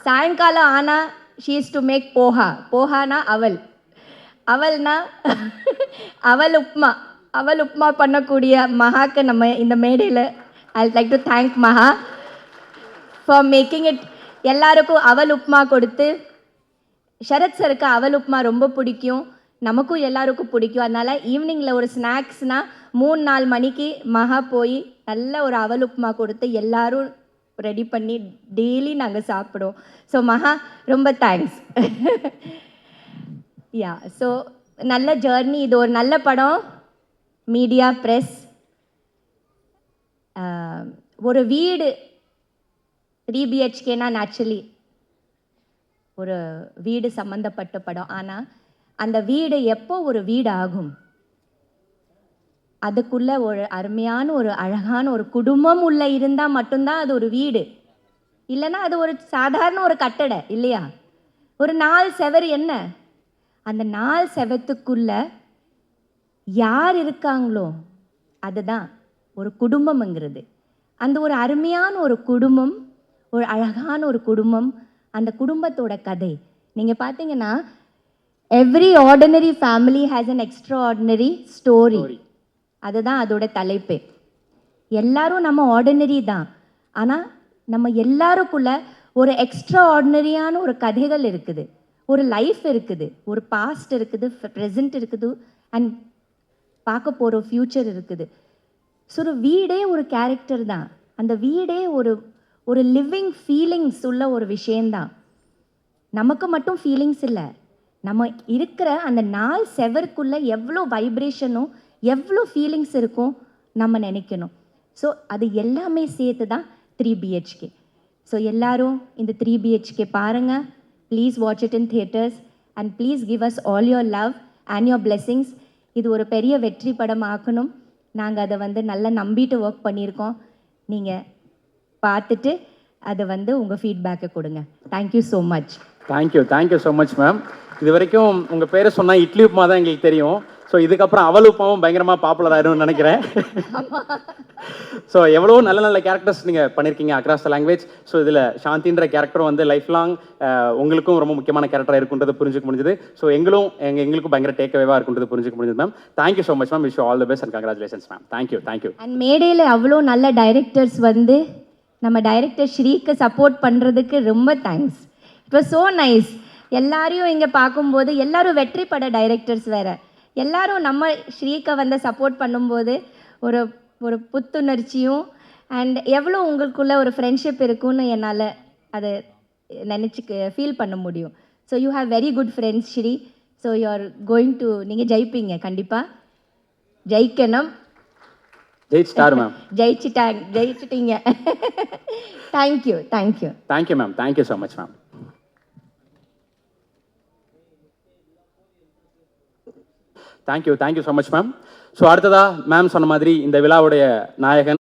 சாயங்காலம் ஆனால் she is to make poha. போஹானா அவல், அவல்னா அவல் உப்மா. அவல் உப்மா பண்ணக்கூடிய மகாக்கு நம்ம இந்த மேடையில் I would like to thank Maha for making it. எல்லாருக்கும் அவல் உப்மா கொடுத்து, சரத் சருக்கு அவல் உப்மா ரொம்ப பிடிக்கும், நமக்கும் எல்லாருக்கும் பிடிக்கும். அதனால் ஈவினிங்கில் ஒரு ஸ்நாக்ஸ்னால் 3-4 மணிக்கு மகா போய் நல்ல ஒரு அவல் உப்மா கொடுத்து எல்லாரும் ரெடி பண்ணி டெய்லி நாங்கள் சாப்பிடுவோம். ஸோ மகா ரொம்ப தேங்க்ஸ். யா, ஸோ நல்ல ஜேர்னி. இது ஒரு நல்ல படம். மீடியா, ப்ரெஸ், ஒரு வீடு 3 BHKனா நேச்சுரலி ஒரு வீடு சம்மந்தப்பட்ட படம். ஆனால் அந்த வீடு எப்போ ஒரு வீடு ஆகும்? அதுக்குள்ள ஒரு அருமையான ஒரு அழகான ஒரு குடும்பம் உள்ள இருந்தால் மட்டும்தான் அது ஒரு வீடு. இல்லைன்னா அது ஒரு சாதாரண ஒரு கட்டடை இல்லையா? ஒரு 4 செவர் என்ன? அந்த 4 செவத்துக்குள்ள யார் இருக்காங்களோ அதுதான் ஒரு குடும்பம்ங்கிறது. அந்த ஒரு அருமையான ஒரு குடும்பம், ஒரு அழகான ஒரு குடும்பம், அந்த குடும்பத்தோட கதை. நீங்கள் பார்த்தீங்கன்னா every ordinary family has an extra ordinary story. அதுதான் அதோட தலைப்பு. எல்லாரும் நம்ம ஆர்டினரி தான், ஆனால் நம்ம எல்லாருக்குள்ள ஒரு எக்ஸ்ட்ரா ஆர்டினரியான ஒரு கதைகள் இருக்குது, ஒரு லைஃப் இருக்குது, ஒரு பாஸ்ட் இருக்குது, ப்ரெசண்ட் இருக்குது, அண்ட் பார்க்க போகிற ஃப்யூச்சர் இருக்குது. ஸோ ஒரு வீடே ஒரு கேரக்டர் தான். அந்த வீடே ஒரு ஒரு லிவிங் ஃபீலிங்ஸ் உள்ள ஒரு விஷயந்தான். நமக்கு மட்டும் ஃபீலிங்ஸ் இல்லை, நம்ம இருக்கிற அந்த 4 செவருக்குள்ளே எவ்வளோ வைப்ரேஷனும் எவ்வளோ ஃபீலிங்ஸ் இருக்கும் நம்ம நினைக்கணும். ஸோ அது எல்லாமே சேர்த்து தான் 3 BHK. ஸோ எல்லாரும் இந்த 3 BHK பாருங்கள். Please watch it in theatres and please give us all your love and your blessings. இது ஒரு பெரிய வெற்றி படம் ஆக்கணும். நாங்கள் அதை நல்லா நம்பிட்டு ஒர்க் பண்ணியிருக்கோம். நீங்கள் பார்த்துட்டு அதை உங்கள் ஃபீட்பேக்கை கொடுங்க. Thank you so much. Thank you so much ma'am. இது வரைக்கும் உங்கள் பேரை சொன்னால் இட்லி உப்புமா தான் எங்களுக்கு தெரியும். ஸோ இதுக்கப்புறம் அவல் உப்புமாவும் பயங்கரமாக பாப்புலர் ஆகிடும்னு நினைக்கிறேன். ஸோ எவ்வளோ நல்ல நல்ல கேரக்டர்ஸ் நீங்கள் பண்ணியிருக்கீங்க அக்ராஸ் த லாங்குவேஜ். ஸோ இதில் சாந்தின்ற கேரக்டரும் லைஃப் லாங் உங்களுக்கும் ரொம்ப முக்கியமான கேரக்டராக இருக்குன்றது புரிஞ்சுக்க முடிஞ்சது. ஸோ எங்களுக்கும் பயங்கர டேக்அவேவாக இருக்குன்றது புரிஞ்சுக்க முடிஞ்சது ma'am. Thank you so much ma'am. Wish you all the best and congratulations ma'am. Thank you. And மேடையில் அவ்வளோ நல்ல டைரக்டர்ஸ் நம்ம டைரக்டர் ஸ்ரீக்கு சப்போர்ட் பண்ணுறதுக்கு ரொம்ப thanks. It was so nice. எல்லாரையும் இங்கே பார்க்கும்போது எல்லாரும் வெற்றி பட டைரக்டர்ஸ் வேறு, எல்லாரும் நம்ம ஸ்ரீக்கை சப்போர்ட் பண்ணும்போது ஒரு ஒரு புத்துணர்ச்சியும் அண்ட் எவ்வளோ உங்களுக்குள்ள ஒரு ஃப்ரெண்ட்ஷிப் இருக்குன்னு என்னால் அதை ஃபீல் பண்ண முடியும். So you have very good friends Sri. So you are going to, நீங்கள் ஜெயிப்பீங்க, கண்டிப்பாக ஜெயிக்கணும். ஜெயிச்சிட்டீங்க. Thank you ma'am. Thank you so much ma'am. Thank you so much ma'am. So அடுத்ததாக மேம் சொன்ன மாதிரி இந்த விழாவுடைய நாயகன்